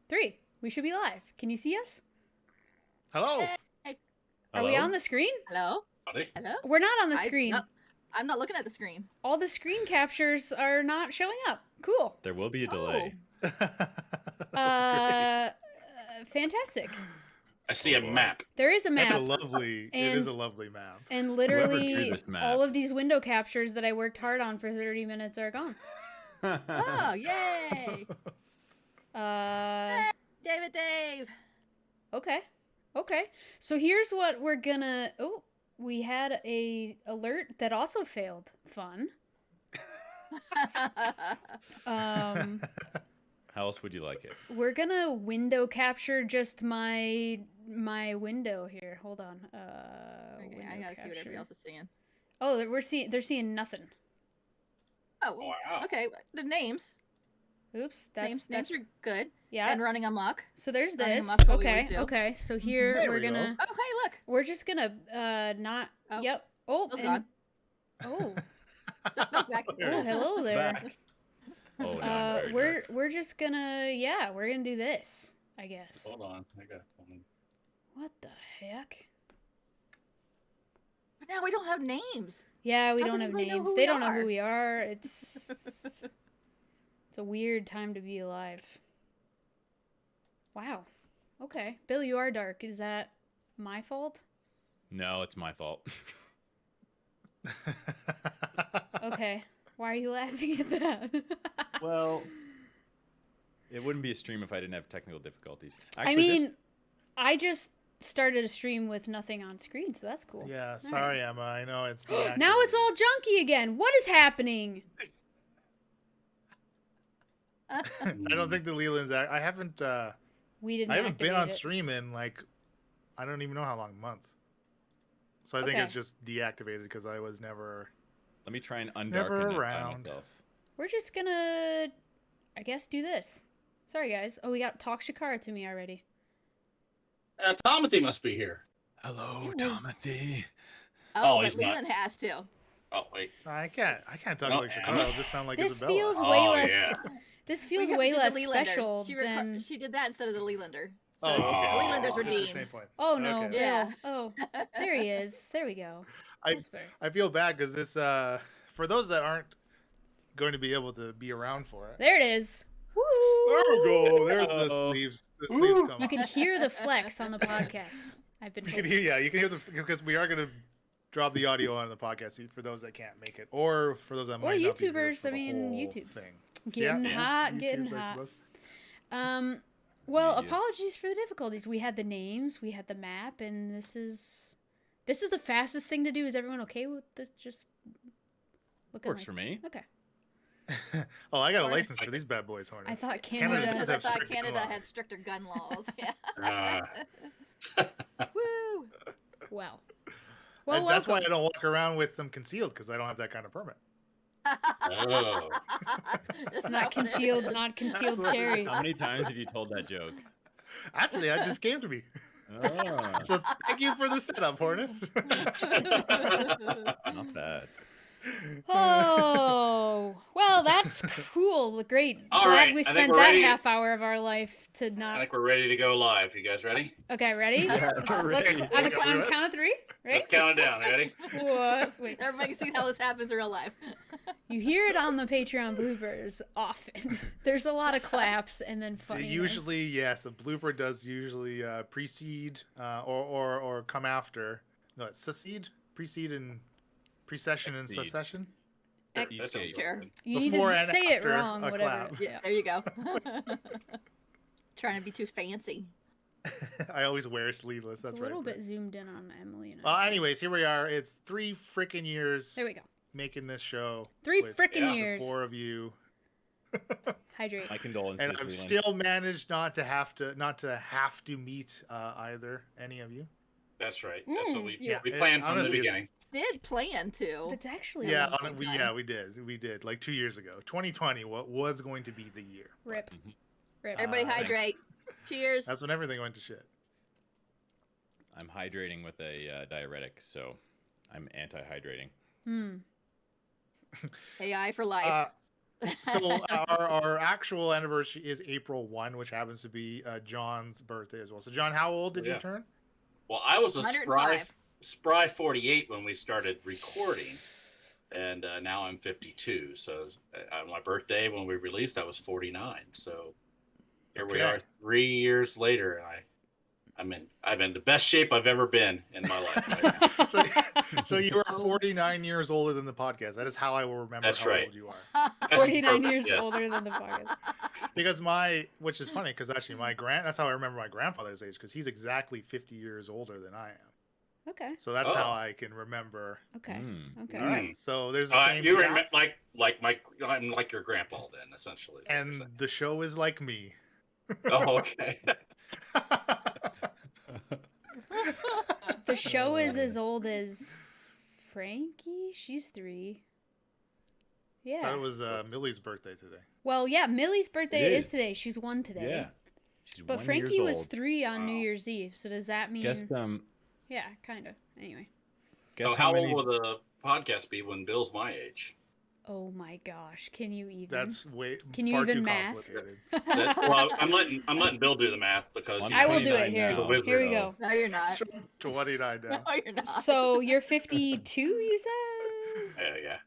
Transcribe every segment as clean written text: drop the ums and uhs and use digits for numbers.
3. We should be live. Can you see us? Hello. Hey. Are we on the screen? Hello? Howdy. Hello? We're not on the screen. No, I'm not looking at the screen. All the screen captures are not showing up. Cool. There will be a delay. Fantastic. I see a map. There is a map. That's a lovely. And- it is a lovely map. And Whoever drew literally this map. all of these window captures that I worked hard on for 30 minutes are gone. Oh, yay! Dave. Okay. Okay. So here's what we're gonna... Oh, we had a alert that also failed. Fun. How else would you like it? We're gonna window capture just my window here. Hold on. Okay, I gotta see what everybody else is seeing. Oh, they're seeing nothing. Oh, well, Wow. okay. The names. Oops, Names that's are good. yeah. And running amok. So there's running this. amok's what we Okay, always do. okay. So here There we're we go. gonna Oh, hey, look. we're just gonna not. Oh. Yep. Oh, Bill's and, gone. oh, Bill's back. oh, hello there. Back. Oh, no, I'm very We're just gonna we're gonna do this, I guess. Hold on. I got one. What the heck? But now we don't have names. Yeah, we How don't does have anybody know names. who They we don't know are? who we are. It's a weird time to be alive. Wow. Okay. Bill, you are dark. Is that my fault? No, it's my fault. Okay. Why are you laughing at that? Well, it wouldn't be a stream if I didn't have technical difficulties. I mean, I just started a stream with nothing on screen, so that's cool. Yeah, sorry, Emma. I know it's. Now it's all junky again. What is happening? I don't think the Leland's. I haven't. We didn't. I haven't been on activate it. stream in like, I don't even know how long, months. So I think Okay. it's just deactivated because I was never. Let me try and undarken Never it by around. myself. We're just gonna, I guess, do this. Sorry, guys. Oh, we got Talk Shakara to me already. Tomothy must be here. Hello, It was- Timothy. Oh, Oh, but he's not. Leland has to. Oh wait. I can't talk No, like Chicago. Emma. I'll just sound like This Isabella. feels way Oh, less. yeah. This We feels have to way do the less Leelander. special She than. did that instead of the Leelander. So Oh, okay. Leelander's It's the redeemed. same points. Oh no, Okay. Bill. Yeah. Oh, there he is. There we go. I- That's better. I feel bad because this. For those that aren't going to be able to be around for it. There it is. Woo! There we go. There's the Uh-oh. sleeves. The sleeves come You off. can hear the flex on the podcast. I've been. You can told. hear, yeah, you can hear because we are going to drop the audio on the podcast for those that can't make it, or for those that Or might not be here YouTubers, for I the mean, whole YouTubes. thing. Getting Yeah. hot, getting YouTubes, I hot. suppose. Well, Media. apologies for the difficulties. We had the names, we had the map, and this is the fastest thing to do. Is everyone okay with this? Just looking Works like... for me. Okay. Oh, I got a Or- license for these bad boys, Hornets. I thought Canada Canada. does I have thought stricter Canada laws. had stricter gun laws. Yeah. Uh, Woo! Well, well, that's why welcome. I don't walk around with them concealed because I don't have that kind of permit. Oh. That's Not what it concealed, is. not concealed Absolutely. carry. How many times have you told that joke? Actually, that just came to me. Oh, So thank you for the setup, Hornets. not bad. Oh, well, that's cool. Great. All Glad right, we I think spent we're that ready. half hour of our life to I not. think we're ready to go live. You guys ready? Okay, ready? Yeah, Let's, we're let's, ready. on a Okay. count of 3, right? Let's count it down. Ready? What? Wait. Everybody can see how this happens in real life. You hear it on the Patreon bloopers often. There's a lot of claps and then funny. Usually, yes, a blooper does usually precede or come after. No, it's precede and precession and Succeed. secession. That's Escape. Sure. You need Before to and say it after wrong, a whatever. clap. Yeah, there you go. Trying to be too fancy. I always wear sleeveless. That's It's a little right. bit zoomed in on Emily and I. Well, anyways, here we are. It's 3 freaking years There we go. making this show. 3 with frickin' yeah, the years. the 4 of you, My Hydrate. and condolences. I've Leland. still managed not to have to meet either any of you. That's right. That's what we Yeah. we planned from the Honestly, it's- beginning. Did plan to. That's actually Yeah, a long we time. we did like 2 years ago. 2020 what was going to be the year. Rip. Mhm. Rip. Everybody hydrate. Cheers. That's when everything went to shit. I'm hydrating with a diuretic, so I'm anti-hydrating. Hmm. AI for life. So our actual anniversary is April 1, which happens to be John's birthday as well. So John, how old did you turn? Well, I was a 105. spry 48 when we started recording, and now I'm 52. So on my birthday when we released, I was 49. So here we are 3 years later, and I'm in the best shape I've ever been in my life right now. So you are 49 years older than the podcast. That is how I will remember how old you are. That's 49 perfect, years yeah. older than the podcast. Because which is funny, because actually that's how I remember my grandfather's age, because he's exactly 50 years older than I am. Okay. So that's how I can remember. Okay. Okay. All right. So there's the same. You remember I'm like your grandpa then, essentially. And the show is like me. Oh, okay. The show is as old as Frankie. She's 3. Yeah. I thought it was Millie's birthday today. Well, yeah, Millie's birthday It is is. today. She's 1 today. Yeah. She's But 1 Frankie years was old. 3 on New Wow. Year's Eve. So does that mean? Guess Yeah, kind of. Anyway. guess So how many... old will the podcast be when Bill's my age? Oh my gosh, can you even? That's way. Can you far even too math? complicated. Well, I'm letting Bill do the math because I'm I will do 29 it here. now. He's a Here we wizard. go. No, you're not. 29 now. No, you're not. So you're 52, you said? Yeah.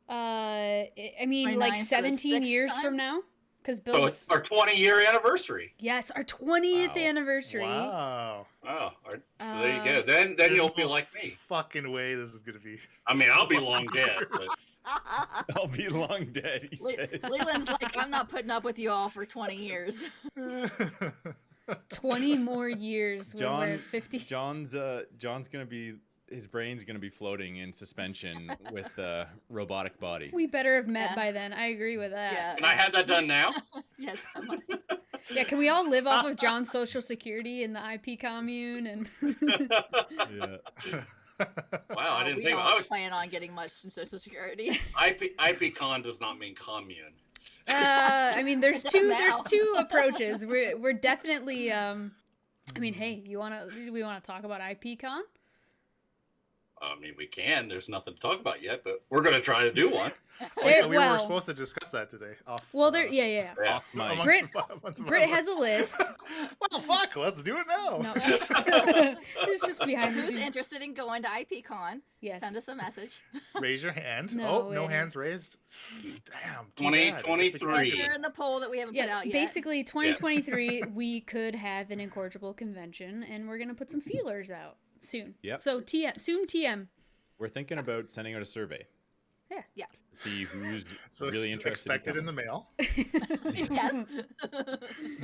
I mean, 29 like for the 17 6th years time? from now, because So Bill's it's our 20-year anniversary. yes, our 20th Wow. anniversary. Wow. Oh, so there you go. Then There's you'll no feel like me. Fucking way this is gonna be. I mean, I'll be long dead, but I'll be long dead, he said. Leland's like, I'm not putting up with you all for 20 years. 20 more years when we're John, 50. John's gonna be, his brain's gonna be floating in suspension with a robotic body. We better have met Yeah. by then. I agree with that. Yeah. can I have that done now? Yes. Yeah, can we all live off of John's social security in the IP commune and Yeah. Wow, I didn't we think don't I was. plan on getting much in Social Security. IPCon does not mean commune. I mean there's It does now. two approaches. We're definitely I mean, hey, do we wanna talk about IPCon? I mean, we can. There's nothing to talk about yet, but we're gonna try to do one. There- we well- were supposed to discuss that today. Well, there yeah. Yeah. Off mic. Amongst Britt has a list. Well, fuck. Let's do it now. No. It's just behind the Who's scenes. interested in going to IPCon? Yes. Send us a message. Raise your hand. No, no wait. hands raised. Damn. too 20, bad. 23. Answer in the poll that we haven't put Yeah, out yet. basically 2023 we could have an Incorrigible convention and we're going to put some feelers out soon. Yep. So TM. We're thinking about sending out a survey. Yeah. Yeah. See who's So really it's interested. expected in the mail. Yes.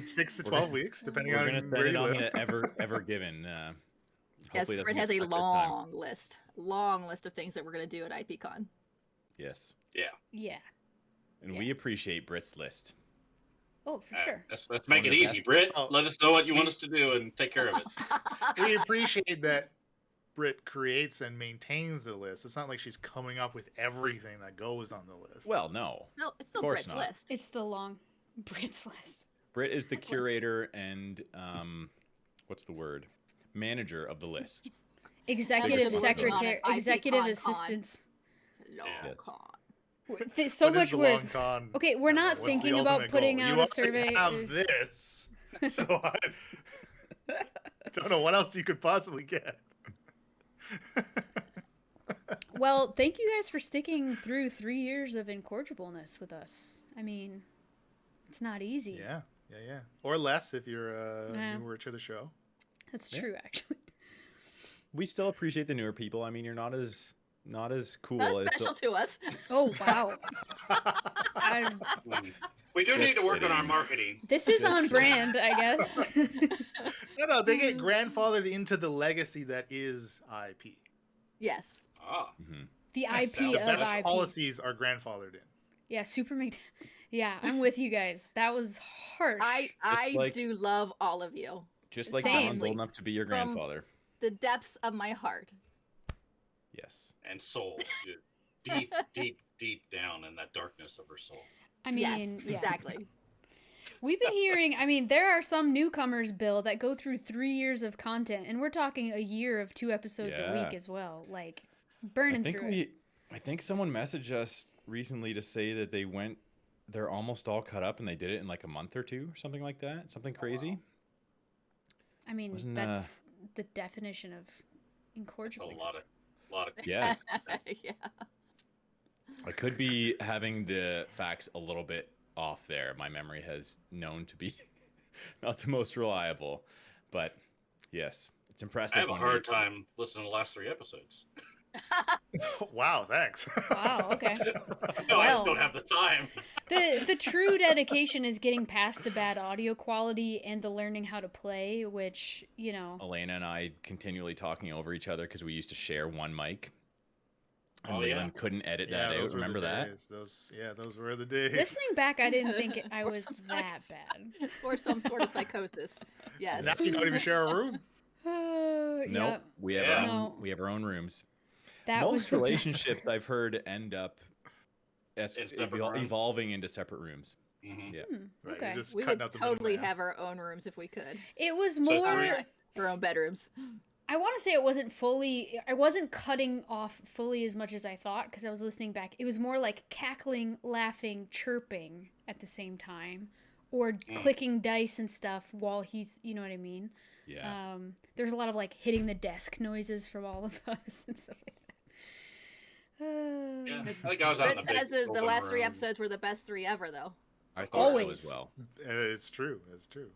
6 to We're 12 gonna- weeks, depending We're on gonna send where it you on live. the ever given. Yes, Hopefully it Britt doesn't has get a stuck this time. long list of things that we're going to do at IPCon. Yes, Yeah. and Yeah. we appreciate Britt's list. Oh, for sure. Let's make it easy, Britt. Oh. Let us know what you want us to do and take care of it. We appreciate that Britt creates and maintains the list. It's not like she's coming up with everything that goes on the list. Well, no, No, it's still Of course Britt's not. list. It's the long Brit's list. Britt is the List. curator and what's the word? Manager of the list. Executive Like, secretary, on an executive IPCon con. assistants. It's a long Yeah. con. So What is much the work. long con? Okay, we're I don't know, not what's the thinking about ultimate putting goal? out You a survey. already have this, so I don't know what else you could possibly get. Well, thank you guys for sticking through 3 years of incorrigibleness with us. I mean, it's not easy. Yeah. Or less if you're Yeah. newer to the show. That's Yeah. true, actually. We still appreciate the newer people. I mean, you're not as cool That's as special to us. Oh, wow. We do Just need to work on kidding. our marketing. This is on brand, I guess. No, they get grandfathered into the legacy that is IP. Yes. Ah, The Yes, IP the of best IP. policies are grandfathered in. Yeah, Super Mc. Yeah, I'm with you guys. That was harsh. I like- do love all of you. just like Same. John's old enough to be your From- grandfather. The depths of my heart. Yes. and soul. Deep, deep down in that darkness of her soul. I mean, Yes, yeah. exactly. We've been hearing, I mean, there are some newcomers, Bill, that go through 3 years of content, and we're talking a year of 2 episodes a Yeah. week as well. Like, burning through it. I think someone messaged us recently to say that they went they're almost all cut up, and they did it in like a month or two, something like that. Something crazy. I mean, Wasn't, that's the definition of It's a incorrigible. lot of. Yeah. Yeah. I could be having the facts a little bit off there. My memory has known to be not the most reliable, but yes, it's impressive. I have a when hard time listening to the last 3 episodes. Wow, thanks. Wow, okay. No, I just Well. don't have the time. The true dedication is getting past the bad audio quality and the learning how to play, which, you know. Elena and I continually talking over each other because we used to share one mic. And Oh, Leland couldn't edit that out. those were Remember the that? days. Those were the days. Listening back, I didn't think I was that bad. Or some sort of psychosis. Yes. Now you don't even share a room. Nope. Yeah, We have Yeah. our own. No. We have our own rooms. that was Most the best relationships part. I've heard end up In separate rooms? evolving into separate rooms. Mhm. Yeah. Right, Okay. you're just We cutting would out the totally middleman. have our own rooms if we could. It was So more. three- Our own bedrooms. I want to say it wasn't fully. I wasn't cutting off fully as much as I thought because I was listening back. It was more like cackling, laughing, chirping at the same time, or clicking dice and stuff while he's. You know what I mean? Yeah. There's a lot of like hitting the desk noises from all of us and stuff like that. Yeah, I think I was out in Britt the big says is the open last 3 room. episodes were the best 3 ever, though. I thought so always. as well. It's true. It's true.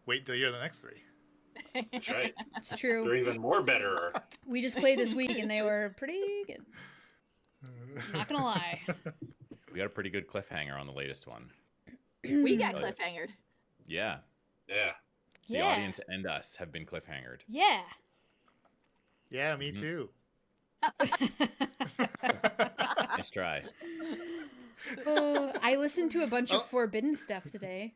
Wait till you hear the next 3. That's right. It's true. They're even more better. We just played this week and they were pretty good. Not gonna lie. We got a pretty good cliffhanger on the latest one. We got Oh, yeah. cliffhangered. Yeah. Yeah. The Yeah. audience and us have been cliffhangered. Yeah. Yeah, me Mhm. too. Nice try. I listened to a bunch of Oh. forbidden stuff today.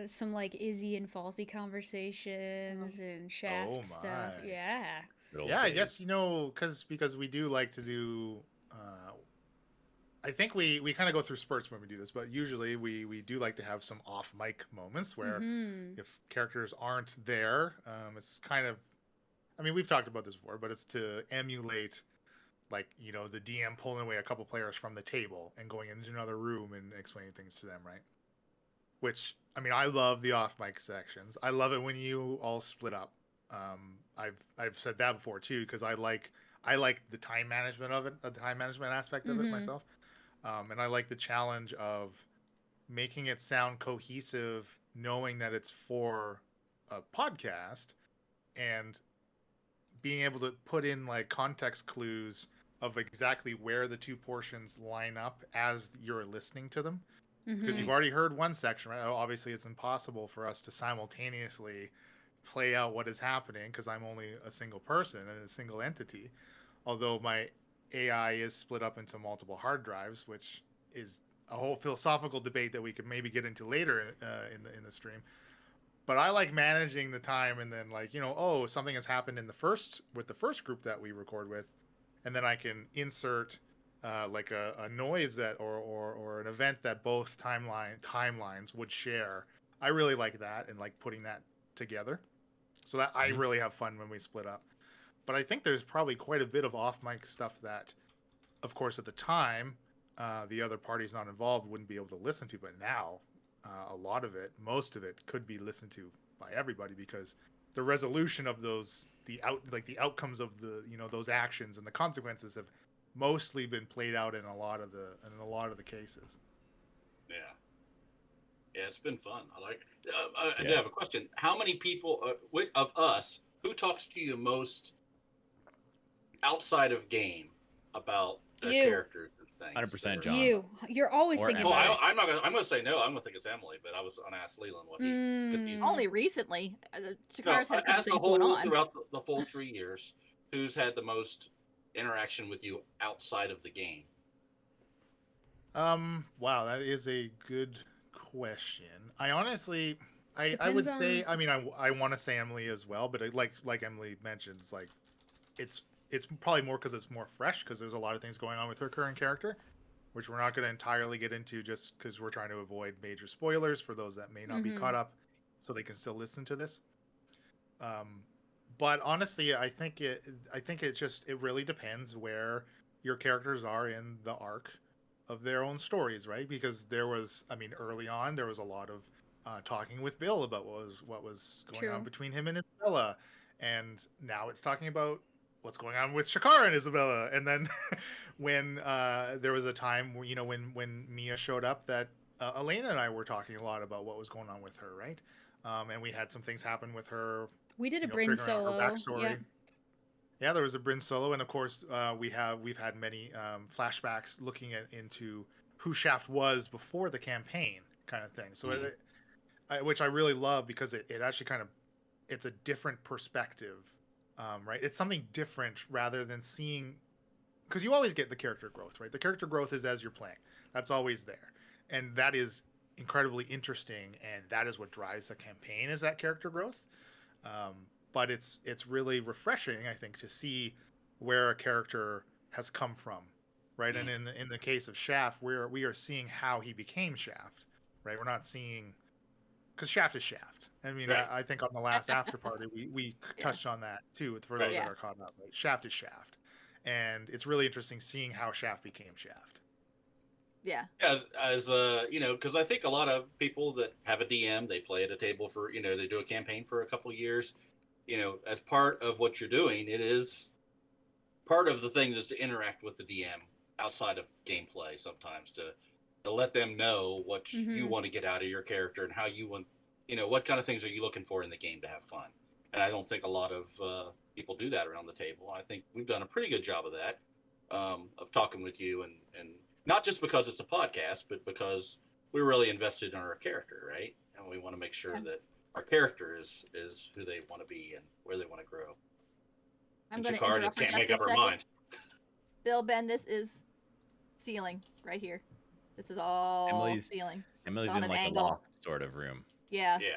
Some like Izzy and Falsey conversations and Shaft Oh stuff. my. Yeah. Good old Yeah, I days. guess because we do like to do. I think we kind of go through spurts when we do this, but usually we do like to have some off mic moments where Mhm. if characters aren't there, it's kind of. I mean, we've talked about this before, but it's to emulate, like the DM pulling away a couple players from the table and going into another room and explaining things to them, right? Which I mean, I love the off mic sections. I love it when you all split up. I've said that before too because I like the time management of it, the time management aspect of it Mhm. myself, and I like the challenge of making it sound cohesive, knowing that it's for a podcast, and being able to put in like context clues of exactly where the two portions line up as you're listening to them. Because Mhm. you've already heard one section, right? Obviously, it's impossible for us to simultaneously play out what is happening because I'm only a single person and a single entity. Although my AI is split up into multiple hard drives, which is a whole philosophical debate that we could maybe get into later in the stream. But I like managing the time, and then something has happened with the first group that we record with, and then I can insert like a noise that or an event that both timelines would share. I really like that and like putting that together. So that I really have fun when we split up. But I think there's probably quite a bit of off mic stuff that, of course, at the time, the other parties not involved wouldn't be able to listen to. But now, most of it could be listened to by everybody because the resolution of the outcomes of those actions and the consequences have mostly been played out in a lot of the cases. Yeah. Yeah, it's been fun. I like it. I do Yeah. have a question. How many people of us who talks to you most outside of game about their You. characters and things? 100% John. You're always Or thinking Emily. about it. I'm not. I'm going to say no. I'm going to think it's Emily, but I was going to ask Leland what he. Because he's Mm. Only recently. no, Shakara's had a couple as a things going whole on. throughout the full 3 years, who's had the most interaction with you outside of the game? Wow, that is a good question. I honestly, I would Depends say, on- I mean, I want to say Emily as well, but like Emily mentioned, it's like, it's probably more because it's more fresh because there's a lot of things going on with her current character, which we're not going to entirely get into just because we're trying to avoid major spoilers for those that may not be Mhm. caught up, so they can still listen to this. But honestly, I think it really depends where your characters are in the arc. their own stories, right? Because there was, I mean, early on there was a lot of talking with Bill about what was going on True. between him and Isabella, and now it's talking about what's going on with Shakara and Isabella. And then when there was a time where, when Mia showed up, that Elena and I were talking a lot about what was going on with her, right? And we had some things happen with her. We did a Bryn Figuring out her solo. backstory. Yep. Yeah, there was a Bryn solo, and of course, we've had many flashbacks looking into who Shaft was before the campaign, kind of thing. So, which I really love because it actually it's a different perspective, right? It's something different rather than seeing, because you always get the character growth, right? The character growth is as you're playing. That's always there, and that is incredibly interesting, and that is what drives the campaign, is that character growth. But it's really refreshing, I think, to see where a character has come from, right? And in the case of Shaft, we are seeing how he became Shaft, right? We're not seeing, because Shaft is Shaft. I mean, Right. I think on the last after party we touched on that too, for those that are caught up. Right? Shaft is Shaft, and it's really interesting seeing how Shaft became Shaft. Yeah. As because I think a lot of people that have a DM, they play at a table for, they do a campaign for a couple of years. As part of what you're doing, it is part of the thing is to interact with the DM outside of gameplay sometimes, to let them know what you want to get out of your character and how you want, what kind of things are you looking for in the game to have fun. And I don't think a lot of people do that around the table. I think we've done a pretty good job of that, of talking with you, and not just because it's a podcast, but because we're really invested in our character, right? And we want to make sure that our character is who they want to be and where they want to grow. I'm going to interrupt for just a second. Bill, Ben, this is ceiling right here. This is all ceiling. Emily's in like a loft sort of room. Yeah. Yeah.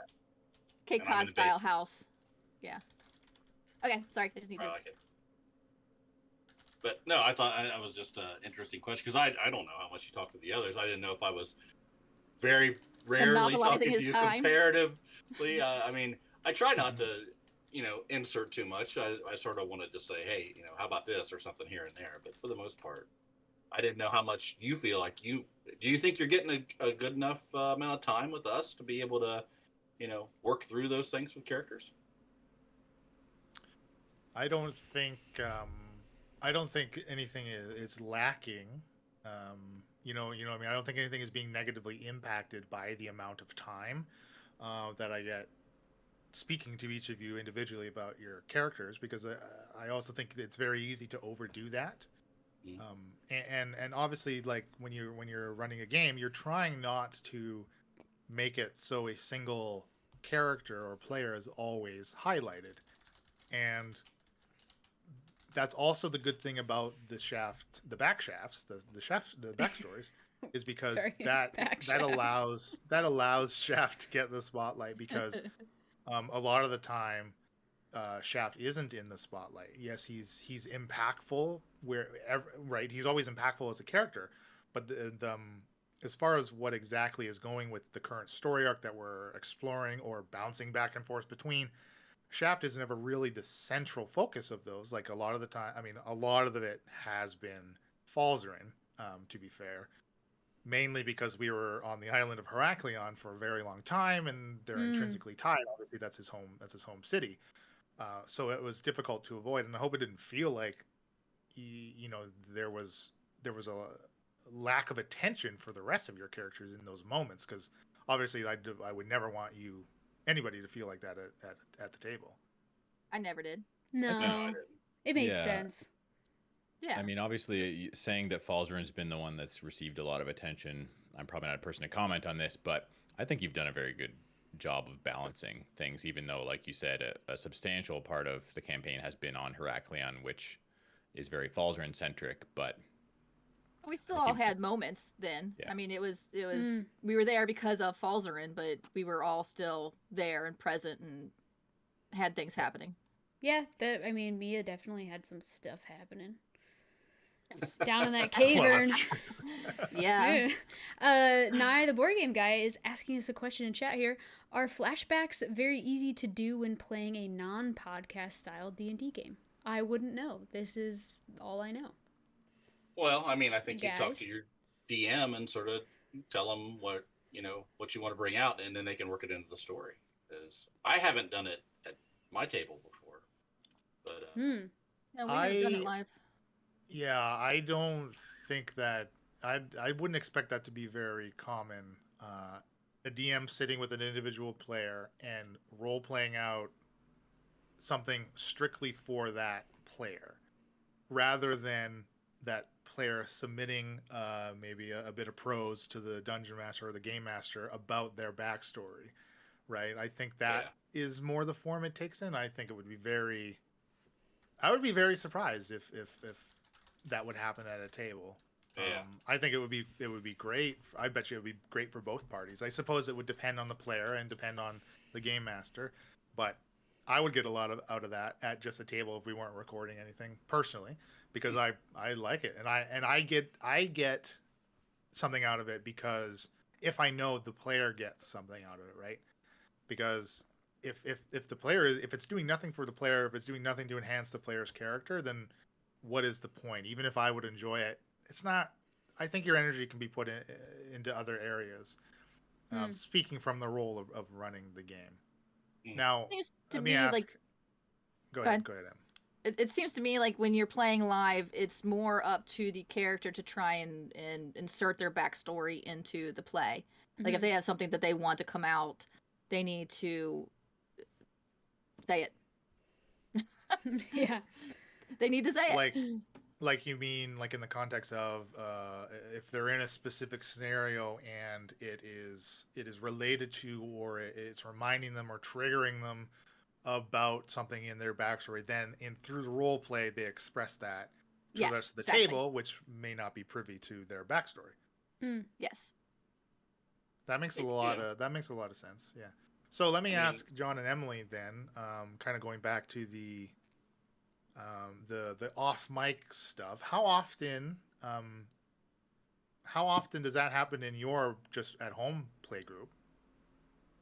Cape Cod style house. Yeah. Okay, sorry. I just need to. Like it. But no, I thought that was just an interesting question, because I don't know how much you talk to the others. I didn't know if I was very rarely talking to you comparatively. I mean, I try not to, insert too much. I sort of wanted to say, hey, how about this or something here and there. But for the most part, I didn't know how much you feel like do you think you're getting a good enough amount of time with us to be able to, work through those things with characters? I don't think anything is lacking. I mean, I don't think anything is being negatively impacted by the amount of time that I get speaking to each of you individually about your characters, because I also think it's very easy to overdo that. And obviously, like when you're running a game, you're trying not to make it so a single character or player is always highlighted, and that's also the good thing about the backshafts, the backstories, is because that allows Shaft to get the spotlight, because a lot of the time Shaft isn't in the spotlight. Yes, he's impactful right. He's always impactful as a character, but the as far as what exactly is going with the current story arc that we're exploring or bouncing back and forth between, Shaft is never really the central focus of those. Like a lot of the time, I mean, a lot of it has been Falzarin, to be fair, mainly because we were on the island of Heraklion for a very long time, and they're intrinsically tied. Obviously, that's his home city. So it was difficult to avoid, and I hope it didn't feel like, there was a lack of attention for the rest of your characters in those moments, because obviously I would never want anybody to feel like that at the table. I never did. No, it made sense. Yeah. I mean, obviously, saying that Falzarin's been the one that's received a lot of attention, I'm probably not a person to comment on this, but I think you've done a very good job of balancing things, even though, like you said, a substantial part of the campaign has been on Heraklion, which is very Falzarin-centric, but we still all had moments then. Yeah. I mean, it was we were there because of Falzarin, but we were all still there and present and had things happening. Yeah, Mia definitely had some stuff happening down in that cavern. Yeah. Nye, the board game guy, is asking us a question in chat here. Are flashbacks very easy to do when playing a non-podcast style D&D game? I wouldn't know. This is all I know. Well, I mean, I think you talk to DM and sort of tell them what you want to bring out, and then they can work it into the story. Because I haven't done it at my table before, but Yeah, we haven't done it live. Yeah, I don't think that I wouldn't expect that to be very common. A DM sitting with an individual player and role playing out something strictly for that player, rather than that player submitting maybe a bit of prose to the dungeon master or the game master about their backstory, right? I think that is more the form it takes in. I think it would be I would be very surprised if that would happen at a table. Yeah. I think it would be great. I bet you it would be great for both parties. I suppose it would depend on the player and depend on the game master, but I would get a lot out of that at just a table if we weren't recording anything personally, because I like it, and I get something out of it because if I know the player gets something out of it, right? Because if the player, if it's doing nothing for the player, if it's doing nothing to enhance the player's character, then what is the point? Even if I would enjoy it, it's not. I think your energy can be put into other areas. Speaking from the role of running the game. Now, Seems to let me me ask. like Go ahead, Em. it seems to me like when you're playing live, it's more up to the character to try and insert their backstory into the play. Like if they have something that they want to come out, they need to say it. Yeah. They need to say it. Like you mean like in the context of if they're in a specific scenario and it is related to, or it's reminding them or triggering them about something in their backstory, then through the role play they express that to the rest of the table, which may not be privy to their backstory. Yes. That makes a lot of sense. Yeah. So let me ask John and Emily then, kind of going back to the off mic stuff. How often does that happen in your just at home play group?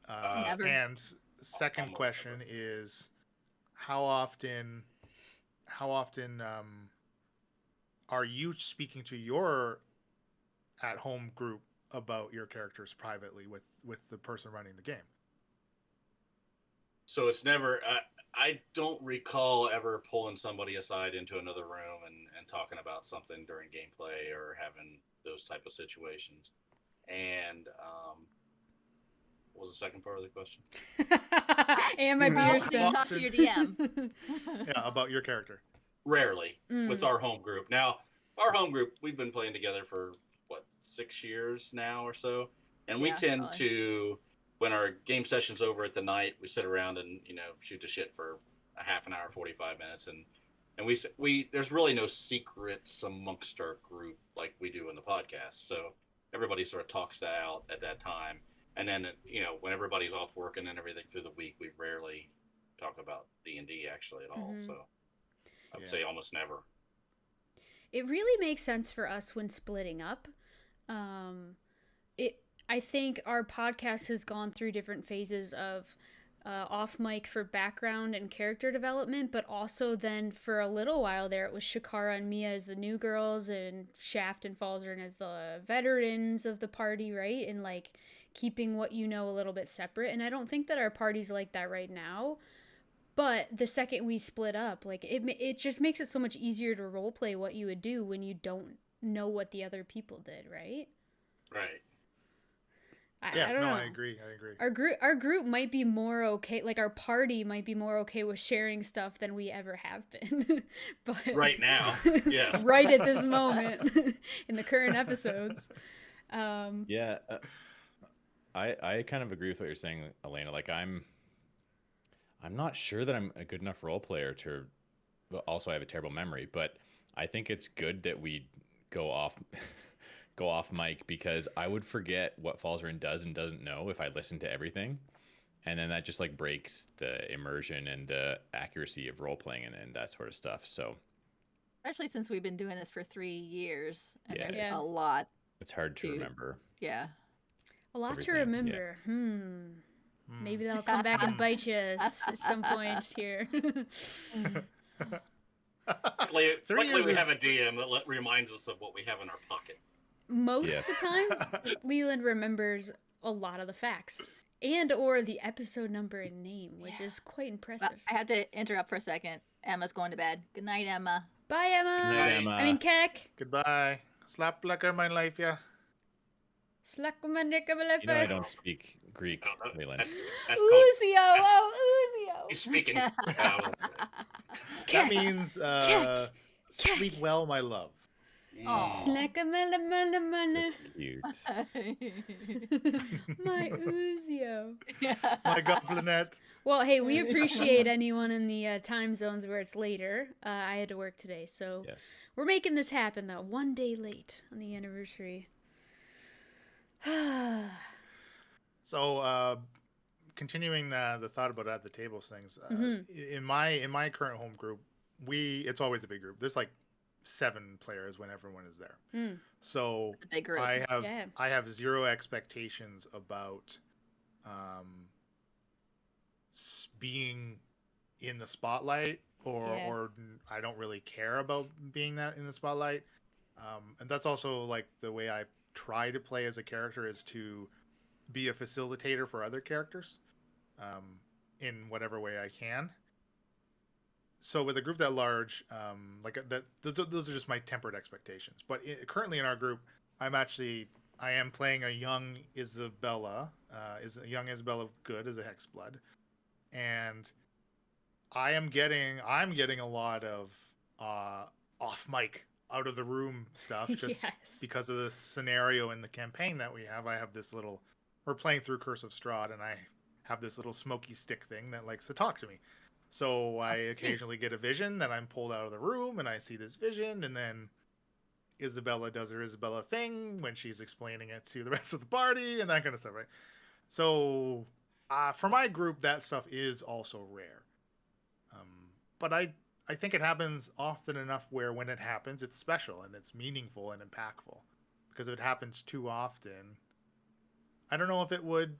Never. And second question is, how often are you speaking to your at home group about your characters privately with the person running the game? So it's never. I don't recall ever pulling somebody aside into another room and talking about something during gameplay or having those type of situations. And what was the second part of the question? And my beer Do you talk to your DM? Yeah, about your character. Rarely with our home group. Now, our home group, we've been playing together for 6 years now or so, and we tend to, when our game session's over at the night, we sit around and shoot the shit for a half an hour, 45 minutes, and we there's really no secrets amongst our group like we do in the podcast. So everybody sort of talks that out at that time, and then when everybody's off working and everything through the week, we rarely talk about D&D actually at all. So I would say almost never. It really makes sense for us when splitting up. I think our podcast has gone through different phases of off mic for background and character development, but also then for a little while there it was Shakara and Mia as the new girls and Shaft and Falzern as the veterans of the party, right? And like keeping what you know a little bit separate. And I don't think that our party's like that right now. But the second we split up, like it just makes it so much easier to role play what you would do when you don't know what the other people did, right? Right. I don't know. I agree. Our group might be more okay, like our party might be more okay with sharing stuff than we ever have been. But right now, yes. Right at this moment in the current episodes. I kind of agree with what you're saying, Elena. Like I'm not sure that I'm a good enough role player to. Well, also, I have a terrible memory, but I think it's good that we go off mic, because I would forget what Falzern does and doesn't know if I listen to everything, and then that just like breaks the immersion and the accuracy of role playing and that sort of stuff. So, especially since we've been doing this for 3 years, and there's Yeah. a lot. It's hard to remember. Yeah. A lot Everything, to remember. Maybe that'll come back and bite you at some point here. Luckily we have a DM that reminds us of what we have in our pocket. most Yes. of the time, Leland remembers a lot of the facts and or the episode number and name, which is quite Well, impressive. I had to interrupt for a second. Emma's going to bed. Good night, Emma. Bye, Emma. Good night, Emma. I mean, Keck. Goodbye. Slap like my life, yeah. You know I don't speak Greek, Leland. That's called, Uzio. Oh, Uzio. he's speaking. That means sleep well, my love. Aw. Slackamalamalamana. Cute. My Uzio. My goblinette. Well, hey, we appreciate anyone in the time zones where it's later. I had to work today, so Yes. we're making this happen, though. 1 day late on the anniversary. So, continuing the thought about at the tables things, in my current home group, it's always a big group. There's like 7 players when everyone is there. So It's a big group. I have zero expectations about being in the spotlight, or I don't really care about being that in the spotlight. And that's also like the way I try to play as a character, is to be a facilitator for other characters in whatever way I can. So with a group that large, those are just my tempered expectations. But currently in our group, I am playing a young Isabella, Good as a Hexblood, and I'm getting a lot of off mic, out of the room stuff, just because of the scenario in the campaign that we have. I have we're playing through Curse of Strahd, and I have this little smoky stick thing that likes to talk to me. So I occasionally get a vision, then I'm pulled out of the room and I see this vision, and then Isabella does her Isabella thing when she's explaining it to the rest of the party and that kind of stuff, right? So for my group, that stuff is also rare. But I think it happens often enough where when it happens, it's special and it's meaningful and impactful. Because if it happens too often, I don't know if it would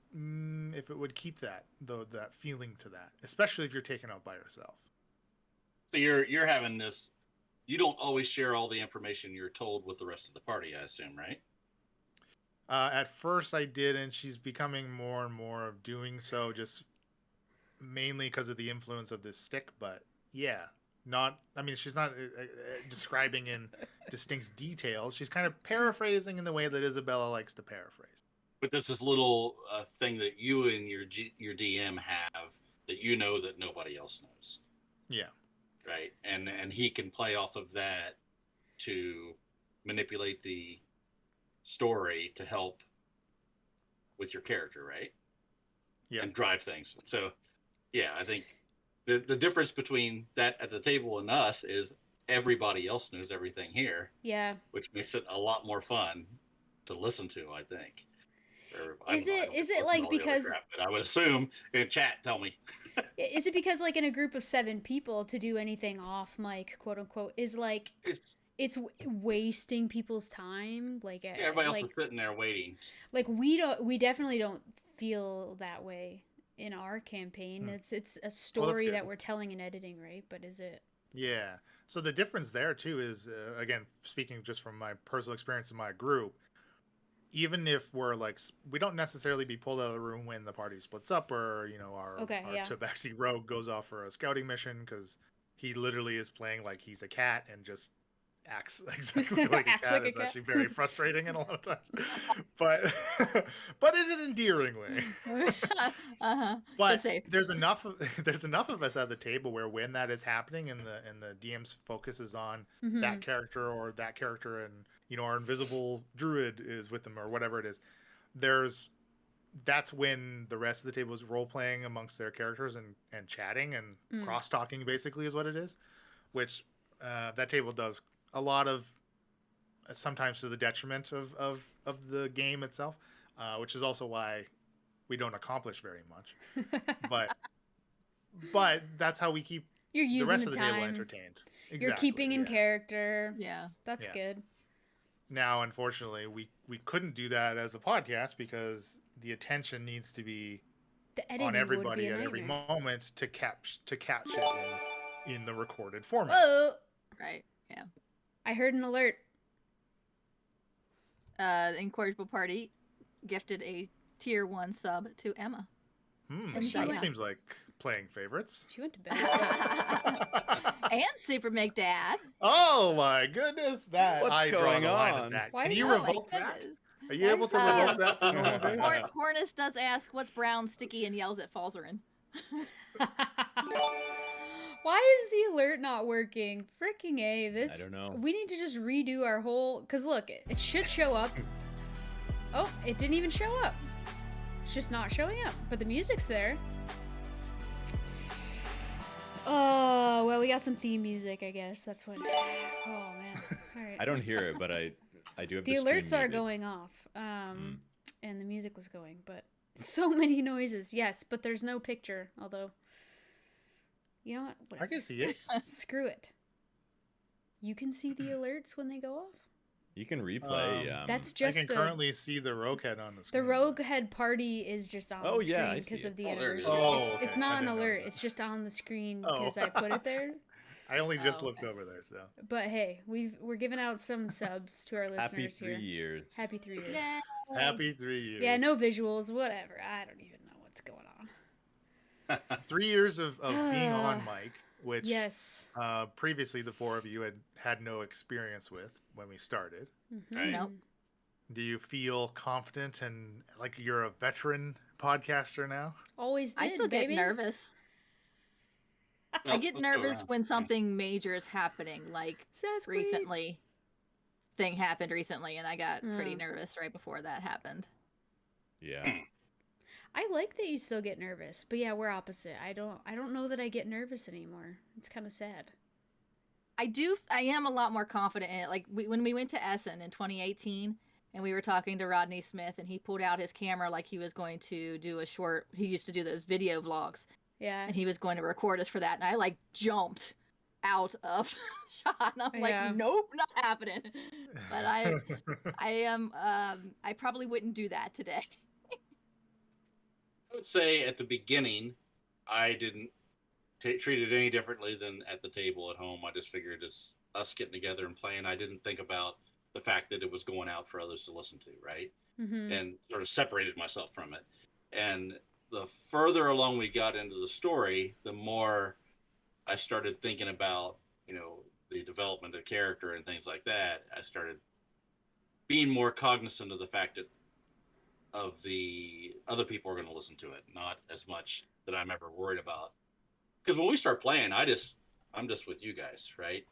keep that feeling to that, especially if you're taken out by yourself. So you're having this. You don't always share all the information you're told with the rest of the party, I assume, right? At first I did, and she's becoming more and more of doing so, just mainly because of the influence of this stick. But yeah, she's not describing in distinct details. She's kind of paraphrasing in the way that Isabella likes to paraphrase. But there's this little thing that you and your DM have that you know that nobody else knows. Yeah. Right, and he can play off of that to manipulate the story to help with your character, right? Yeah. And drive things. So, yeah, I think the difference between that at the table and us is everybody else knows everything here. Yeah. Which makes it a lot more fun to listen to, I think. Is it like because I would assume in chat, tell me. Is it because like in a group of 7 people to do anything off mic, quote unquote, is like it's wasting people's time? Like everybody else is sitting there waiting. Like we definitely don't feel that way in our campaign. It's a story that we're telling and editing, right? But is it? Yeah. So the difference there too is again, speaking just from my personal experience in my group. Even if we don't necessarily be pulled out of the room when the party splits up, or our Tabaxi rogue goes off for a scouting mission, because he literally is playing like he's a cat and just acts exactly like a cat. It's actually very frustrating in a lot of times, but in an endearing way. But there's enough of us at the table where when that is happening and the DM's focus is on that character or that character, and our invisible druid is with them or whatever it is, that's when the rest of the table is role playing amongst their characters and chatting and cross talking, basically, is what it is, which that table does a lot of, sometimes to the detriment of the game itself, which is also why we don't accomplish very much. But that's how we keep the rest of the table entertained. Exactly, you're keeping in character. Yeah, that's good. Now, unfortunately, we couldn't do that as a podcast because the attention needs to be on everybody at every moment to catch it in the recorded format. Whoa! Right. Yeah. I heard an alert. Incorrigible Party gifted a tier 1 sub to Emma. she That seems like playing favorites. She went to bed. And Super McDad. Oh my goodness, that What's I draw going the line on? at that. Why Can is- you oh my revoke that? goodness. Are you able to revoke that for normal days? Hornus does ask, what's brown, sticky, and yells at Falzarin? Why is the alert not working? Freaking A. This. I don't know. We need to just redo our whole. Because look, it should show up. Oh, it didn't even show up. It's just not showing up. But the music's there. Oh, well, we got some theme music, I guess. That's what. Oh, man. All right. I don't hear it, but I do have The stream alerts are muted. going off. And the music was going, but so many noises. Yes, but there's no picture. Although, you know what? I Whatever. can see it. Screw it. You can see the alerts when they go off? You can replay. That's I just can currently see the rogue head on the the screen. rogue head party is just on Oh, the yeah, I screen see because it. of the Oh, there it is. anniversary. Oh, It's okay. not I an didn't know alert. that. It's just on the screen Oh. because I put it there. I only just Oh, looked okay. over there, so. But hey, we're giving out some subs to our listeners Happy 3 here. years. Happy 3 years. Yay. Happy 3 years. Yeah, no visuals, whatever. I don't even know what's going on. 3 years of being on mic, which Yes. previously the four of you had no experience with when we started. Mhm. Nope. Do you feel confident and like you're a veteran podcaster now? Always did, I still baby. get nervous. I get nervous when something major is happening, like Sasquatch. recently. Thing happened recently, and I got pretty Mm. nervous right before that happened. Yeah. I like that you still get nervous, but yeah, we're opposite. I don't know that I get nervous anymore. It's kind of sad. I am a lot more confident in it. Like when we went to Essen in 2018, and we were talking to Rodney Smith, and he pulled out his camera like he was going to do a short. He used to do those video vlogs, Yeah. and he was going to record us for that. And I like jumped out of shot, and I'm like, Yeah. nope, not happening. But I probably wouldn't do that today. I would say at the beginning, I didn't treat it any differently than at the table at home. I just figured it's us getting together and playing. I didn't think about the fact that it was going out for others to listen to, right? Mm-hmm. And sort of separated myself from it. And the further along we got into the story, the more I started thinking about, the development of character and things like that. I started being more cognizant of the fact that of the other people are going to listen to it, not as much that I'm ever worried about. Because when we start playing, I'm just with you guys, right?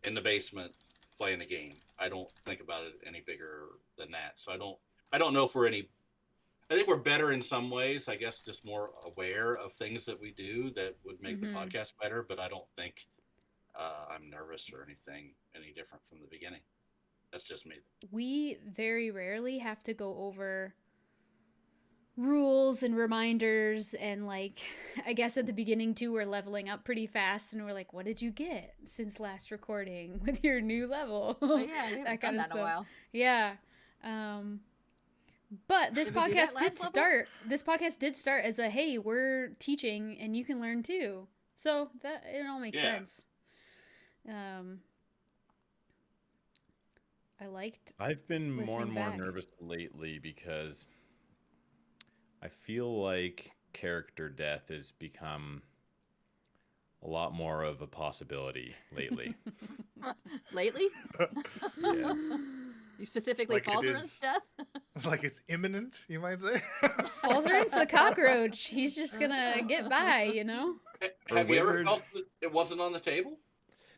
In the basement playing a game. I don't think about it any bigger than that. So I don't know if we're any. I think we're better in some ways. I guess just more aware of things that we do that would make the podcast better. But I don't think I'm nervous or anything any different from the beginning. That's just me. We very rarely have to go over rules and reminders, and like I guess at the beginning too, we're leveling up pretty fast, and we're like, what did you get since last recording with your new level? Oh, yeah, we haven't done that in a while. Yeah. But this Did we do that podcast last did level? start. This podcast did start as a hey, we're teaching and you can learn too. So that it all makes Yeah. sense. I liked. I've been more Listening and more back. nervous lately because I feel like character death has become a lot more of a possibility lately. Lately? Yeah. You specifically Like it Falzarin's is- death? Like it's imminent, you might say. Falzarin's the cockroach. He's just gonna get by, you know? Have you ever wizard- felt that it wasn't on the table?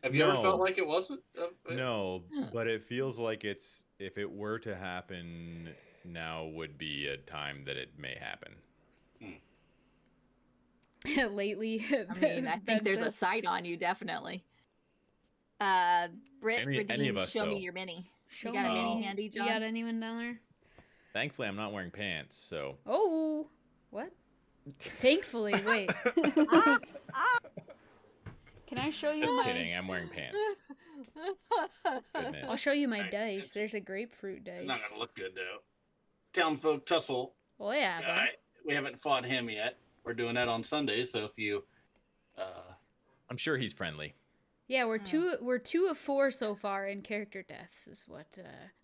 Have you ever No. felt like it wasn't? No, but it feels like if it were to happen now would be a time that it may happen. Lately. I mean, I think there's a sight on you, definitely. Britt Any of redeemed us, show me though. your mini. Show You got a mini me. handy, You John? got anyone down there? Thankfully, I'm not wearing pants, so Oh, what? Thankfully, wait. Can I show you just my? kidding. I'm wearing pants. Goodness. I'll show you my Right, dice. it's- There's a grapefruit It's dice. not gonna look good though. Townfolk Tussle Oh yeah. bud. guy. We haven't fought him yet. We're doing that on Sunday, so if you I'm sure he's friendly. Yeah, we're 2 of 4 so far in character deaths, is what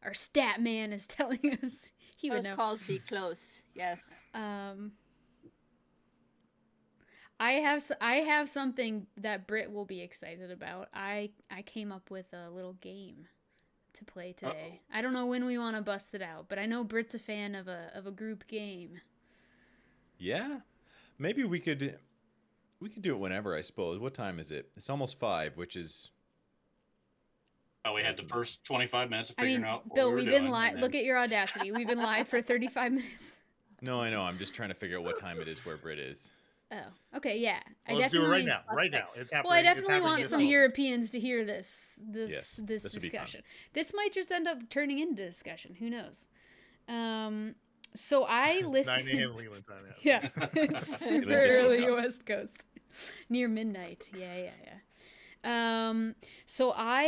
our stat man is telling us. He would Those know. calls be close. Yes. I have something that Britt will be excited about. I came up with a little game to play today. I don't know when we want to bust it out, but I know Britt's a fan of a group game. Yeah, maybe we could do it whenever, I suppose. What time is it? It's almost 5, which is. Oh, we had the first 25 minutes of figuring out what Bill, we were we've doing, been live. and Look at your audacity. We've been live for 35 minutes. No, I know. I'm just trying to figure out what time it is where Brit is. Oh, okay, yeah. Well, let's do it right now. Right now. It's happening. Well, I definitely it's want happening some this Europeans to hear this Yes, this would be fun. discussion. This might just end up turning into discussion. Who knows? So I listened. 9 a.m. Leland time. Yeah, it's super early West Coast, near midnight. Yeah. So I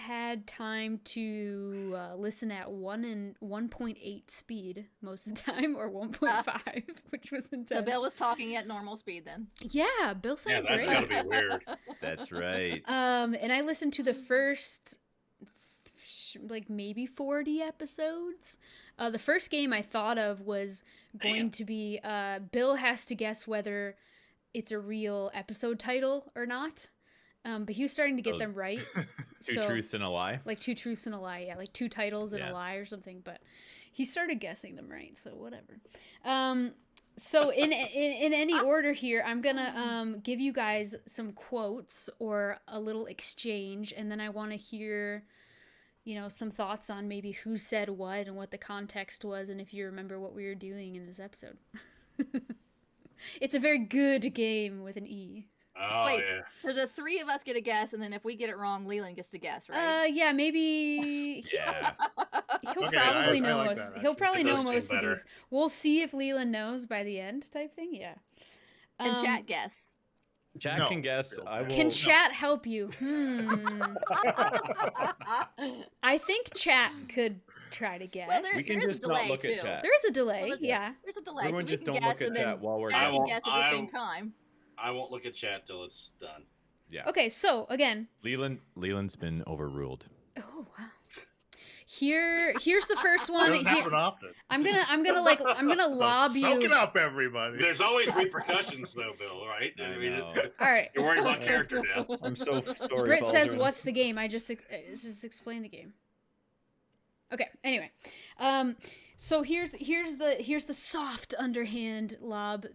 had time to listen at 1.8 speed most of the time, or 1.5, which was intense. So Bill was talking at normal speed then. Yeah, Bill yeah, sounded that's great. got to be weird. That's right. And I listened to the first like maybe 40 episodes. The first game I thought of was going to be Bill has to guess whether it's a real episode title or not. But he was starting to get them right. Two truths and a lie. Like 2 truths and a lie, yeah, like 2 titles and a lie or something. But he started guessing them right, so whatever. So in any order here, I'm gonna give you guys some quotes or a little exchange, and then I want to hear, some thoughts on maybe who said what and what the context was, and if you remember what we were doing in this episode. It's a very good game with an E. Oh, Wait, yeah. so the 3 of us get a guess, and then if we get it wrong, Leland gets to guess, right? Yeah, maybe Yeah. he'll Okay, probably I know like most. that, He'll actually. probably It know does seem most of better. these. We'll see if Leland knows by the end, type thing. Yeah. And chat guess. Chat No. can guess. I will. Can chat help you? I think chat could try to guess. Well, We can there is just a not delay, look at too. chat. There is a delay. Well, Yeah. There's a delay, Everyone so we just can don't guess, look at and then chat while we're chat doing can it. guess at the same time. I won't look at chat till it's done. Yeah. Okay. So again. Leland's been overruled. Oh wow. Here's the first one. Doesn't happen often. I'm gonna lob So you. soak it up, everybody. There's always repercussions, though, Bill, right? I know. All right. You're worried about character death. I'm so sorry. Britt says, Falzer. "What's the game?" I just explain the game. Okay. Anyway, so here's the soft underhand lob.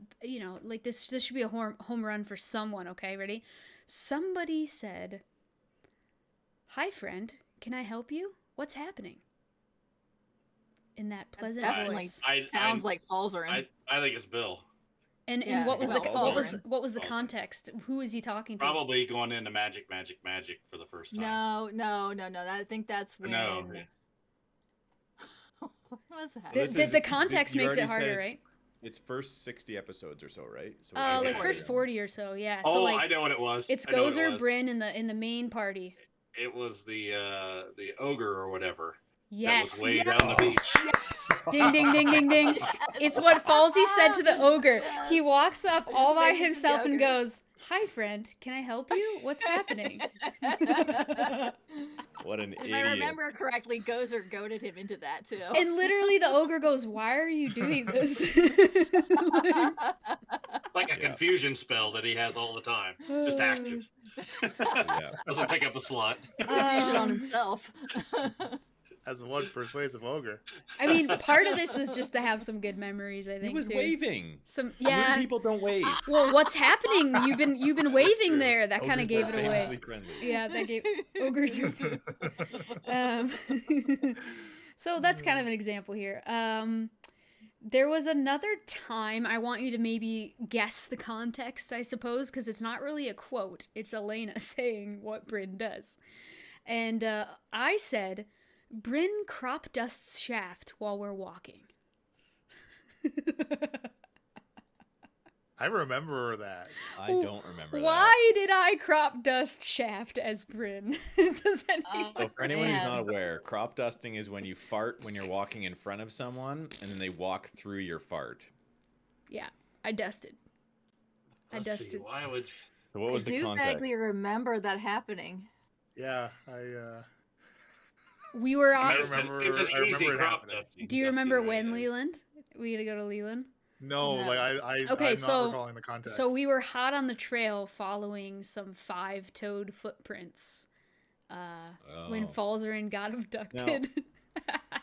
Like this should be a home run for someone. Okay, ready? Somebody said, "Hi, friend. Can I help you? What's happening?" In that pleasant Definitely voice. sounds like Falzer. I think it's Bill. And Yeah, what was well, what was the Falzer. context? Who is he talking to? Probably going into magic for the first time. No. I think that's when. No. What was that? The context you makes it already said harder, right? It's first 60 episodes or so, right? So Like Yeah. first 40 or so, yeah. Oh, So like I know what it was. it's I know what it Gozer, was. Bryn in the main party. It was the ogre or whatever. Yes. That was way down the beach. Ding ding ding ding ding. It's what Falsey said to the ogre. He walks up all by Thank you, himself and ogre. goes, "Hi friend, can I help you? What's happening?" What an If idiot. I remember correctly, Gozer goaded him into that too. And literally the ogre goes, "Why are you doing this?" Like a confusion spell that he has all the time. It's just active. Yeah. Doesn't take up a slot. Confusion on himself. As one persuasive ogre. I mean, part of this is just to have some good memories, I He think was too. waving. Some When yeah. people don't wave. Well, what's happening? You've been waving true. there. That kind of Ogres gave are it away. famously friendly. Yeah, that gave ogres are. So that's kind of an example here. There was another time I want you to maybe guess the context, I suppose, because it's not really a quote. It's Elena saying what Bryn does, and I said, "Bryn crop dusts Shaft while we're walking." I remember that. I don't remember that. Why did I crop dust Shaft as Bryn? Does anyone? So for anyone who's Man. not aware, crop dusting is when you fart when you're walking in front of someone and then they walk through your fart. Yeah, I dusted. Let's see. Why would So what was the I do context? vaguely remember that happening. Yeah, We were I on. mean, it's an I easy remember it crop happening. dusting. Do you Dusty, remember right? when, Leland? We had to go to Leland. No, No. like I Okay, I'm so- not recalling the context. So we were hot on the trail following some 5-toed footprints when Oh. Falzarin got abducted. Why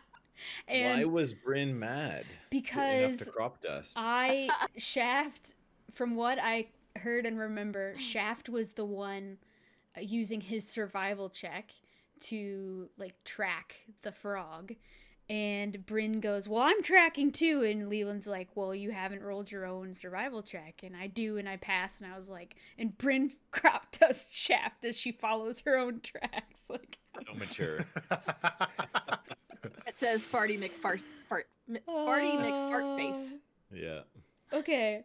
And was Bryn mad? because enough to crop dust. Shaft, from what I heard and remember, Shaft was the one using his survival check to like track the frog. And Bryn goes, well, I'm tracking too. And Leland's like, well, you haven't rolled your own survival check. And I do, and I pass. And I was like, and Bryn crop dust Shaft as she follows her own tracks. Like, So mature. It says Farty McFartface. Yeah. Okay.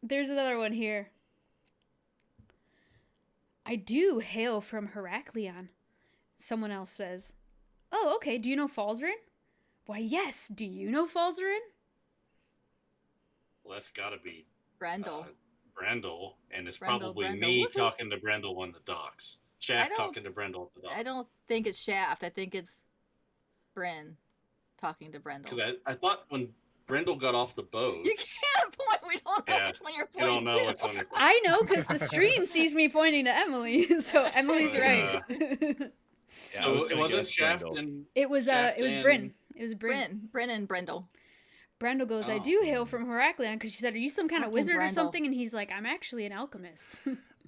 There's another one here. I do hail from Heraklion, someone else says. Oh, okay. Do you know Falzarin? Why, yes. Do you know Falzarin? Well, that's got to be Brendel. Brendel, and it's Brendel, probably Brendel. me Woohoo. talking to Brendel on the docks. Shaft don't- talking to Brendel at the docks. I don't think it's Shaft. I think it's Bryn talking to Brendel. Because I thought when Brendel got off the boat, You can't point. We don't know Yeah, which one you're you don't pointing know to. which one you're I know because the stream sees me pointing to Emily, so Emily's right. Yeah, I So was it gonna wasn't guess Shaft Brendel. and It was Shaft Bryn. and- It was Bryn. Bryn and Brendel. Brendel goes, I Oh. do hail from Heraklion because she said, are you some kind of Fucking wizard or Brendel. something? And he's like, I'm actually an alchemist.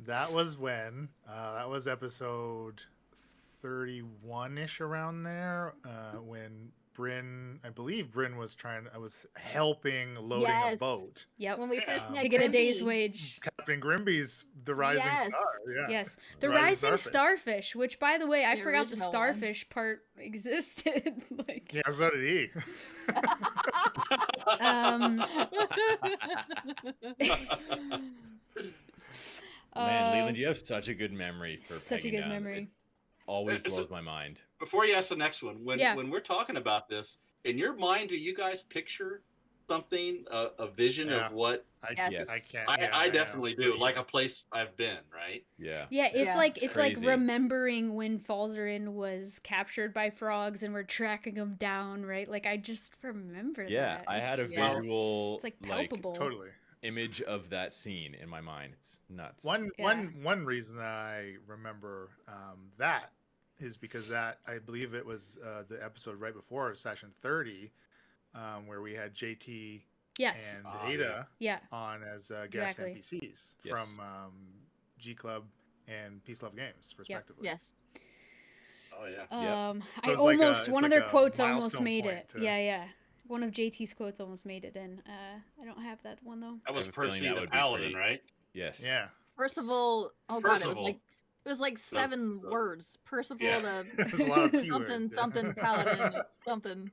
That was when that was episode 31-ish around there, when Bryn, I believe Bryn was helping loading a Yes. boat. Yep. When we first Yeah. met To get a day's Grimby. wage. Captain Grimby's the rising Yes. star. Yeah. Yes. The Rising rising starfish, which by the way, I The forgot the original one. starfish part existed. Like Yeah, so did he. Man, Leland, you have such a good memory for such a pegging good down. memory. It always So- blows my mind. Before you ask the next one, when Yeah. when we're talking about this, in your mind, do you guys picture something, a vision Yeah. of what? Yes. I can't. I, yeah, I know, definitely for do, sure. like a place I've been, right? Yeah. Yeah, it's Yeah. like Crazy. remembering when Falzarin was captured by frogs and we're tracking him down, right? Like I just remember Yeah, that. I had a It's Yeah. visual it's like palpable. Totally. image of that scene in my mind. It's nuts. One reason that I remember that is because that I believe it was the episode right before session 30, where we had JT Yes. and Ah, Ada Yeah. on as guest Exactly. NPCs Yes. from G Club and Peace Love Games, respectively. Yes. Oh yeah. I it's like almost a- one it's of like their a quotes almost milestone made point it. to- Yeah. One of JT's quotes almost made it in. I don't have that one though. That was have a feeling Percy that the would be Paladin, pretty- right? Yes. Yeah. Percival. Oh god, Percival. it was like 7 words. Percival Yeah. the There's a lot of P words, something yeah. something paladin something.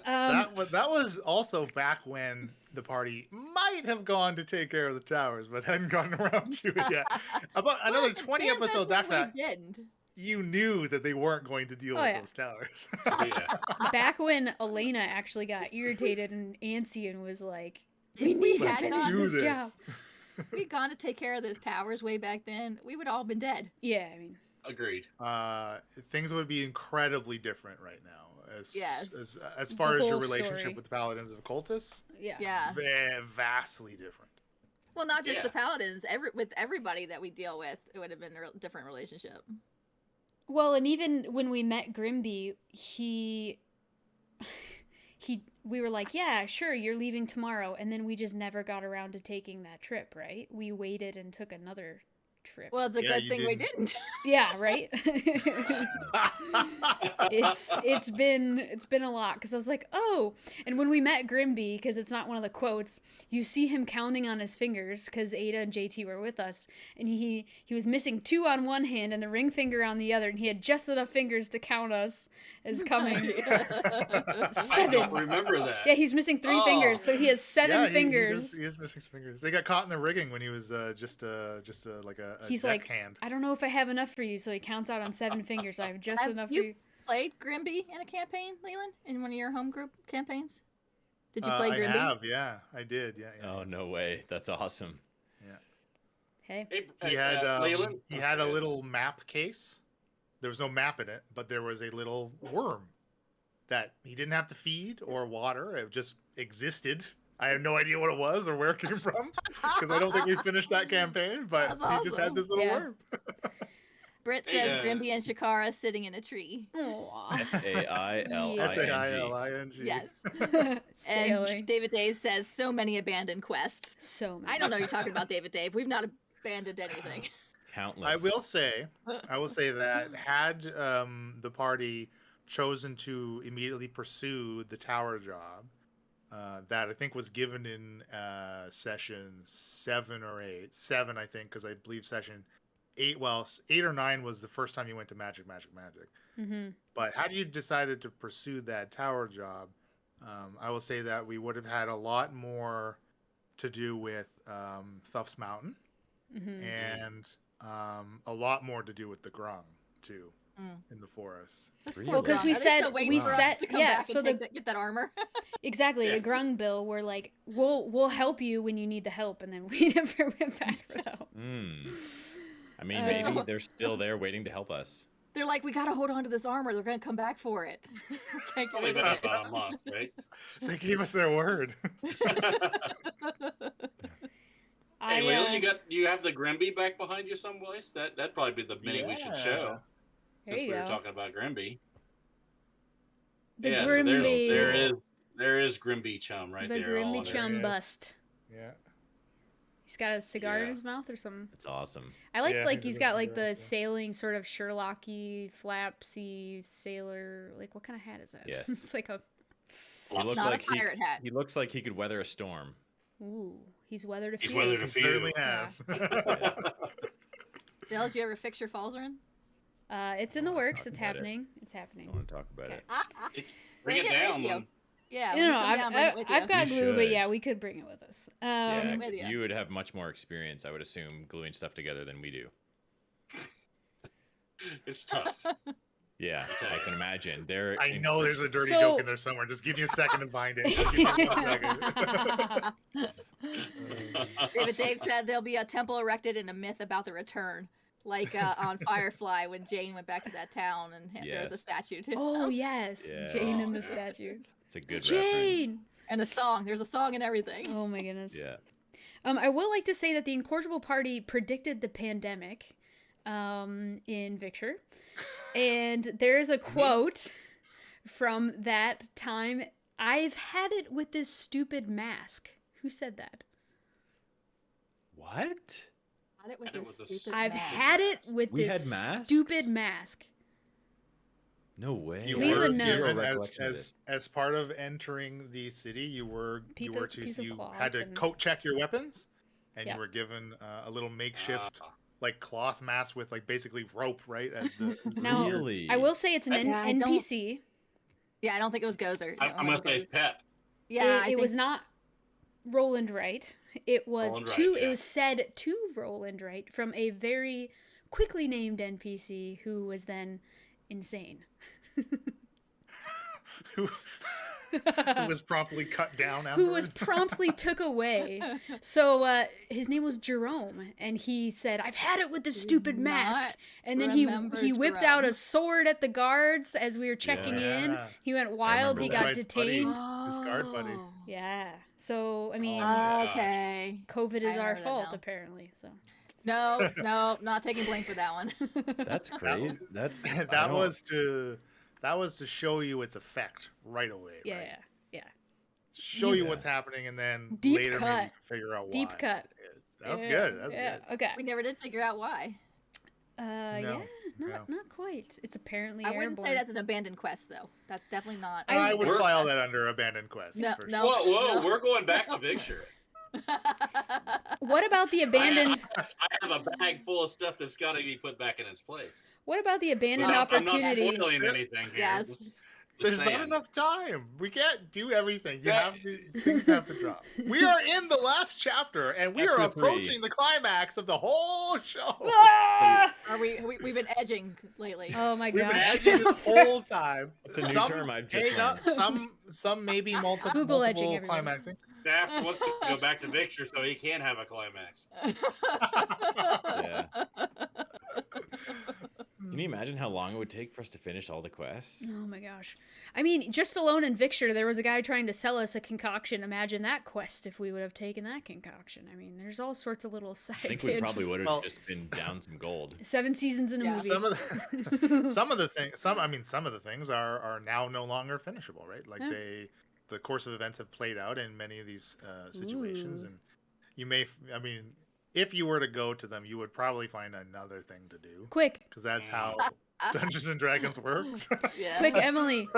That was also back when the party might have gone to take care of the towers, but hadn't gotten around to it yet. About another But 20 then episodes that's after when that, we didn't. you knew that they weren't going to deal Oh, with yeah. those towers. Yeah. Back when Elena actually got irritated and antsy and was like, If "We need to had finish gone- this job." If we'd gone to take care of those towers way back then, we would all been dead. Yeah, I mean, Agreed. Things would be incredibly different right now. Yes. As far The as your whole relationship story. with the paladins of cultists, yeah. Yeah. vastly different. Well, not just Yeah. the paladins. With everybody that we deal with, it would have been a different relationship. Well, and even when we met Grimby, we were like, yeah, sure, you're leaving tomorrow, and then we just never got around to taking that trip, right? We waited and took another trip. Well, it's a Yeah, good you thing we didn't. didn't. Yeah, right. it's been a lot because I was like, oh, and when we met Grimby, because it's not one of the quotes, you see him counting on his fingers because Ada and JT were with us, and he was missing 2 on one hand and the ring finger on the other, and he had just enough fingers to count us as coming. I 7. don't remember that. Yeah, he's missing 3 Oh. fingers, so he has 7 Yeah, fingers. He is missing some fingers. They got caught in the rigging when he was just like a He's deck like, hand. I don't know if I have enough for you, so he counts out on 7 fingers. I have just Have enough you- for you. Played Grimby in a campaign, Leland, in one of your home group campaigns? Did you play I Grimby? have, yeah, I did, yeah. Oh no way! That's awesome. Hey. He had Leland? he had a Okay. little map case. There was no map in it, but there was a little worm that he didn't have to feed or water. It just existed. I have no idea what it was or where it came from because I don't think we finished that campaign. But That's he just had awesome. this little Yeah. worm. Britt Hey, says Grimby and Shakara sitting in a tree. Aw. SAILING. SAILING. Yes. Sailing. And David Dave says so many abandoned quests. So many. I don't know you're talking about, David Dave. We've not abandoned anything. Countless. I will say that had the party chosen to immediately pursue the tower job, that I think was given in session 7 or 8. 7, I think, because I believe session 8. Well, 8 or 9 was the first time you went to Magic. Mm-hmm. But had you decided to pursue that tower job, I will say that we would have had a lot more to do with Thuff's Mountain Mm-hmm. and a lot more to do with the Grung too in the forest. Well, because we Are they still said waiting we for us set to come yeah. back So and get that armor. exactly Yeah. the Grung bill. We're like, we'll help you when you need the help, and then we never went back for help. I mean, Uh, maybe So- they're still there waiting to help us. They're like, we gotta hold on to this armor. They're gonna come back for it. Can't get Only rid been of about a month, right? They gave us their word. I Hey, Leland, you have the Grimby back behind you someplace? That'd probably be the mini we should show. There Since you we were go. talking about Grimby. The yeah, Grimby. so there is Grimby Chum right the there. all Grimby in chum Yes. bust. Yeah. He's got a cigar in Yeah. his mouth or something. It's awesome. I like Yeah, like he he's does got like cigar, the yeah. sailing sort of Sherlocky, flapsy sailor. Like what kind of hat is that? Yes. It's like a He looks Not like a pirate hat. he looks like he could weather a storm. ooh. He's weathered a He's few. weathered He a few. certainly has. Bill, did you ever fix your Falzarin? It's in the Oh, works. talk It's about it. happening. It's I happening. don't want to talk about Okay. it. Bring it down. When, Yeah. No, when you no, come down, bring it with you. I've got You glue, but should. yeah, we could bring it with us. Yeah, with ya. you would have much more experience, I would assume, gluing stuff together than we do. it's tough. Yeah, I can imagine. They're I know there's a dirty So- joke in there somewhere. Just give me a second to find it. Just give me 1 second. David Dave said there'll be a temple erected and a myth about the return, like on Firefly when Jane went back to that town and there was a Yes. statue too. Oh yes, Yeah. Jane in the Yeah. statue. It's a good reference. Jane. And a song. There's a song and everything. Oh my goodness. Yeah. I will like to say that the Incorrigible Party predicted the pandemic in Victor. And there's a quote from that time. I've had it with this stupid mask. Who said that? What? Had it with Had it this with the stupid I've mask. had it with We this had masks? stupid mask. No way. You Leland were knows. given Recollection of as part of entering the city, you were Piece of you cloth had to and- coat check your weapons, and Yeah. you were given a little makeshift Ah. like cloth mask with like basically rope, right? As the Now, Really? I will say it's an Yeah, I don't- NPC. Yeah, I don't think it was Gozer. I must say Pep. Yeah, it was not Roland Wright. It was Roland Wright, It yeah. was said to Roland Wright from a very quickly named NPC who was then insane. who was promptly cut down Who was afterwards. promptly took away. So his name was Jerome, and he said, "I've had it with this stupid mask." not And then remember he whipped out Jerome. a sword at the guards as we were checking in. Yeah. He went wild. He remember got that. Right, buddy. detained. His guard buddy. Oh. Yeah. So I mean, Oh. Okay. COVID is I our remember that fault now. apparently. So No, not taking blame for that one. That's crazy. That's I that don't- was to show you its effect right away. yeah, right? yeah. Show you Yeah. what's happening, and then Deep later cut. maybe figure out why. Deep cut. That was Yeah, good. That was yeah. good. Okay. We never did figure out why. Yeah, no. not quite. It's apparently I wouldn't airborne. say that's an abandoned quest though. That's definitely not. I I would We're- file that under abandoned quest. No, for no. sure. Whoa, no. we're going back to Victor. What about the abandoned? I have a bag full of stuff that's got to be put back in its place. What about the abandoned I'm not opportunity? spoiling anything here. Yes. There's not saying. enough time. We can't do everything. Yeah. Things have to drop. We are in the last chapter, and we are Chapter 3. approaching the climax of the whole show. Ah! We've been edging lately. Oh my We've been gosh. edging this whole time. It's a new term I've just Some maybe multiple Google edging, everyone. climaxing. Shaft wants to go back to Victor so he can have a climax. Yeah. Can you imagine how long it would take for us to finish all the quests? Oh my gosh. I mean, just alone in Victor, there was a guy trying to sell us a concoction. Imagine that quest if we would have taken that concoction. I mean, there's all sorts of little side I think we probably tangents. would have Well- just been down some gold. 7 seasons in a Yeah. movie. Some of the things, some of the things are now no longer finishable, right? Like Yeah. the course of events have played out in many of these situations, Ooh. and you may, I mean, if you were to go to them, you would probably find another thing to do Quick, because that's how Dungeons and Dragons works. Yeah. quick, Emily,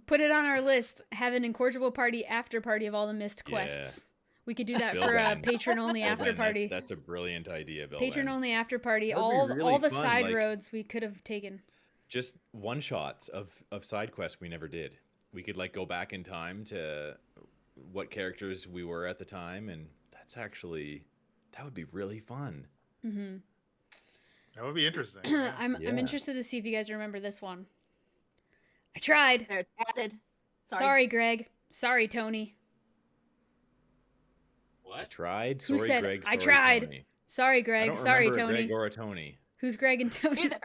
put it on our list. Have an Incorrigible party after party of all the missed quests. We could do that Bill for a Ben. patron only Bill after Ben, party. That's a brilliant idea, Bill. Patron Ben. only after party. That would be really All the fun, side like- roads we could have taken. Just one shots of side quests we never did. We could like go back in time to what characters we were at the time, and that would be really fun. Mm-hmm. That would be interesting. Yeah. I'm Yeah. interested to see if you guys remember this one. I tried. There, it's added. Sorry, Greg. Sorry, Tony. I What? tried. Who Sorry, said, Greg. "I Sorry, tried"? Tony. Sorry, I Greg. don't Sorry, remember a Tony. Greg or a Tony. Who's Greg and Tony? Either.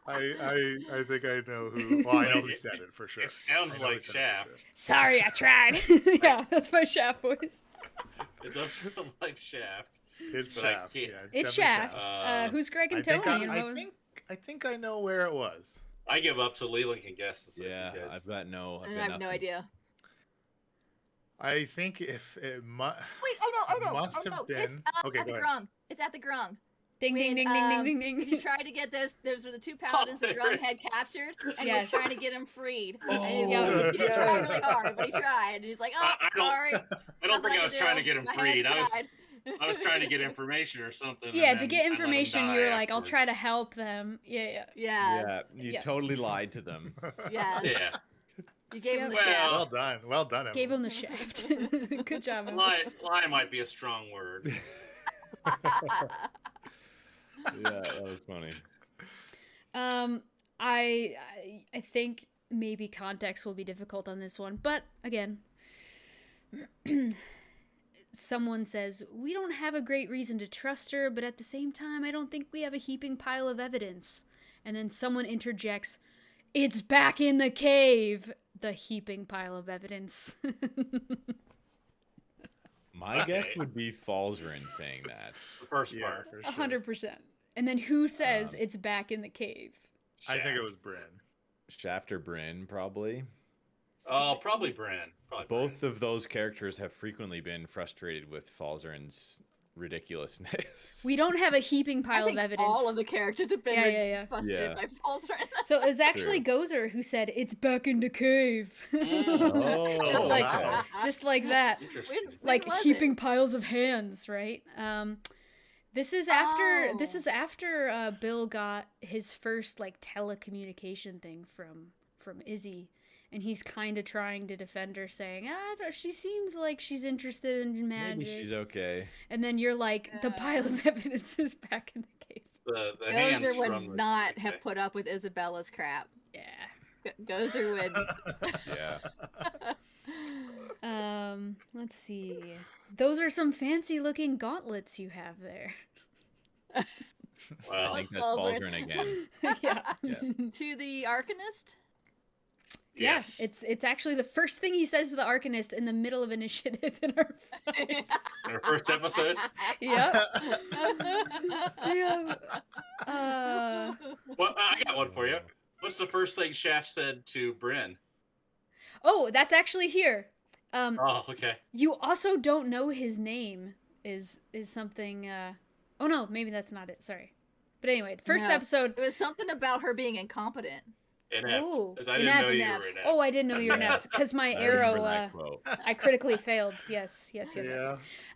I think I know who. Well, I know who said it for sure. It sounds I know who like said it for Shaft. Sorry, I tried. Yeah, that's my Shaft voice. It does sound like Shaft. sure. It's But I Shaft. can't- Yeah, it's definitely Shaft. Who's Greg I and think Tony? I think I know where it was. I give up so Leland can guess this. Yeah, You guys- I've got no. I have no idea. I think if it Wait, oh no, Must have It's been- okay, at the go ahead. Grung. It's at the Grung. Ding, ding, ding, ding, ding, ding, ding. He tried to get those were the two paladins that there Grung it had captured, and he Yes. was trying to get him freed. Oh, And he didn't try really hard, but he tried. And he's like, oh, I don't- sorry. I don't think I was trying to get him My hands freed. are I was tied." I was trying to get information or something. Yeah, and to then get I let him information, you die were like, I'll try to afterwards. help them. Yeah. Yes. Yeah, you Yeah. totally lied to them. Yes. Yeah, You gave him the Well- shaft. well done. Gave Emily. him the shaft. Good job, Emily. lie might be a strong word. Yeah, that was funny. I think maybe context will be difficult on this one, but again, someone says we don't have a great reason to trust her, but at the same time, I don't think we have a heaping pile of evidence. And then someone interjects, "It's back in the cave." The heaping pile of evidence. My Okay. guess would be Falzarin saying that. The first Yeah, part. for sure. 100%. And then who says Um, it's back in the cave? I think it Shaft. was Bryn. Shaft or Bryn, probably. Oh, probably Bran. Probably Both of those characters have frequently been frustrated with Falzarin's ridiculousness. We don't have a heaping I pile of think evidence. all of the characters have been Yeah. busted Yeah. by Falzarin. So it was actually Gozer who said it's back in the cave. Oh, Just like wow. just like that. Interesting. When Like was heaping it? piles of hands, right? This is after Bill got his first like telecommunication thing from Izzy, and he's kind of trying to defend her, saying, she seems like she's interested in magic. Maybe she's okay. And then you're like, the pile of evidence is back in the cave. The hands Gozer would from the- not have put up with Isabella's crap. Yeah. Gozer would. Yeah. Let's see. Those are some fancy looking gauntlets you have there. I Well, think that's Falzarin. Falzarin again. Yeah. Yeah. To the Arcanist. yes. Yeah, it's actually the first thing he says to the Arcanist in the middle of initiative in our fight. In our first episode. Yep. Yeah. Well, I got one for you. What's the first thing Shaft said to Bryn? Oh, that's actually here. Oh, okay. You also don't know his name is something. Oh no, maybe that's not it. Sorry. But anyway, the first No. episode. It was something about her being incompetent. Inept. Oh, 'Cause I didn't know you inept. were inept. Oh, I didn't know you were inept because my I arrow. remember that quote. I critically failed. Yes. Yeah.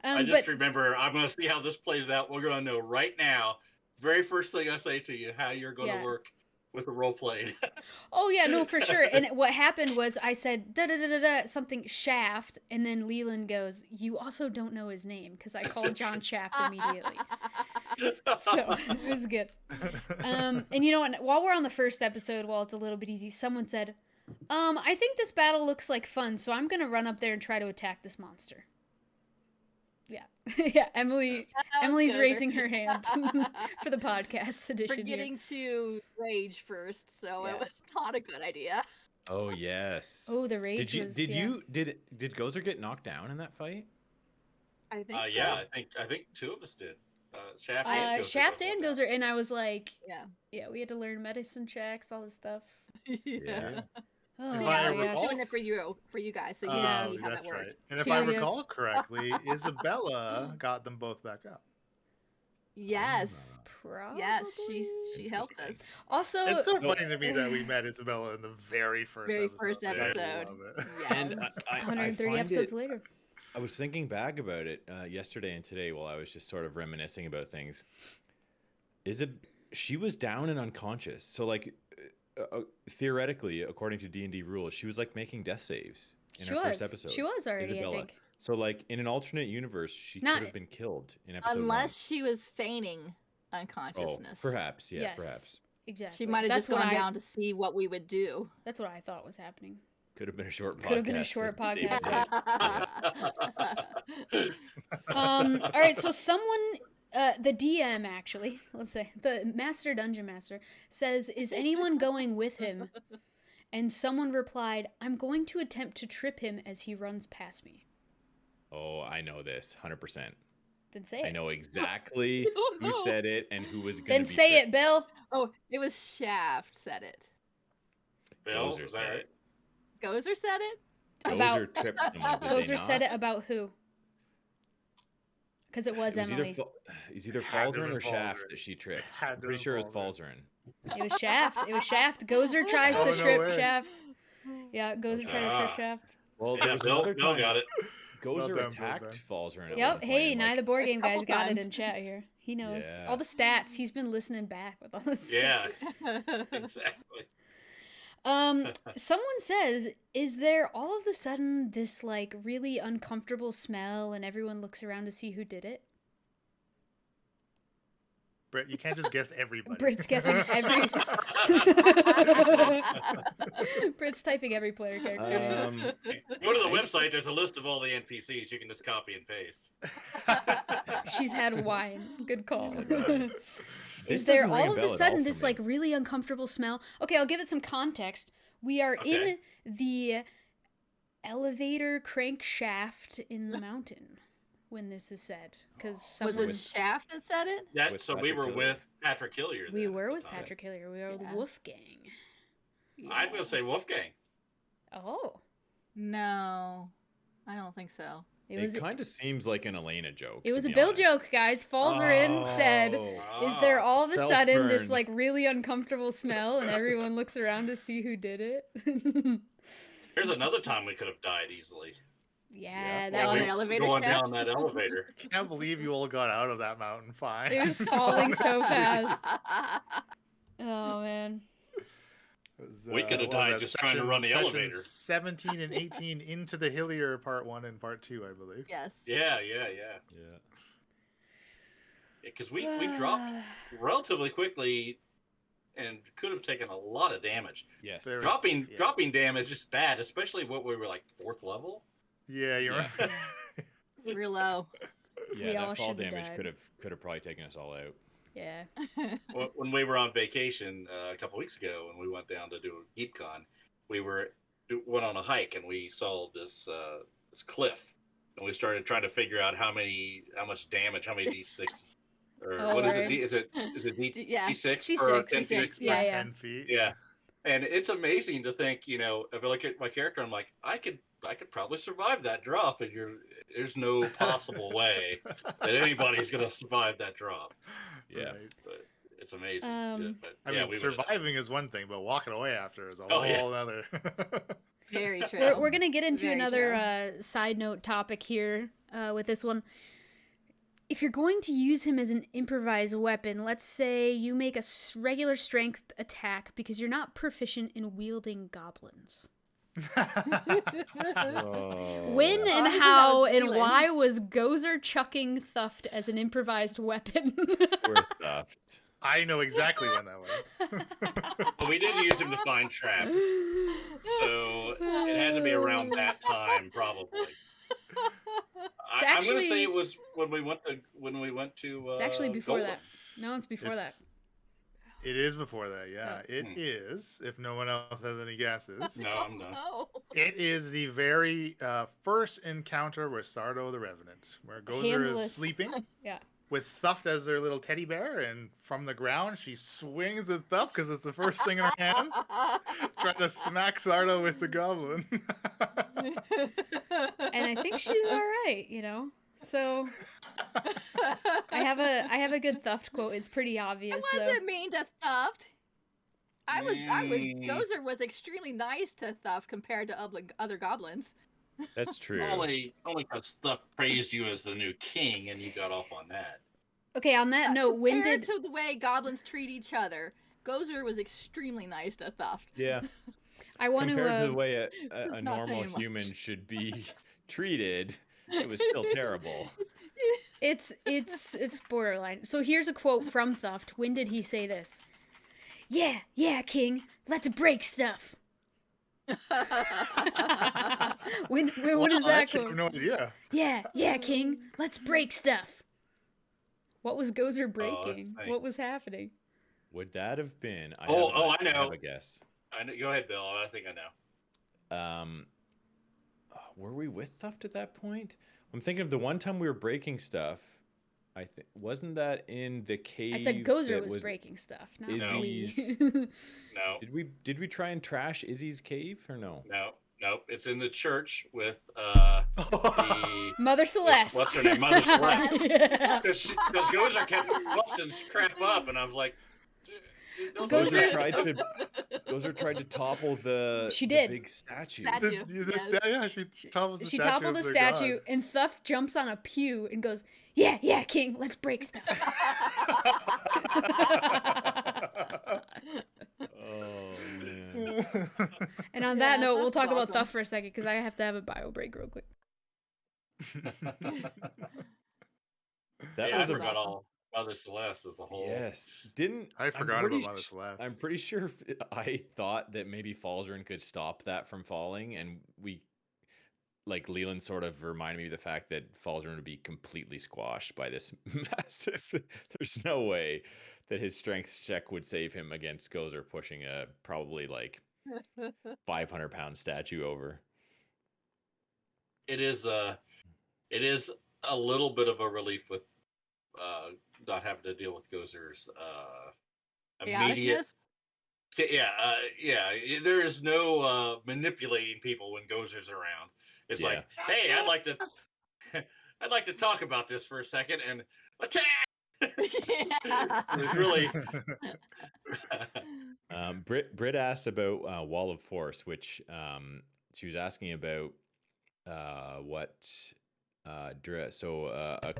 I just But remember I'm going to see how this plays out. We're going to know right now. Very first thing I say to you, how you're going Yeah. to work with the role played. Oh yeah, no, for sure. And what happened was I said da da da da da something Shaft, and then Leland goes, "You also don't know his name," because I called John Shaft immediately. So it was good. And you know what? While we're on the first episode, while it's a little bit easy, someone said, I think this battle looks like fun, so I'm gonna run up there and try to attack this monster." Yeah, yeah. Emily's raising her hand for the podcast edition. Forgetting to rage first, so it was not a good idea. Oh yes. Oh, the rage Did was. did Gozer get knocked down in that fight? I think. Yeah, I think two of us did. Shaft And Gozer, and I was like, yeah, we had to learn medicine checks, all this stuff. Yeah. Oh, If I I was just recall- doing it for you guys, so you can see how that that's worked. right. And if I Serious. recall correctly, Isabella got them both back up. Yes. Probably. Yes, she helped us. Also, It's so funny to me that we met Isabella in the very first episode. I episode. love it. Yes. And I 130 find episodes it- later. I was thinking back about it yesterday and today while I was just sort of reminiscing about things. She was down and unconscious, so like theoretically, according to D&D rules, she was like making death saves in her first episode. She was already, Isabella. I think. So like in an alternate universe, she Not- could have been killed in episode Unless 1. she was feigning Oh, unconsciousness. perhaps, yeah, Yes. perhaps. Exactly. She might have That's just gone what down to see what we would do. That's what I thought was happening. Could have been a short podcast. Could have been a short to save podcast. it. All right, so someone, the DM actually, let's say, the Dungeon Master, says, "Is anyone going with him?" And someone replied, "I'm going to attempt to trip him as he runs past me." Oh, I know this, 100%. Then say it. I know exactly who no. said it and who was going to Then be say tripped. it, Bill. Oh, it was Shaft said it. Bill, Gozer is said that it. Gozer said it? About- Gozer tripped someone. Did they Gozer said not? it about who? Because it was Emily. It's either Had to have Falzarin been or Shaft Falzarin. that she tripped. Had to I'm pretty have sure been it's Falzarin. It was Shaft. It was Shaft. Gozer tries Oh, to no trip way. Shaft. Yeah, Gozer tried to trip Shaft. Well, there Yeah, was Bill, another Bill time got it. Gozer Well done, attacked Falzarin. at one Yep. point Hey, and, now like, the board a game guys couple got it times. in chat here. He knows Yeah. all the stats. He's been listening back with all this. Yeah, exactly. Someone says, "Is there all of a sudden this like really uncomfortable smell, and everyone looks around to see who did it?" Britt, you can't just guess everybody. Britt's guessing every. Britt's typing every player character. Go to the website. There's a list of all the NPCs. You can just copy and paste. She's had wine. Good call. She's had wine. Is This there doesn't ring all a of a bell at sudden all this for me. like really uncomfortable smell? Okay, I'll give it some context. We are in Okay. the elevator crankshaft in the mountain when this is said, because Was someone it Shaft that said it? Yeah, With so we Patrick were Hillier. with Patrick Hillier. we then were at with the time. Patrick Hillier. We were Yeah. the Wolfgang. I'm gonna say Wolfgang. Oh, No, I don't think so. it It kind of seems like an Elena joke. was to a be Bill honest. joke, guys. Falzarin said, Oh. "Is there all of a sudden this Self-burned. like really uncomfortable smell, and everyone looks around to see who did it?" Here's another time we could have died easily. Yeah, Yeah. that On was the elevator Going shaft? down that elevator. Can't believe you all got out of that mountain fine. It was falling so fast. Oh man. It was, We could have what was died that, just trying to run the sessions elevator. 17 and 18 into the Hillier part 1 and part 2, I believe. Yes. Yeah. Yeah. Because we dropped relatively quickly and could have taken a lot of damage. Yes. There- Dropping Yeah. dropping damage is bad, especially when we were like 4th level. Yeah, you Yeah. remember? Real low. We Yeah, all that fall should've damage died. could have probably taken us all out. Yeah. When we were on vacation a couple weeks ago, and we went down to do GeekCon, we went on a hike and we saw this cliff, and we started trying to figure out how much damage, how many d6, or Oh, what is right. it? Is it d Yeah. d6 C6, per 10 C6, feet? 6 by yeah, yeah. 10 feet. Yeah, and it's amazing to think, if I look at my character, I'm like, I could probably survive that drop, and there's no possible way that anybody's gonna survive that drop. Yeah. Right. But it's amazing. But, I yeah, mean, we would've died. surviving is one thing, but walking away after is a Oh, yeah. whole other. Very true. We're going to get into Very another side note topic here with this one. if you're going to use him as an improvised weapon, let's say you make a regular strength attack because you're not proficient in wielding goblins. When and how and why was Gozer chucking Thuft as an improvised weapon? Poor Thuft. I know exactly when that was. Well, we didn't use him to find traps, so it had to be around that time, probably. I'm going to say it was when we went to. It's actually before Golem. that. No, it's before that. It is before that, yeah. It is, if no one else has any guesses. No, I'm done. It is the very first encounter with Sardo the Revenant, where Gozer is sleeping with Thuft as their little teddy bear, and from the ground she swings at Thuft because it's the first thing in her hands, trying to smack Sardo with the goblin. And I think she's all right, you know? So I have a good Thuft quote. It's pretty obvious. What does it mean to Thuft? Gozer was extremely nice to Thuft compared to other goblins. That's true. Only because stuff praised you as the new king, and you got off on that. Okay, on that note, when compared did to the way goblins treat each other, Gozer was extremely nice to Thuft. Yeah. I want compared to the way a normal human should be treated, it was still terrible. It's borderline. So here's a quote from Thuft. When did he say this? Yeah, King. Let's break stuff. when is that quote? I have no idea. Yeah, King. Let's break stuff. What was Gozer breaking? What was happening? Would that have been? I know. I have a guess. I know. Go ahead, Bill. I think I know. Were we with Thuft at that point? I'm thinking of the one time we were breaking stuff. I think wasn't that in the cave? I said Gozer was breaking stuff, not Izzy's. No. Did we try and trash Izzy's cave or no? No. It's in the church with the Mother Celeste. What's her name? Mother Celeste. Because Gozer kept busting crap up, and I was like, Gozer tried to topple the big statue. She topples the statue. She toppled the statue, and Thuft jumps on a pew and goes, Yeah, King, let's break stuff. Oh, man. And on that note, we'll talk about Thuft for a second, because I have to have a bio break real quick. I forgot all Mother Celeste as a whole. Yes. I forgot about Mother Celeste. I'm pretty sure I thought that maybe Falzarin could stop that from falling, and Leland sort of reminded me of the fact that Falzarin would be completely squashed by this massive. There's no way that his strength check would save him against Gozer pushing a probably 500-pound statue over. It is a little bit of a relief with not having to deal with Gozer's immediate. There is no manipulating people when Gozer's around. It's like, hey, I'd like to talk about this for a second and attack. It's really. Britt asked about Wall of Force, which she was asking about what a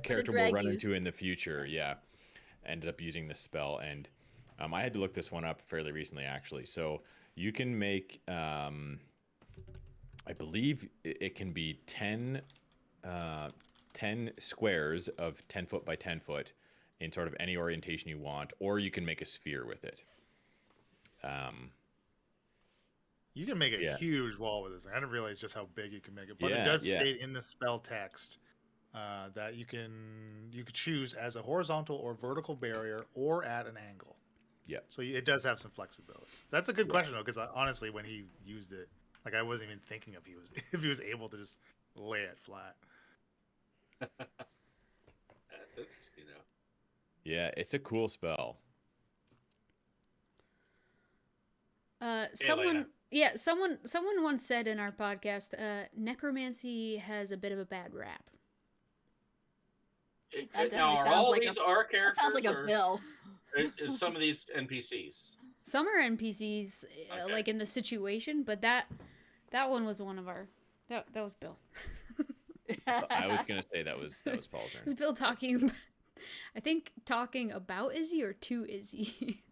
character we'll run into in the future. Yeah, ended up using this spell, and I had to look this one up fairly recently, actually. So you can make, I believe it can be 10 squares of 10 foot by 10 foot in sort of any orientation you want, or you can make a sphere with it. You can make a huge wall with this. I didn't realize just how big you can make it, but it does state in the spell text that you could choose as a horizontal or vertical barrier or at an angle. Yeah. So it does have some flexibility. That's a good question though, because honestly, when he used it, I wasn't even thinking if he was able to just lay it flat. That's interesting though. Yeah, it's a cool spell. Someone once said in our podcast, necromancy has a bit of a bad rap. Now, are all these our characters? That sounds like a bill. Is some of these NPCs? Some are NPCs, like in the situation, but that one was one of our. That was Bill. I was gonna say that was Falzarin. It was Bill talking I think talking about Izzy or to Izzy.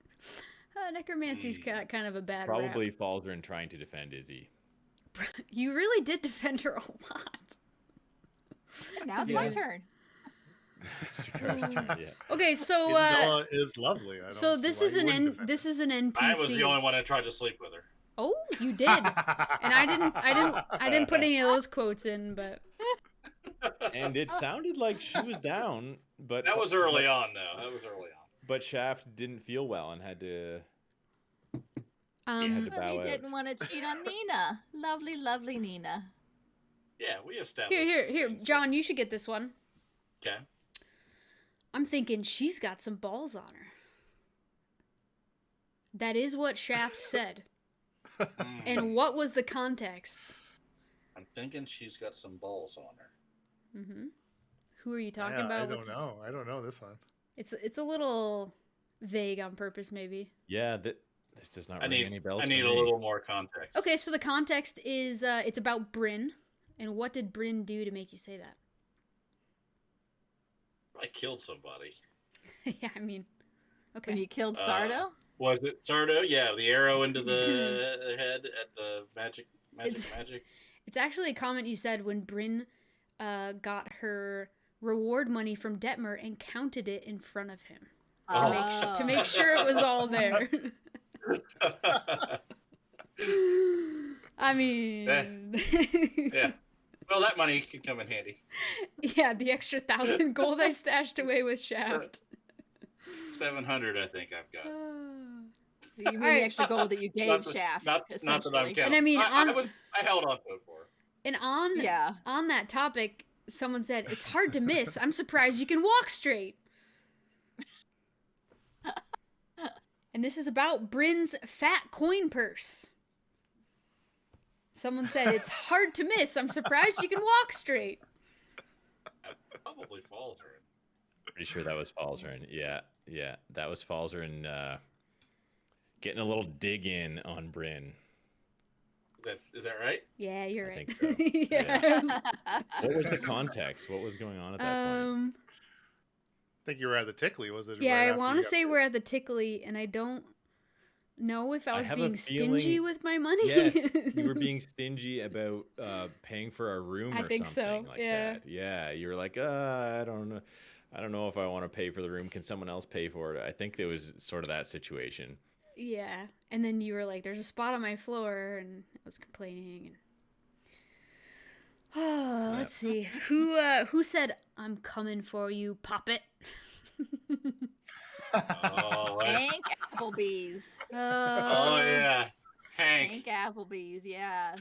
Necromancy's got kind of a bad Probably rap. Falzarin trying to defend Izzy. You really did defend her a lot. Now it's my turn. It's Jakara's turn, yeah. Okay, so Isabella is lovely. I don't so see this why is you an wouldn't defend this her. is an NPC. I was the only one that tried to sleep with her. Oh, you did. And I didn't put any of those quotes in, but And it sounded like she was down, but That was early on, though. That was early on. But Shaft didn't feel well and had to um to But bow he out. didn't want to cheat on Nina. Lovely, lovely Nina. Yeah, we established. here, things. John, you should get this one. Okay. I'm thinking she's got some balls on her. That is what Shaft said. And what was the context? I'm thinking she's got some balls on her. Mm-hmm. Who are you talking Yeah, about? I don't know. I don't know this one. It's a little vague on purpose, maybe. Yeah, this does not ring any bells. I for need a me. little more context. Okay, so the context is it's about Bryn, and what did Bryn do to make you say that? I killed somebody. Yeah, I mean, okay. When you killed Sardo? Was it Sardo? Yeah, the arrow into the head at the magic. It's actually a comment you said when Bryn got her reward money from Detmer and counted it in front of him to make sure it was all there. I mean, Yeah. Well, that money can come in handy. Yeah, the extra 1,000 gold I stashed away with Shaft. 700, I think I've got. You mean Alright. the extra gold that you gave Shaft? Not that I'm essentially. counting. And I mean, I held on to it for her. And on Yeah. on that topic, someone said it's hard to miss. I'm surprised you can walk straight. And this is about Bryn's fat coin purse. Someone said it's hard to miss. I'm surprised you can walk straight. Probably falls her. Pretty sure that was Falzarin. Yeah, that was Falzarin getting a little dig in on Bryn. Is that right? Yeah, you're I right. think so. Yes. What was the context? What was going on at that point? I think you were at the Tickly, was it? Yeah, right I after want you to got say there? we're at the Tickly, and I don't know if I I was have a being stingy feeling- with my money. Yes, you were being stingy about paying for a room I or think so, something like yeah. that. Yeah, you were like, I don't know. I don't know if I want to pay for the room. Can someone else pay for it? I think there was sort of that situation. Yeah, and then you were like, "There's a spot on my floor," and I was complaining. And let's see who said, "I'm coming for you, Poppet." Oh, Hank Applebee's. oh yeah, Hank. Hank Applebee's, yes.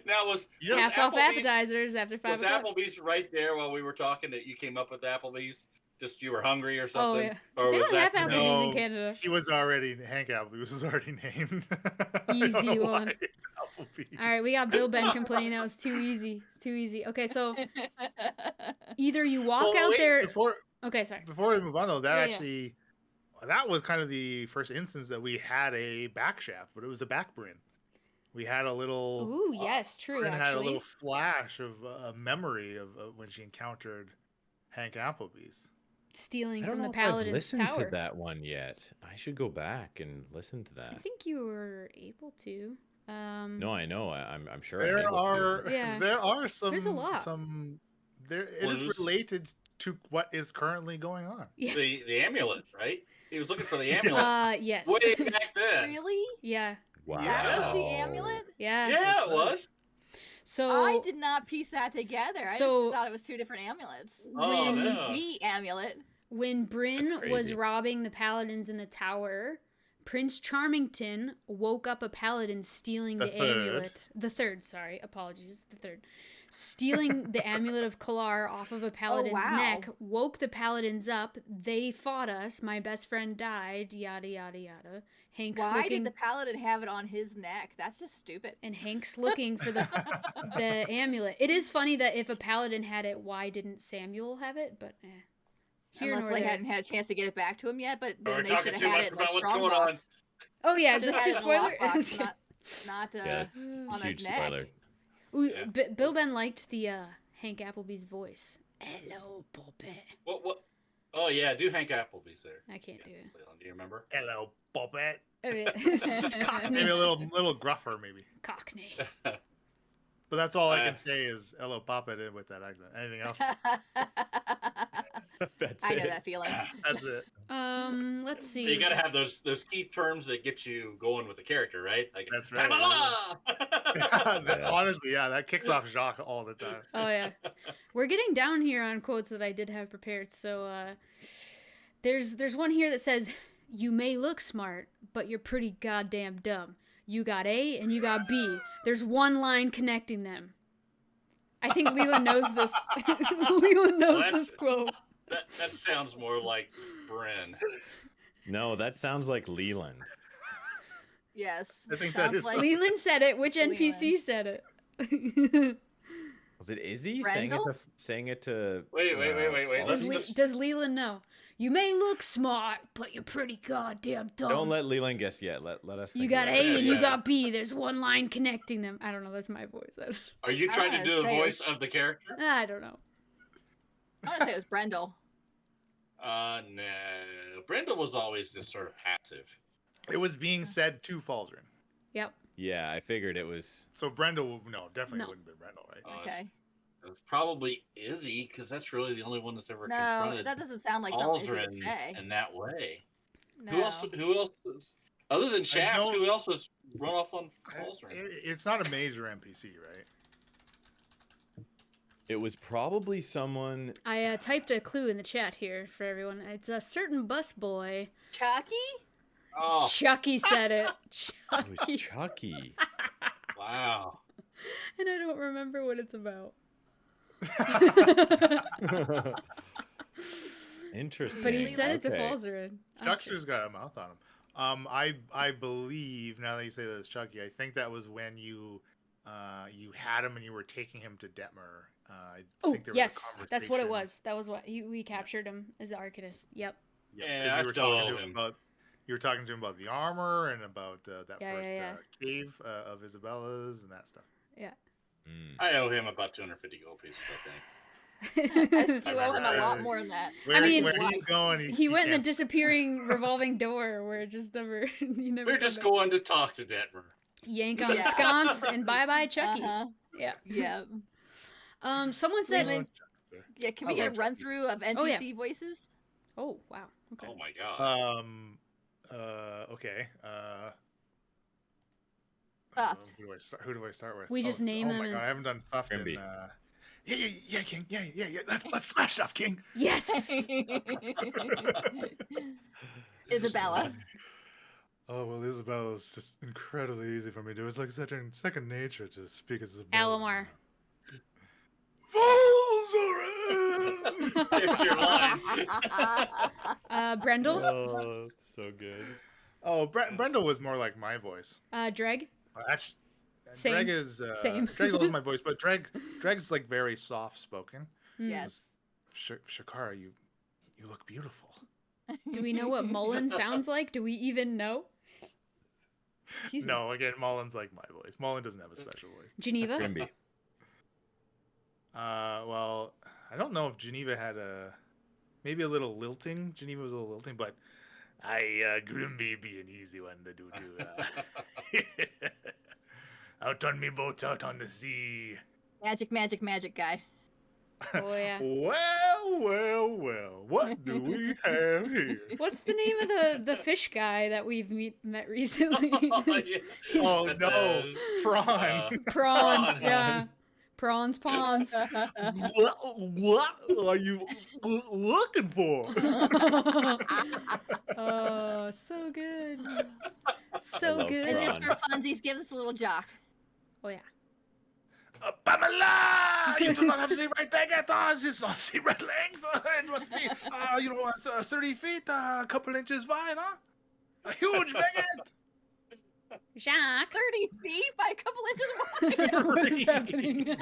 Now was Half off Applebee's- appetizers after 5 Was o'clock. Applebee's right there while we were talking that you came up with Applebee's? Just you were hungry or Oh something? yeah, Or they was don't have that Applebee's in No. Canada. He was already Hank Applebee's was already named. I don't Easy know why one. it's Applebee's. All right, we got Bill Ben complaining that was too easy. Too easy. Okay, so either you walk Well, out wait, there. before Okay, sorry. we move on though. That Yeah, yeah. actually that was kind of the first instance that we had a back shaft, but it was a back Bryn. We had a little. Ooh, yes, true. Bryn had a Actually, little flash of a memory of when she encountered Hank Applebee's. stealing I don't from know the if I've Paladin's listened tower. to that one yet. I should go back and listen to I that. think you were able to. No, I know. I'm sure. I'm There able to. are Yeah. there are some There's a lot. some there it is Clues. related to what is currently going on. Yeah. the amulet, right? He was looking for the amulet Yes. way back then. Really? Yeah. Wow. That was the amulet? Yeah. Yeah, it was. So I did not piece that together. I So- just thought it was two different amulets. Oh, when yeah. The amulet. when Bryn That's was crazy. robbing the Paladins in the tower, Prince Charmington woke up a Paladin stealing The the third. amulet. The third, sorry, apologies, the third. Stealing the amulet of Kalar off of a Paladin's wow. neck, woke the Paladins up. They fought us. My best friend died. Yada yada yada. Hank's Why looking. did the paladin have it on his neck? That's just stupid. And Hank's looking for the amulet. It is funny that if a paladin had it, why didn't Samuel have it? But here Unless nor they there. hadn't had a chance to get it back to him yet, but We're then they talking should have too had much it in a about what's strong going on. box. Oh yeah, is Should've this had too it in a spoiler? lockbox, not Yeah. on Uh, his Huge neck. spoiler. Ooh, Yeah. Bill Ben liked the Hank Applebee's voice, Hello, puppet. What? Oh yeah, do Hank Applebee's there. I can't do it. Leland, do you remember? Hello, puppet. I mean, it's Cockney. Maybe a little gruffer, maybe. Cockney. But that's all I can say is hello, puppet with that accent. Anything else? That's I know it. that feeling. That's it. Let's see. You gotta have those key terms that get you going with the character, right? Like, That's right. "Tamala!" Honestly, yeah, that kicks off Jacques all the time. Oh yeah, we're getting down here on quotes that I did have prepared. So there's one here that says, "You may look smart, but you're pretty goddamn dumb. You got A and you got B. There's one line connecting them." I think Leland knows this. Leland knows this quote. That sounds more like Bren. No, that sounds like Leland. Yes. I think sounds that is like Leland said it. Which NPC said it? Was it Izzy Brendel? saying it to? Wait. Wallace? Does Leland know? You may look smart, but you're pretty goddamn dumb. Don't let Leland guess yet. Let us. You think got about A it. and you Yeah. got B. There's one line connecting them. I don't know. That's my voice. Are you I trying to wanna do the say voice of the character? I don't know. I want to say it was Brendel. No. Brenda was always just sort of passive. It was being said to Falzarin. Yep. Yeah, I figured it was. So Brenda, no, definitely No. wouldn't be Brendel, right? Oh, Okay. It's probably Izzy, because that's really the only one that's ever No, confronted that doesn't sound like something Izzy would Aldrin say. in that way. No. Who else? Other than Shaft, don't- who else has run off on Aldrin? It's not a major NPC, right? It was probably someone. I typed a clue in the chat here for everyone. It's a certain busboy. Chucky? Oh, Chucky said it. It was Chucky. Chucky. wow. And I don't remember what it's about. Interesting. But he said it to Okay. Falzarin. Chuckster's got a mouth on him. I believe now that you say that it's Chucky, I think that was when you had him and you were taking him to Detmer. I Oh, think there was a yes. That's what it conversation. was. That was what we captured him as the Arcanist. Yep. Yeah, Yeah, 'cause I you were still talking owe to him him. about you were talking to him about the armor and about that Yeah, first yeah. cave of Isabella's and that stuff. Mm. I owe him about 250 gold pieces, I think. You owe him a lot Right. more than that. Where, mean- where he's going, He went in the can't- disappearing revolving door where it just never you never We're come just back. going to talk to Detmer. Yank on the Yeah. sconce and bye Chucky. Uh-huh. Yeah. Yeah. Someone said Leland- Yeah, can we Oh, get a Chucky. run through of NPC voices? Oh wow. Okay. Oh my god. Okay. Thuft. Who do I start with? We just name oh them my and- god, I haven't done Thuft in. Grimby. Yeah, King. Yeah. Let's smash stuff, King. Yes. Isabella. Oh well, Isabella's just incredibly easy for me to do. It's like second nature to speak as Isabella. Alamar. Falzarin! There's your line. Brendel. Oh, so good. Oh, Brendel was more like my voice. Dreg. Actually, Same. Dreg is Same. Dreg was my voice, but Dreg's like very soft spoken. Hmm. Yes. Shakara, you look beautiful. Do we know what Mullen sounds like? Do we even know? Excuse me. No, again, Mullen's like my voice. Mullen doesn't have a special voice. Geneva. Grimby. Well, I don't know if Geneva had maybe a little lilting. Geneva was a little lilting, but Grimby be an easy one to do too. Out on me boat, out on the sea. Magic guy. Oh yeah. Well, what do we have here? What's the name of the fish guy that we've met recently? Oh But, no, Prawn. Prawn. Prawn. Yeah. Prawns pawns. What are you looking for? Oh, so good. So love good. And just Prawn. for funsies, give us a little jock. Oh yeah. Pamela! You do not have the right baguette. It's not the right length. It must be, 30 feet, a couple inches wide, huh? A huge baguette. Jacques. 30 feet by a couple inches wide. What is happening?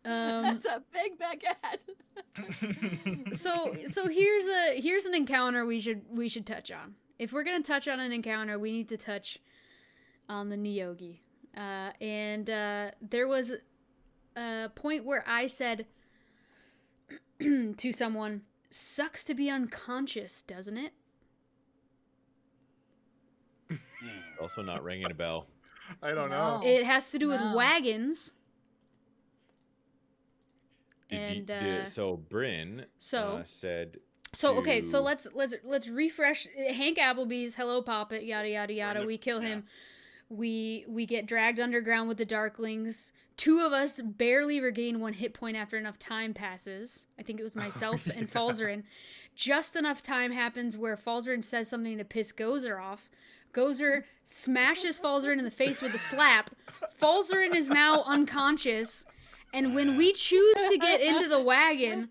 That's a big baguette. So here's an encounter we should touch on. If we're gonna touch on an encounter, we need to touch on the Niyogi. And there was a point where I said to someone, "Sucks to be unconscious, doesn't it?" Also not ringing a bell. I don't know. It has to do with No. wagons. And So Bryn said. So okay, so to- let's refresh. Hank Applebee's Hello Poppet, yada yada yada. We kill him. We get dragged underground with the Darklings. 2 of us barely regain 1 hit point after enough time passes. I think it was myself and Falzarin. Just enough time happens where Falzarin says something to piss Gozer off. Gozer smashes Falzarin in the face with a slap. Falzarin is now unconscious, and when we choose to get into the wagon,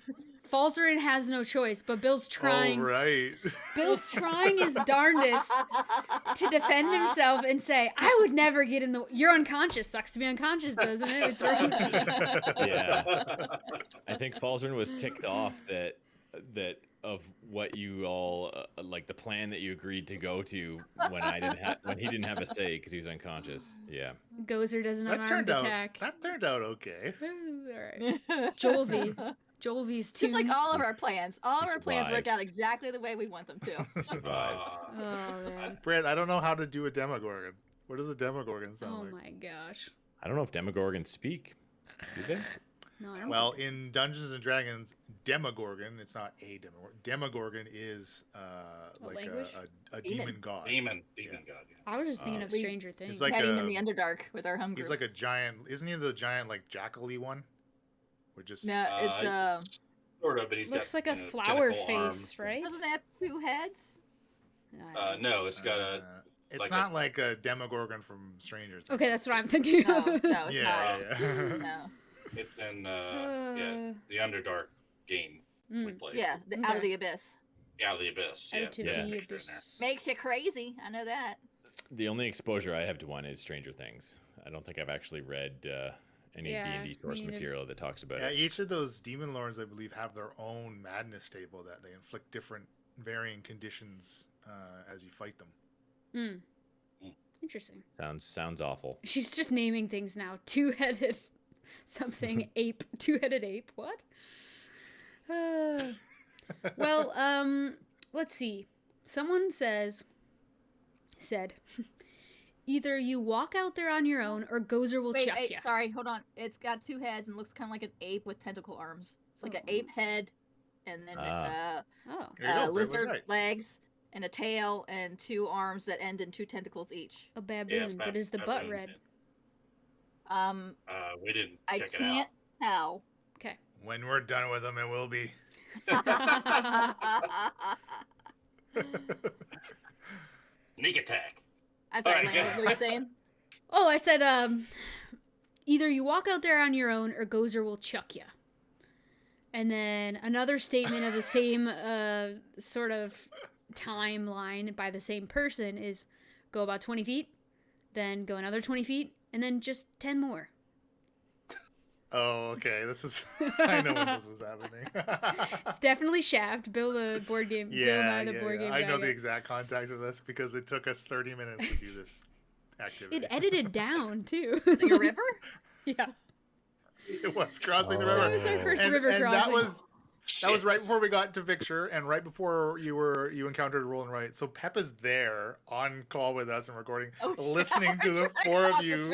Falzarin has no choice, but Bill's trying. Oh, right. Bill's trying his darndest to defend himself and say, "I would never get in the. You're unconscious. Sucks to be unconscious, doesn't it?" Yeah. I think Falzarin was ticked off that of what you all like the plan that you agreed to go to when he didn't have a say because he was unconscious. Yeah. Gozer does an unarmed attack. That turned out okay. All right. Jolvi's tunes. Just like all of our plans. All of He our plans work survived. out exactly the way we want them to. Survived. Oh man. Brett, I don't know how to do a Demogorgon. What does a Demogorgon sound Oh like? my gosh. I don't know if Demogorgons speak. Do they? No, I don't. Well, in Dungeons and Dragons, Demogorgon, it's not a Demogorgon. Demogorgon is like language? a Demon. demon god. Demon Yeah. god. Yeah. I was just thinking of we- Stranger Things. He's like Had him a- in the Underdark with our home group. He's like a giant, isn't he the giant like jackal-y one? We're just no, it's Sort of, but he's looks got, like a you know, flower tentacle face, arms. right? doesn't it have 2 heads? No, it's got a. it's like not like a Demogorgon from Stranger Things. Okay, that's what I'm thinking No, of. no, it's Yeah, not. yeah. No. It's in the Underdark game we Mm. played. Yeah, Okay. Out of the Abyss. Out of the Abyss. Out Yeah. to Yeah. the Picture in there. abyss. Makes you crazy. I know that. The only exposure I have to one is Stranger Things. I don't think I've actually read any Yeah, D&D source me neither. material that talks about Yeah, it. each of those demon lords, I believe, have their own madness table that they inflict different varying conditions as you fight them. Mm. Interesting. Sounds awful. She's just naming things now. 2-headed something ape. 2-headed ape. What? Well, let's see. Someone said, either you walk out there on your own or Gozer will chuck you. Sorry, hold on. It's got 2 heads and looks kind of like an ape with tentacle arms. It's like an Oh. ape head, and then Oh. There you go, Brett was lizard right. legs, and a tail, and 2 arms that end in 2 tentacles each. A baboon, but is the butt baboon. red? We didn't I check it can't tell. Okay. When we're done with them, it will be. Sneak attack. I'm sorry, Alright, Lana, what were you saying? Oh, I said, either you walk out there on your own or Gozer will chuck you. And then another statement of the same sort of timeline by the same person is go about 20 feet, then go another 20 feet, and then just 10 more. Oh, okay. This is. I know when this was happening. It's definitely Shaft. Bill the board game. Bill and I, the board game I guy. know the exact context of this because it took us 30 minutes to do this activity. It edited down too. It's like a river? Yeah. It was crossing the Oh. river. That was our first and, river and crossing. that was right before we got to Victor, and right before you encountered Roll and Write. So Pep is there on call with us and recording, listening to the 4 of you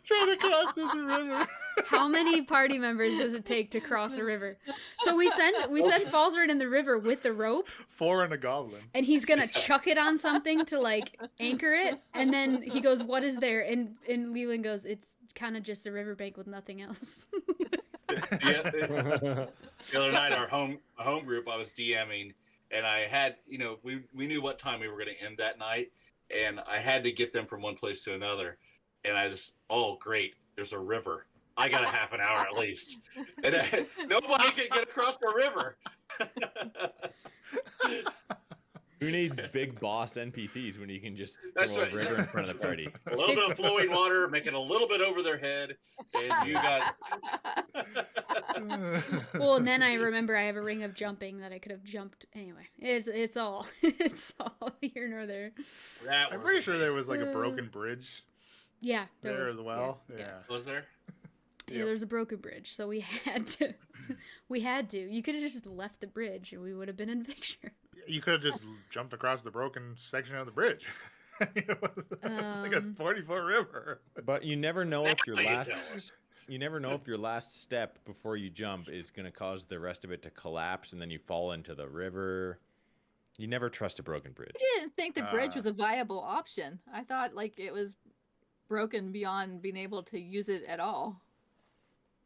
trying to cross this river. How many party members does it take to cross a river? So we send Falzarin in the river with the rope, 4 and a goblin. and he's gonna chuck it on something to like anchor it, and then he goes, "What is there?" And Leland goes, "It's kind of just a riverbank with nothing else." The other night, our home group, I was DMing, and I had, we knew what time we were going to end that night, and I had to get them from one place to another, and I just, oh great, there's a river. I got a half an hour at least, and nobody could get across the river. Who needs big boss NPCs when you can just That's throw right. a river in front of the party? A little bit of flowing water, making a little bit over their head, and you got. Well, and then I remember I have a ring of jumping that I could have jumped. Anyway, it's all here nor there. That I'm was pretty sure there amazing. was like a broken bridge Yeah, there was, as well. yeah. Yeah. Was there? Yeah, there's a broken bridge, so we had to. We had to. You could have just left the bridge, and we would have been in the picture. You could have just jumped across the broken section of the bridge. It was like a 40-foot river. But you never know if your Now you last tell us. you never know if your last step before you jump is going to cause the rest of it to collapse and then you fall into the river. You never trust a broken bridge. I didn't think the bridge was a viable option. I thought like it was broken beyond being able to use it at all,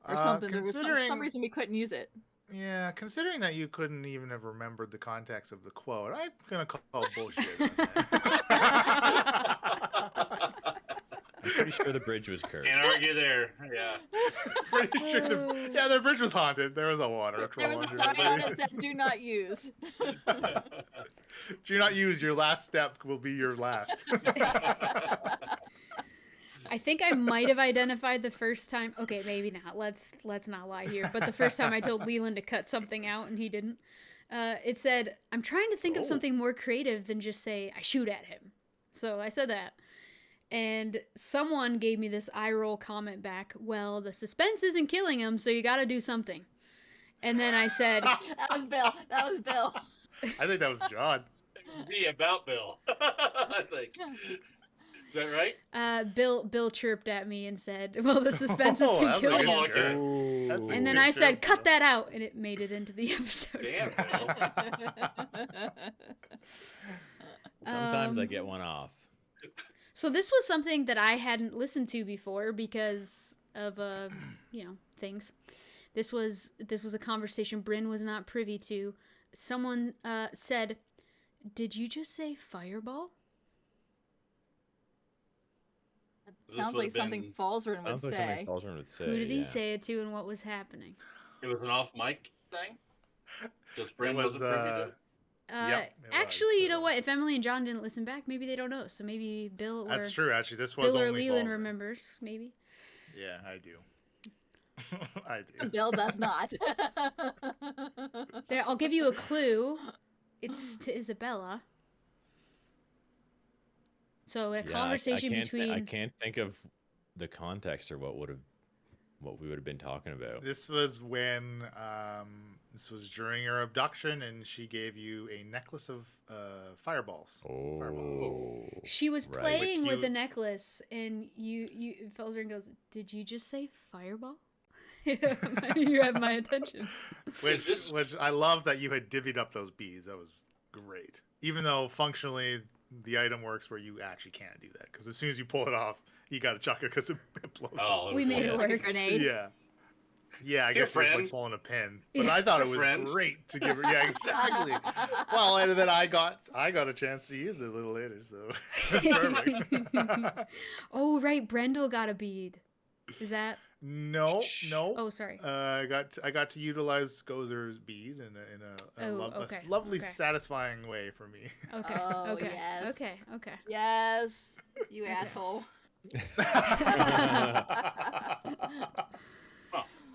or something. There was some reason we couldn't use it. Yeah, considering that you couldn't even have remembered the context of the quote, I'm gonna call bullshit on that. I'm pretty sure the bridge was cursed. Can't argue there. Yeah. Pretty sure the bridge was haunted. There was a water There troll was a under sign on it. it that said "Do not use." Do not use. Your last step will be your last. I think I might have identified the first time. Okay, maybe not. Let's not lie here. But the first time I told Leland to cut something out and he didn't, it said, "I'm trying to think of something more creative than just say I shoot at him." So I said that, and someone gave me this eye roll comment back. Well, the suspense isn't killing him, so you got to do something. And then I said, That was Bill. That was Bill. I think that was John. Be about Bill. I think. Is that right? Bill chirped at me and said, "Well, the suspense Oh, isn't that's a killing good him." okay. chirp. Ooh. That's a And then good I said, chirp, "Cut Bill. that out," and it made it into the episode. Damn, Bill. Sometimes I get one off. So this was something that I hadn't listened to before because of things. This was a conversation Bryn was not privy to. Someone said, "Did you just say fireball?" This Sounds would like have something been- Falzern would Sounds like say. something Falzern would say. Who did he yeah. say it to and what was happening? It was an off mic thing. Just Bryn It was, wasn't privy to it? Yep, it Actually, was, you know what? If Emily and John didn't listen back, maybe they don't know. So maybe Bill or That's true. Actually, this was Bill or only Leland Baldwin. remembers. Maybe. Yeah, I do. I do. Bill does not. There, I'll give you a clue. It's to Isabella. So a Yeah, conversation between. I can't think of the context or what we would have been talking about. This was when this was during your abduction, and she gave you a necklace of fireballs. Oh. She was Right. playing Which with you- a necklace, and Felzern goes, "Did you just say fireball?" You have my attention. Which I love that you had divvied up those beads. That was great. Even though functionally the item works where you actually can't do that, because as soon as you pull it off, you gotta chuck it because it blows. Oh, We made it yeah. work. Like a grenade. Yeah. Yeah, I Your guess it was like friend. pulling a pin. But I thought it Your was friends. great to give her. Yeah, exactly. Well, and then I got a chance to use it a little later, so it's perfect. Oh, right. Brendel got a bead. Is that? No. Oh, sorry. I got to utilize Gozer's bead in a Oh, a okay, lovely, okay. satisfying way for me. Okay. Oh, okay. yes. Okay. Okay. Yes, you asshole.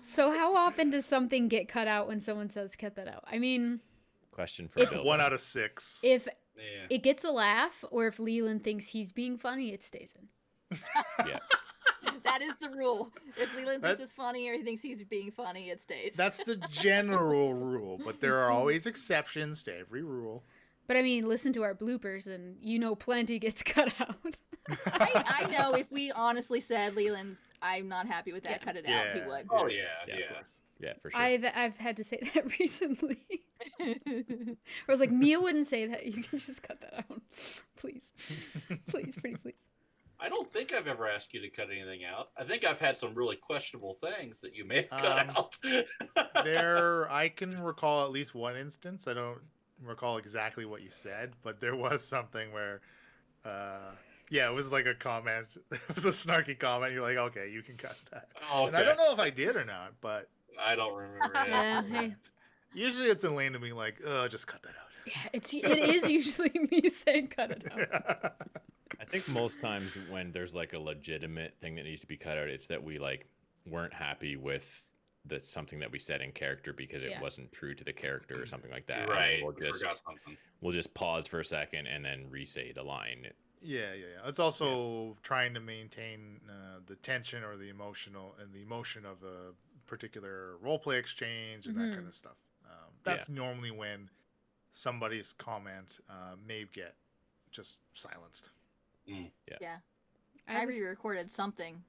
So how often does something get cut out when someone says cut that out? I mean, Question for If Bill. 1 out of 6. if Yeah. it gets a laugh or if Leland thinks he's being funny, it stays in. Yeah. That is the rule. If Leland thinks That- it's funny or he thinks he's being funny, it stays. That's the general rule, but there are always exceptions to every rule. But I mean, listen to our bloopers and you know plenty gets cut out. I know if we honestly said, Leland, I'm not happy with that, cut it out, he Yeah. would. Oh yeah, Yeah, yeah. of course. Yeah, for sure. I've had to say that recently. I was like, Mia wouldn't say that. You can just cut that out, please, please, pretty please. I don't think I've ever asked you to cut anything out. I think I've had some really questionable things that you may have cut out. I can recall at least one instance. I don't recall exactly what you said, but there was something where, yeah, it was like a comment. It was a snarky comment. You're like, okay, you can cut that. Oh, And I don't know if I did or not, but I don't remember. Yeah, It. hey, usually it's Elaine to be like, just cut that yeah, it is usually me saying cut it out. out. I think most times when there's like a legitimate thing that needs to be cut out, it's that we like weren't happy with something that we said in character because it Yeah. wasn't true to the character or something like that. And Right. We'll I just, forgot something. we'll just pause for a second and then re-say the line. Yeah. It's also trying to maintain the tension or the emotion of a particular roleplay exchange and that kind of stuff. That's normally when somebody's comment may get just silenced. Yeah. I re-recorded something.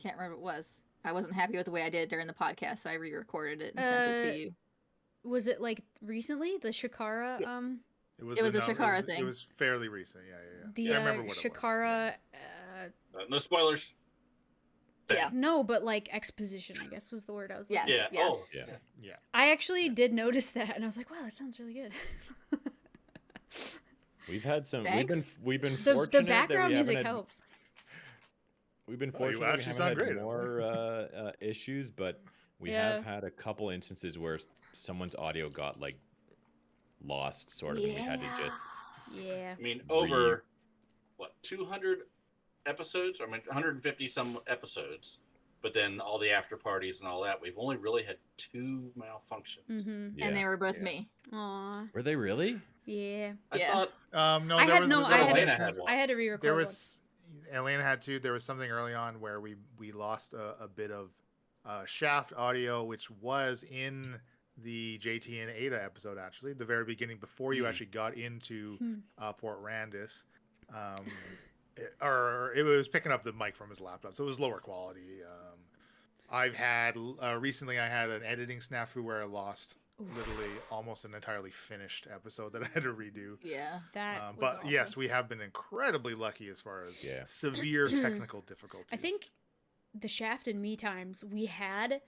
Can't remember what it was. I wasn't happy with the way I did it during the podcast, so I re-recorded it and sent it to you. Was it like recently? The Shakara? It was a Shakara thing. It was fairly recent. Yeah. The I remember what Shakara. It was. No spoilers. Yeah. No, but like exposition, I guess was the word I was looking. Yes. Yeah. Yeah. Oh. Yeah. I actually did notice that, and I was like, "Wow, that sounds really good." We've had some. Thanks. We've been The fortunate. background that we music haven't had, helps. We've been you fortunate. We actually haven't sound had great. more issues, but we have had a couple instances where someone's audio got like lost, sort of, and we had to just. Yeah. I mean, over 200 episodes? I mean, 150 some episodes. But then all the after parties and all that, we've only really had 2 malfunctions. Mm-hmm. Yeah. And they were both me. Aw. Were they really? Yeah. I Yeah. thought No, I there had was no. there was I an had had to. one. I had to re-record. There was Elena had to. There was something early on where we lost a bit of Shaft audio, which was in the JT and Ada episode, actually, the very beginning before you actually got into Port Randis. It was picking up the mic from his laptop, so it was lower quality. I've had recently I had an editing snafu where I lost literally almost an entirely finished episode that I had to redo. Yeah. That. Was But awful. yes, we have been incredibly lucky as far as Yeah. severe technical difficulties. I think the Shaft and Me times we had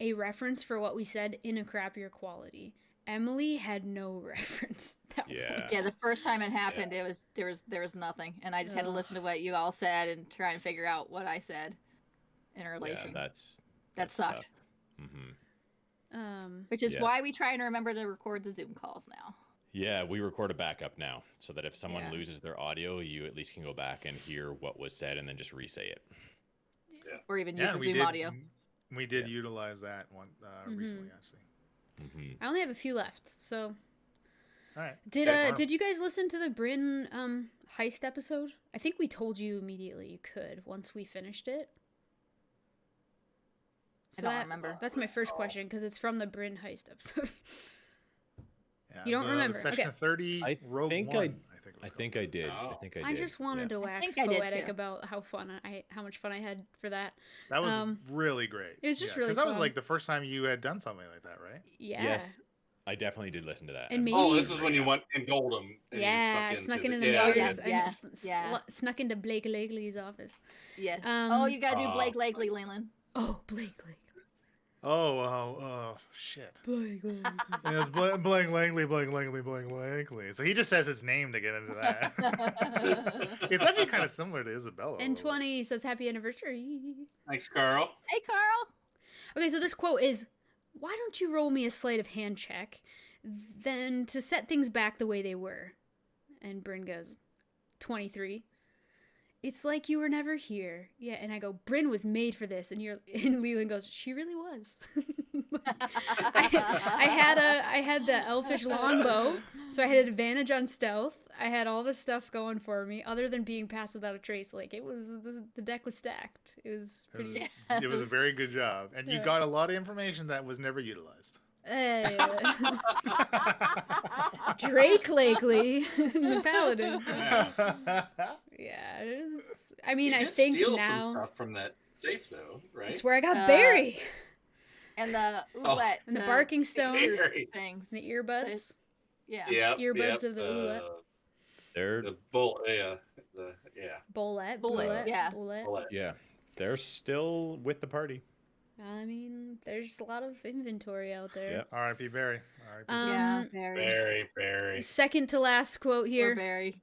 a reference for what we said in a crappier quality. Emily had no reference. Yeah. Yeah, the first time it happened, it was there was nothing, and I just had to listen to what you all said and try and figure out what I said in relation. Yeah, that sucked. Mm-hmm. Which is why we try and remember to record the Zoom calls now. Yeah, we record a backup now, so that if someone Yeah. loses their audio, you at least can go back and hear what was said and then just re-say it. Or even use the we Zoom did, audio. We did utilize that one recently, actually. Mm-hmm. I only have a few left, so. All right. Did you guys listen to the Bryn heist episode? I think we told you immediately you could once we finished it. I don't remember. That's my first question because it's from the Bryn heist episode. Yeah, You don't remember. Section Okay. 30, I Rogue think One, I it was think called. I did. Oh. I think I did. I just wanted to wax think I did poetic too. about how much fun I had for that. That was really great. it was just really because that was fun. like the first time you had done something like that, right? Yeah. Yes, I definitely did listen to that. And maybe- Oh, this is when you went and gold them. And Yeah, you snuck into the yeah, mirrors yeah, and yeah. snuck into Blake Lakely's office. Yeah. Um, You gotta do Blake Lakely, Leland. Oh, Blake Lakely. Oh, shit. Blake Lakely. And it's Blank Langley. So he just says his name to get into that. It's actually kind of similar to Isabella. And 20 says happy anniversary. Thanks, Carl. Hey, Carl. Okay, so this quote is, why don't you roll me a sleight of hand check then to set things back the way they were? And Bryn goes, 23. It's like you were never here. Yeah, and I go, Bryn was made for this. And Leland goes, she really was. I had the elfish longbow, so I had an advantage on stealth. I had all this stuff going for me, other than being passed without a trace. Like, the deck was stacked. It was pretty... It was a very good job. And you got a lot of information that was never utilized. Drake Lakely, the paladin. Yeah. Yeah, it was, I mean, You I did think steal now some stuff from that safe, though, right? it's where I got Barry And the oolette. and the barking stones, Barry. things. and the earbuds. Yeah. Yeah. Earbuds of the oolette. They're The bull. Yeah. Bullet, yeah. bullet. Bullet. yeah, they're still with the party. I mean, there's a lot of inventory out there. Yep. R.I.P. Barry. R.I.P. Yeah, Barry. Very. Second to last quote Or here. Barry.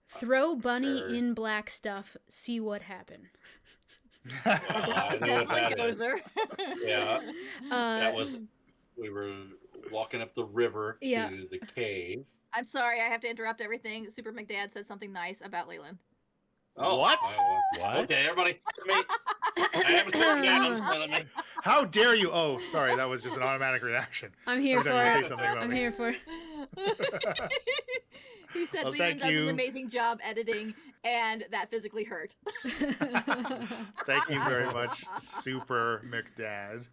Throw bunny Barry. in black stuff, see what happened. Well, I know what that is. Gozer. Yeah. That Uh, was. We were walking up the river to Yeah. the cave. I'm sorry, I have to interrupt everything. Super McDad said something nice about Leland. Oh, What? What? Okay, everybody. I haven't sitting down. So let me. How dare you? Oh, sorry. That was just an automatic reaction. I'm here Every for time you say it. something about I'm me. here for it. He said Well, Leland thank does an you. amazing job editing, and that physically hurt. Thank you very much, Super McDad.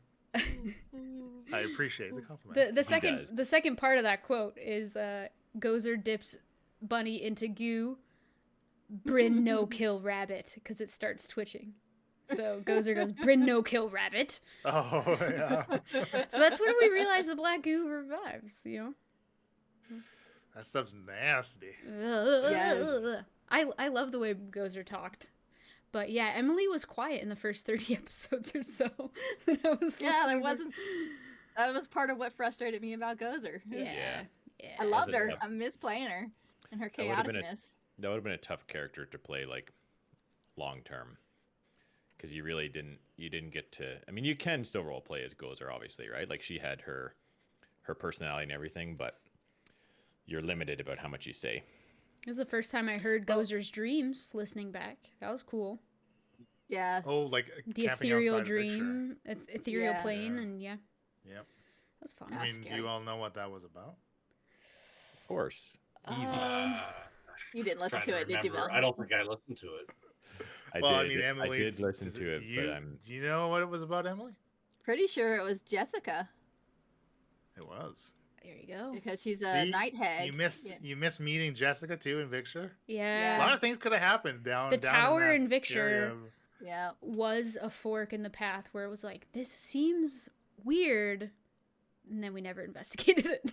I appreciate the compliment. The second part of that quote is Gozer dips Bunny into goo, Bryn no kill rabbit, because it starts twitching. So Gozer goes, Bryn no kill rabbit. Oh, yeah. So that's when we realize the black goo revives, you know? That stuff's nasty. Yes. I love the way Gozer talked. But yeah, Emily was quiet in the first 30 episodes or so. When I was that was part of what frustrated me about Gozer. Yeah. I loved her. I miss playing her and her chaoticness. That would have been a tough character to play like long term. Because you really didn't get to. I mean, you can still role play as Gozer, obviously, right? Like she had her personality and everything, but you're limited about how much you say. It was the first time I heard Gozer's dreams listening back. That was cool. Yes. Oh, like the ethereal dream, ethereal plane, and yeah. Yep. That was fun. I mean, do you all know what that was about? Of course. Easy. You didn't listen to it, did you, Bill? I don't think I listened to it. I mean, Emily, I did listen to it, but Do you know what it was about, Emily? Pretty sure it was Jessica. It was. There you go. Because she's a night hag. You miss meeting Jessica too in Victor. Yeah. A lot of things could have happened down. The down tower in Victor. Yeah. Was a fork in the path where it was like, this seems weird, and then we never investigated it.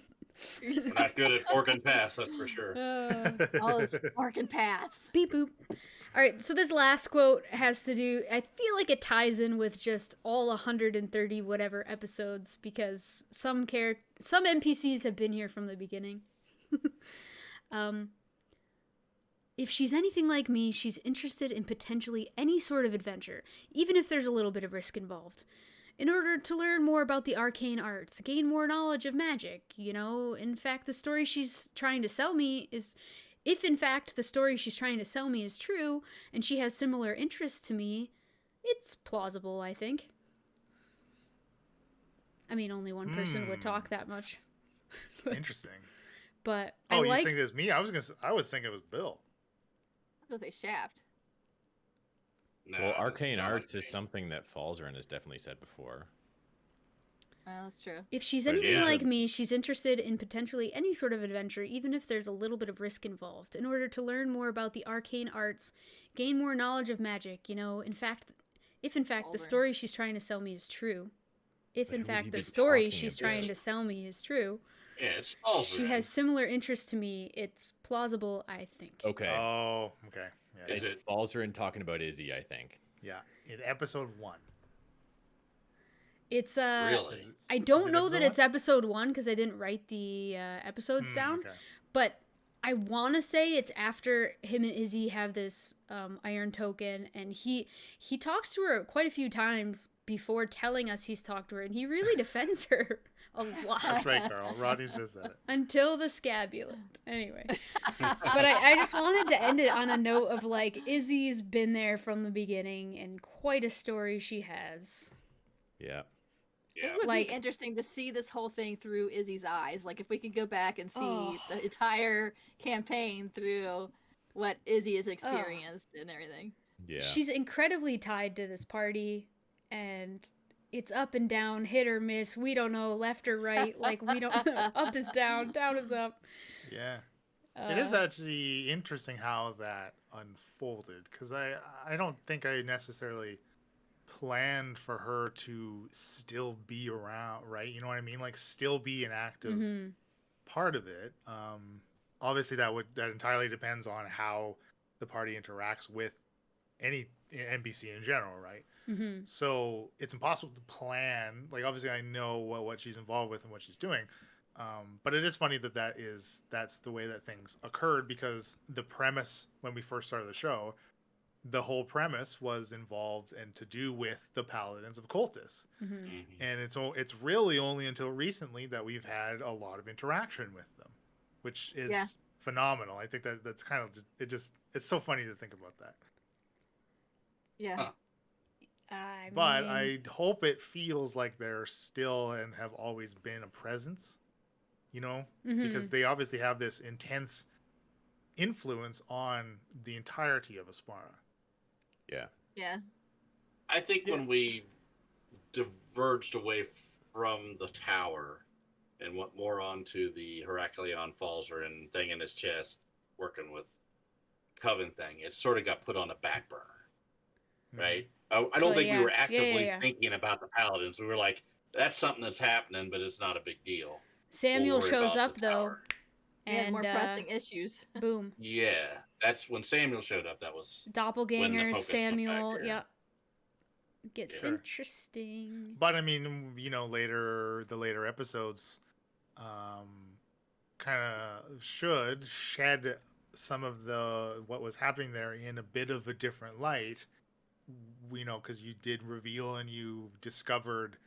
We're not good at fork and pass, that's for sure. All those fork and paths. Beep boop. All right, so this last quote has to do, I feel like it ties in with just all 130 whatever episodes, because some NPCs have been here from the beginning. If she's anything like me, she's interested in potentially any sort of adventure, even if there's a little bit of risk involved. In order to learn more about the arcane arts, gain more knowledge of magic, you know, in fact, the story she's trying to sell me is... If, in fact, the story she's trying to sell me is true, and she has similar interests to me, it's plausible, I think. I mean, only one person would talk that much. Interesting. But you think it's me? I was thinking it was Bill. I was gonna say Shaft. No, well, it doesn't arcane sound arts like is me. something that Falzarin has definitely said before. Well, that's true. If she's But anything again- like me, she's interested in potentially any sort of adventure, even if there's a little bit of risk involved, in order to learn more about the arcane arts, gain more knowledge of magic, you know, if in fact the story she's trying to sell me is true. If in Who would fact he the be story talking she's about? trying to sell me is true, Yeah, it's Falzarin. she has similar interests to me, it's plausible, I think. Okay. Oh, okay. Yeah. Is It's it- Falzarin talking about Izzy, I think. Yeah. In episode 1. It's Really? I don't it know that episode it's episode 1 because I didn't write the episodes down. Okay. But I want to say it's after him and Izzy have this iron token, and he talks to her quite a few times before telling us he's talked to her, and he really defends her a lot. That's right, Carl. Rodney's just said it. Until the scabulant. Anyway. But I just wanted to end it on a note of, like, Izzy's been there from the beginning, and quite a story she has. Yeah. Yeah. It would Like- be interesting to see this whole thing through Izzy's eyes. Like, if we could go back and see Oh. the entire campaign through what Izzy has experienced and everything. Yeah. She's incredibly tied to this party, and it's up and down, hit or miss. We don't know left or right. Like, we don't know. Up is down is up. Yeah. It is actually interesting how that unfolded, because I don't think I necessarily planned for her to still be around, right? You know what I mean? Like, still be an active Mhm. part of it. Obviously, that entirely depends on how the party interacts with any NPC in general, right? Mhm. So it's impossible to plan. Like, obviously, I know what she's involved with and what she's doing. But it is funny that's the way that things occurred, because the premise when we first started the show, the whole premise was involved and to do with the Paladins of Cultus. Mhm. Mhm. And it's really only until recently that we've had a lot of interaction with them, which is Yeah. phenomenal. I think that's kind of it's so funny to think about that. Yeah. Huh. But mean, I hope it feels like they're still and have always been a presence, you know, mhm. because they obviously have this intense influence on the entirety of Aspara. Yeah. Yeah. I think when we diverged away from the tower and went more onto the Heracleon Falzarin thing in his chest, working with Coven thing, it sort of got put on a back burner, right? I don't think we were actively thinking about the Paladins. We were like, that's something that's happening, but it's not a big deal. Samuel shows up though, and more pressing issues. Boom. Yeah, that's when Samuel showed up. That was doppelgangers. Samuel. Yep. Gets interesting. But I mean, you know, the later episodes, kind of should shed some of what was happening there in a bit of a different light. You know, because you did reveal and you discovered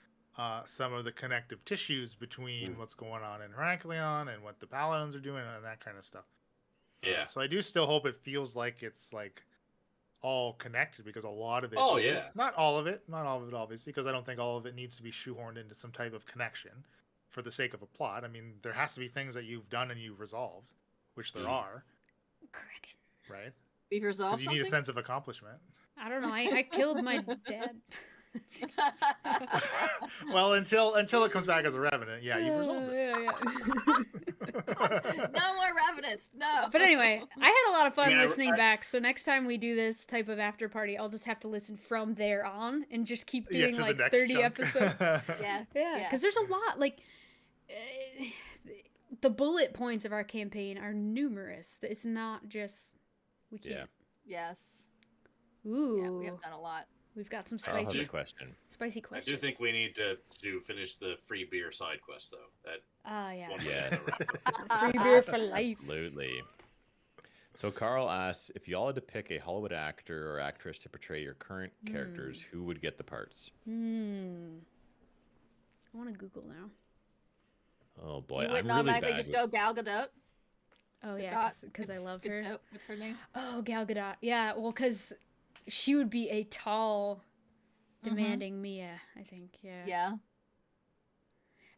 some of the connective tissues between what's going on in Heracleon and what the Paladins are doing and that kind of stuff. Yeah. So I do still hope it feels like it's like all connected, because a lot of it not all of it obviously, because I don't think all of it needs to be shoehorned into some type of connection for the sake of a plot. I mean, there has to be things that you've done and you've resolved, which there are. Right? We've resolved something? You need a sense of accomplishment. I don't know. I killed my dad. Well, until it comes back as a revenant, you've resolved it. No more revenants, no. But anyway, I had a lot of fun listening back. So next time we do this type of after party, I'll just have to listen from there on and just keep doing like 30 episodes. Yeah. Because there's a lot. Like, the bullet points of our campaign are numerous. It's not just we can't. Yeah. Yes. Ooh. Yeah, we have done a lot. We've got some Spicy questions. I do think we need to finish the free beer side quest, though. Yeah. Free beer for life. Absolutely. So Carl asks, if you all had to pick a Hollywood actor or actress to portray your current characters, who would get the parts? I want to Google now. Oh boy, you wouldn't automatically just go Gal Gadot? Oh yeah, because I love her. What's her name? Oh, Gal Gadot. Yeah, well, because she would be a tall, demanding Mia, I think. Yeah.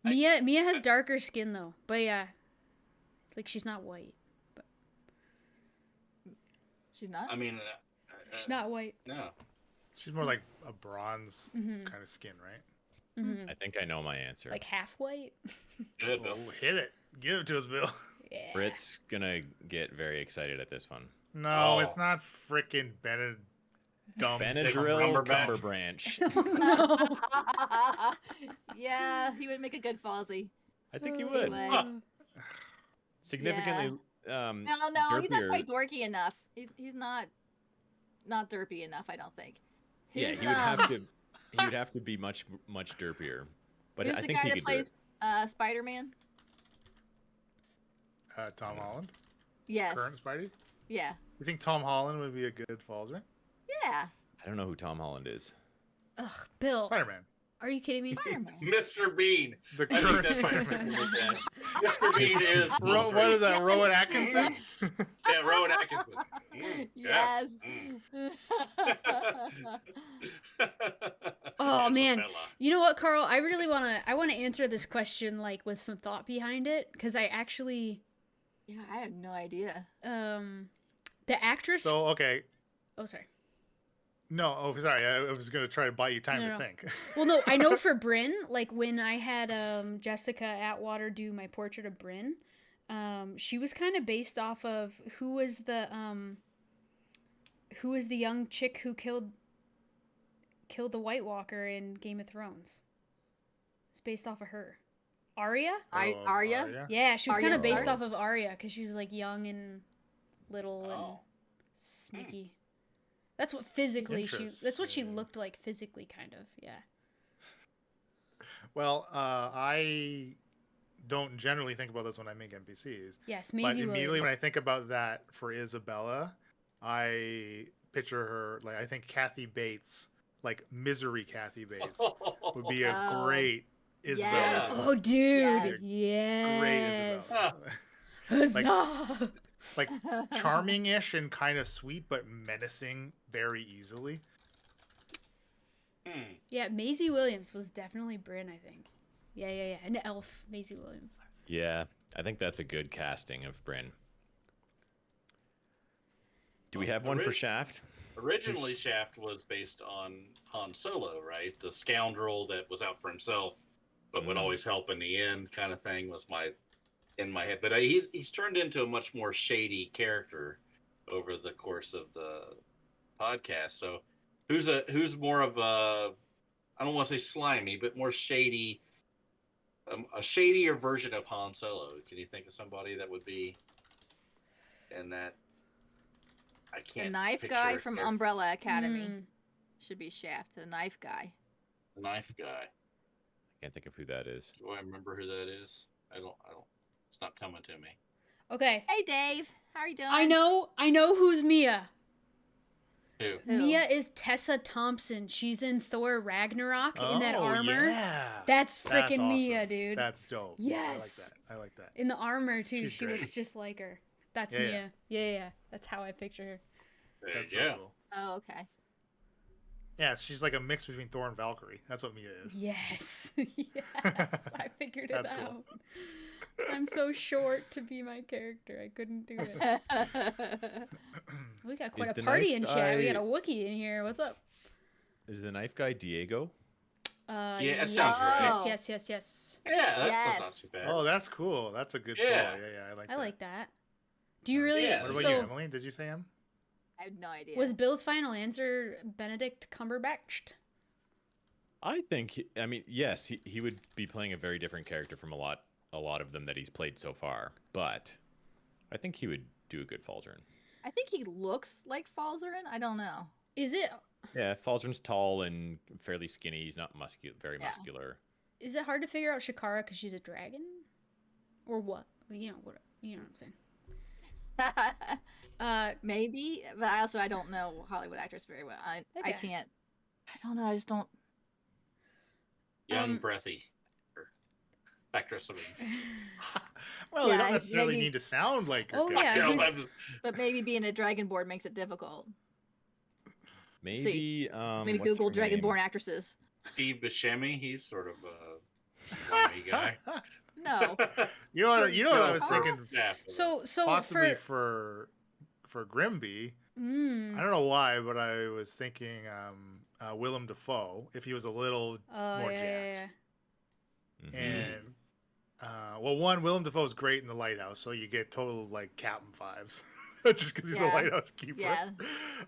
Yeah. Mia has darker skin though, but yeah, like she's not white. But she's not. I mean, she's not white. No. She's more like a bronze kind of skin, right? Mm-hmm. I think I know my answer. Like half white. Good, Bill. Hit it. Give it to us, Bill. Yeah. Britt's gonna get very excited at this one. No, it's not frickin' Benadryl Cumberbranch. Yeah, he would make a good Fozzie. I think he would. Significantly. No, derpier. he's not quite dorky enough. He's not derpy enough, I don't think. He would have to. He would have to be much derpier. But who's I the think guy he that could plays do it. Spider-Man? Tom Holland? Yes. Current Spidey? Yeah. You think Tom Holland would be a good Falzarin? Yeah. I don't know who Tom Holland is. Ugh, Bill. Spider-Man. Are you kidding me? Spider-Man. Mr. Bean. The current Spider-Man. Mr. Bean is. What is that? Rowan Atkinson? Yeah, Rowan Atkinson. Yes. Oh man, you know what, Carl? I really want to answer this question like with some thought behind it, because I actually. Yeah, I have no idea. The actress. So okay. Oh, sorry. No, sorry. I was gonna try to buy you time to think. Well, no, I know for Bryn, like when I had Jessica Atwater do my portrait of Bryn, she was kind of based off of who was the young chick who killed the White Walker in Game of Thrones. It's based off of her. Arya? Arya? Yeah, she was kind of based off of Arya because she was like young and little and sneaky. That's what physically that's what she looked like physically, kind of. Yeah. Well, I don't generally think about this when I make NPCs. Yes, Maisie But immediately Williams. when I think about that for Isabella, I picture her like I think Kathy Bates, like misery Kathy Bates, would be a great Isabella. Yes. Oh, dude. Yes. Great Isabella. like charming-ish and kind of sweet, but menacing very easily. Yeah, Maisie Williams was definitely Bryn, I think. Yeah. An elf, Maisie Williams. Yeah, I think that's a good casting of Bryn. Do we have one for Shaft? Originally, Shaft was based on Han Solo, right? The scoundrel that was out for himself, but would always help in the end, kind of thing, was in my head. But he's turned into a much more shady character over the course of the podcast. So, who's more of a, I don't want to say slimy, but more shady, a shadier version of Han Solo? Can you think of somebody that would be in that? I can't. The knife guy from Umbrella Academy should be Shaft. The knife guy. The knife guy. I can't think of who that is. Do I remember who that is? I don't. It's not coming to me. Okay. Hey, Dave. How are you doing? I know who's Mia. Who? Mia is Tessa Thompson. She's in Thor Ragnarok in that armor. Yeah. That's freaking awesome. Mia, dude. That's dope. Yes. I like that. In the armor too, She's she great. looks just like her. That's Yeah, Mia. Yeah. That's how I picture her. That's Yeah. so cool. Oh, okay. Yeah, she's like a mix between Thor and Valkyrie. That's what Mia is. Yes. Yes. I figured it That's out. cool. I'm so short to be my character. I couldn't do it. We got quite Is a the party knife in chat. We guy- got a Wookiee in here. What's up? Is the knife guy Diego? Yeah, it sounds right. Yes. Yeah, that's Yes. not too bad. Oh, that's cool. That's a good Yeah. call. Yeah, I like I that. like that. Do you really? Yeah. What about so, you, Emily? Did you say him? I have no idea. was Bill's final answer Benedict Cumberbatch? I think. I mean, yes, he would be playing a very different character from a lot of them that he's played so far. But I think he would do a good Falzarin. I think he looks like Falzarin. I don't know. Is it? Yeah, Falzarin's tall and fairly skinny. He's not very Yeah. muscular. Is it hard to figure out Shakara because she's a dragon, or what? You know what? You know what I'm saying? Maybe, but I don't know Hollywood actors very well. I Okay. can't. I don't know. I just don't. Young, breathy actress. I mean. Well, Yeah, they don't necessarily maybe- need to sound like. Oh, her yeah, character. No, who's- I'm just- But maybe being a Dragonborn makes it difficult. Maybe. Maybe what's Google her name? Dragonborn actresses. Steve Buscemi, he's sort of a slimy guy. No. You know what I was Oh. thinking? Yeah. So Possibly for Grimby. I Mm. don't know why, but I was thinking Willem Dafoe if he was a little Oh, more yeah, jacked. Mhm. And well, one, Willem Dafoe's great in The Lighthouse, so you get total like Captain vibes, just because he's a Yeah. lighthouse keeper. Yeah.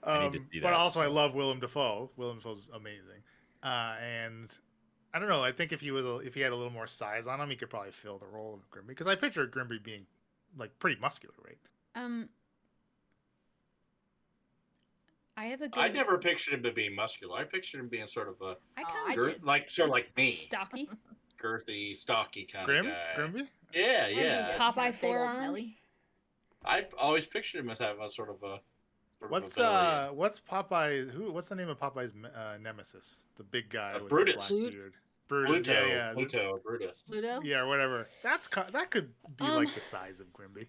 I need to see But that, also, I so. love Willem Dafoe. Willem Dafoe's amazing, and I don't know. I think if he had a little more size on him, he could probably fill the role of Grimby. Because I picture Grimby being like pretty muscular, right? I have a good. I never pictured him to be muscular. I pictured him being sort of a I I kind did. sort of like me, stocky. girthy, stocky kind of guy. Grimby. Yeah, Maybe yeah. get Popeye a big old forearms. belly. I always pictured him as having a sort of a. What's belly. what's Popeye? What's the name of Popeye's nemesis? The big guy with Brutus. the black beard. Brutus. Pluto, Yeah, Pluto or Brutus. Pluto? yeah, or whatever. That could be like the size of Grimby.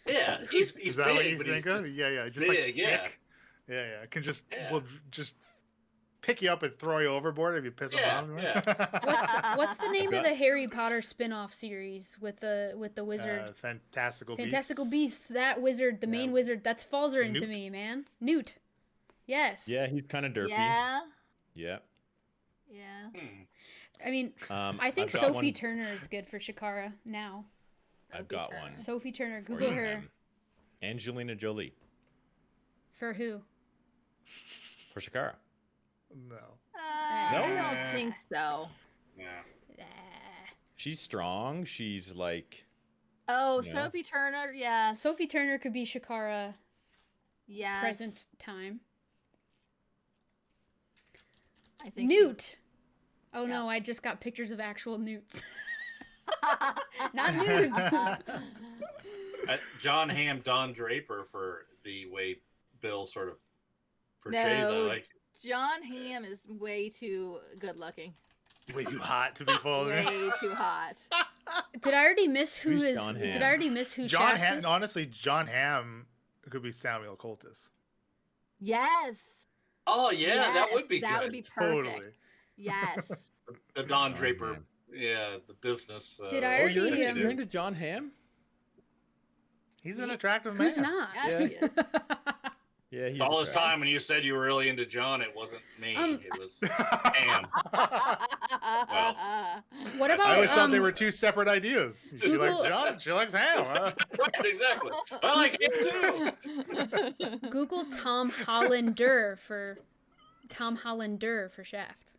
Yeah, he's Is that what you big, but think he's of? Yeah, just big, like yeah. thick. Yeah. Can just Yeah. will just pick you up and throw you overboard if you piss Yeah, him off. What's the name of the Harry Potter spin-off series with the wizard? Fantastical Fantastical Beasts. Beasts. That wizard, the main Yeah. wizard, that's Falzarin to Newt. me, man. Newt. Yes. Yeah, he's kind of derpy. Yeah. Yeah. Yeah. I mean, I I've think got Sophie one. Turner is good for Shakara now. I've Sophie got Turner. one. Sophie Turner, for Google you, her. Em. Angelina Jolie For who? for Shakara. No. I don't think so. Yeah. She's strong. She's like. Oh, No. Sophie Turner, yes. Sophie Turner could be Shakara yes. present time. I think Newt. Oh Yeah. no, I just got pictures of actual newts. Not nudes. John Hamm, Don Draper for the way Bill sort of portrays. No. I like. John Hamm is way too good looking. Way too hot to be Falzarin. Way too hot. Did I already miss who Who's is? John Did Hamm? I already miss who John Shaft Hamm. is? Honestly, John Hamm could be Samuel Coltis. Yes. Oh yeah, that would Yes, be that good. would be perfect. Totally. Yes. The Don John Draper. Hamm. Yeah, the business. Did I Oh, you're already, into, you're into John Hamm? He's an attractive man. Who's not? Yes, he is. Yeah, he's All this attractive. time when you said you were really into John, it wasn't me. It was Pam. What I about always thought they were two separate ideas. She likes Google- John, she likes Ham. Huh? Right, exactly. I like him too. Google Tom Hollander for Shaft?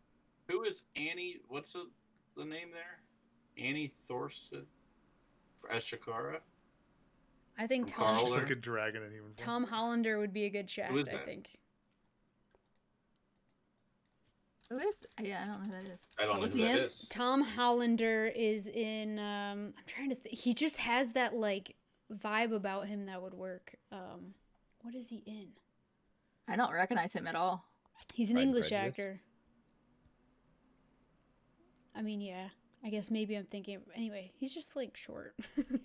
Who is Annie? What's the name there? Annie Thorson as Shakara? I think From Tom Carl. She's like a dragon in human form. Tom Hollander would be a good Shaft, Who is I that? think. Who is? Yeah, I don't know who that is. I don't What know was who he that in? is. Tom Hollander is in I'm trying to think. He just has that like vibe about him that would work. What is he in? I don't recognize him at all. He's an Pride and English Prejudice? actor. I mean, yeah. I guess maybe I'm thinking. Anyway, he's just like short.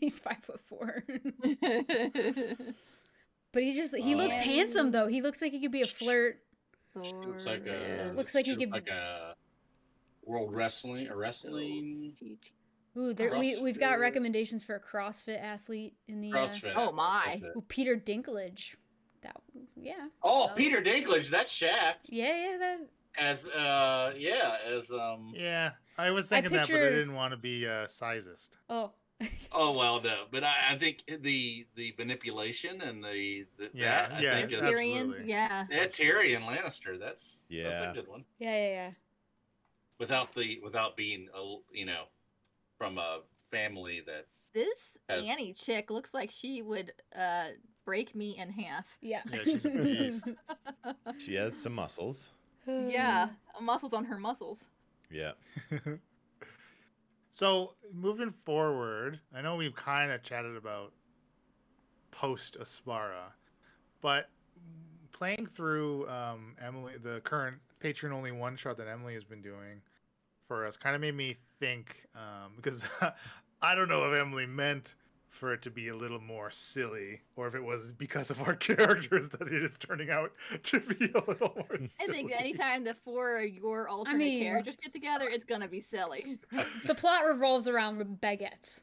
He's 5'4". But he looks And- handsome though. He looks like he could be a flirt. She looks like a Looks like he she could- looked like a world wrestling Ooh, we've got recommendations for a CrossFit athlete in the CrossFit. Oh, my. CrossFit. Ooh, Peter Dinklage. Yeah. Oh, So- Peter Dinklage, that's Shaft. Yeah, that As Yeah, I was thinking that, but I picture- didn't want to be sizist. oh. Oh well, no, but I think the manipulation and I Yeah, think it's- Tyrion, absolutely. yeah. Tyrion Lannister. That's Yeah. a good one. Yeah. Without being from a family that's This Has- Annie chick looks like she would break me in half. Yeah. Yeah, she's a beast. She has some muscles. Yeah, muscles on her muscles. Yeah. So moving forward, I know we've kind of chatted about post Aspara, but playing through Emily, the current Patreon only one shot that Emily has been doing for us, kind of made me think because I don't know if Emily meant for it to be a little more silly, or if it was because of our characters that it is turning out to be a little more silly. I think anytime the four of your alternate mean- characters get together, it's gonna be silly. The plot revolves around baguettes.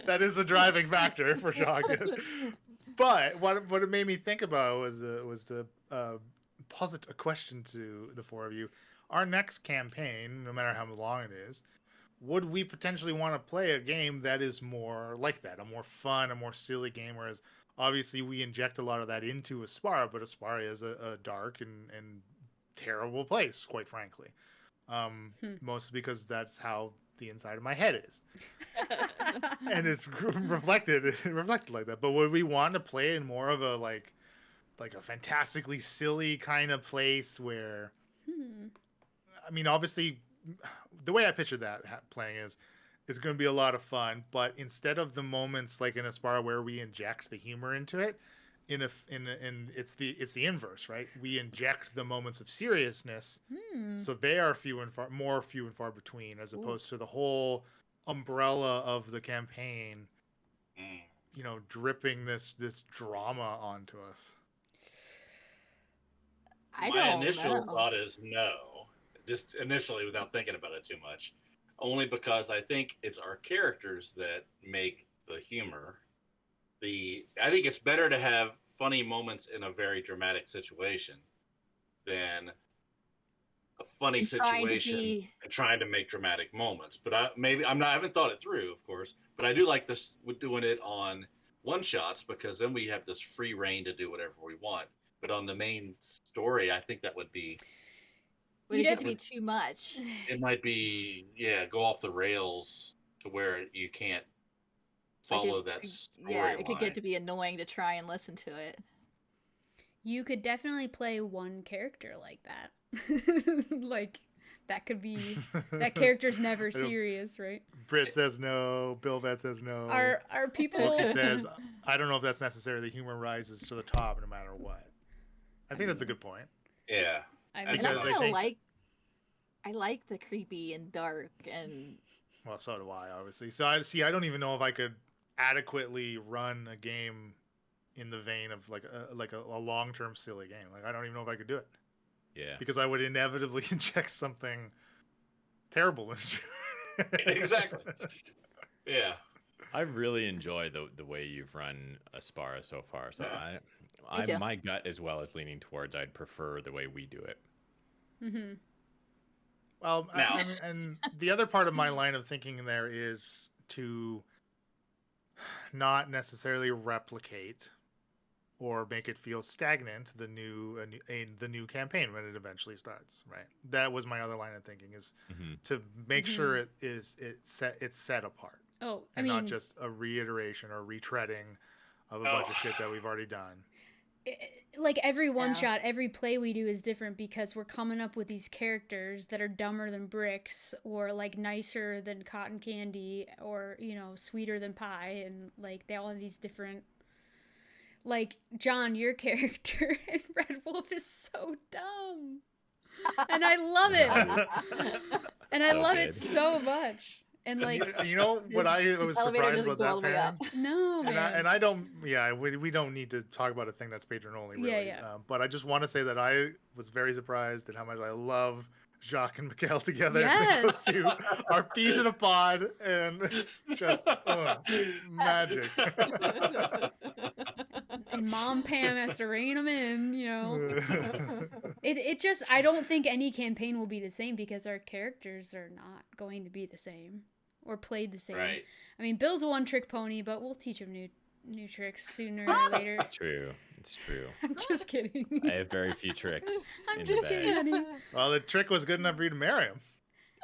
That is a driving factor for Shotgun. But what it made me think about was to posit a question to the four of you. Our next campaign, no matter how long it is, would we potentially want to play a game that is more like that, a more fun, a more silly game? Whereas obviously we inject a lot of that into Aspara, but Aspara is a dark and terrible place, quite frankly. Mostly because that's how the inside of my head is. And it's reflected like that. But would we want to play in more of a like a fantastically silly kind of place where I mean, obviously the way I pictured that playing is it's going to be a lot of fun, but instead of the moments like in Aspara where we inject the humor into it, it's the inverse, right? We inject the moments of seriousness, so they are more few and far between, as opposed to the whole umbrella of the campaign, dripping this drama onto us. My initial thought is no, just initially without thinking about it too much, only because I think it's our characters that make the humor. I think it's better to have funny moments in a very dramatic situation than a funny situation and trying to make dramatic moments. But I haven't thought it through, of course, but I do like this with doing it on one shots, because then we have this free reign to do whatever we want. But on the main story, I think that would be get to be too much. It might be go off the rails to where you can't follow that story. Yeah, it could get to be annoying to try and listen to it. You could definitely play one character like that. Like that could be that character's never serious, right? Britt says no. Bill Vet says no. Are people? Loki says, I don't know if that's necessary. The humor rises to the top no matter what. I think that's a good point. Yeah. I And I like the creepy and dark and. Well, so do I, obviously. So I don't even know if I could adequately run a game in the vein of like a long-term silly game. Like I don't even know if I could do it. Yeah. Because I would inevitably inject something terrible into it. Exactly. Yeah. I really enjoy the way you've run Aspara so far. So Yeah. Me too. my gut as well is leaning towards I'd prefer the way we do it. Mm-hmm. Well, Now- and the other part of my line of thinking there is to not necessarily replicate or make it feel stagnant the new campaign when it eventually starts, right? That was my other line of thinking, is Mm-hmm. to make sure it's set apart Oh, I and mean, not just a reiteration or retreading of a bunch of shit that we've already done. like every one Yeah. shot, every play we do is different because we're coming up with these characters that are dumber than bricks, or like nicer than cotton candy, or sweeter than pie, and like they all have these different. Like John, your character in Red Wolf is so dumb, and I love it, and I So love good. it so much. And like, You know what I His was elevator surprised doesn't about go all that, the way up. Perrin? no man, And I don't, we don't need to talk about a thing that's patron only, really. Yeah. But I just want to say that I was very surprised at how much I love Jacques and Mikhail together. Yes. Those two are peas in a pod and just magic. and Mom Pam has to rein them in, It just, I don't think any campaign will be the same because our characters are not going to be the same or played the same. Right. I mean, Bill's a one-trick pony, but we'll teach him new tricks sooner or later. True. It's true. I'm just kidding. I have very few tricks I'm in just the kidding, bag. honey. Well, the trick was good enough for you to marry him.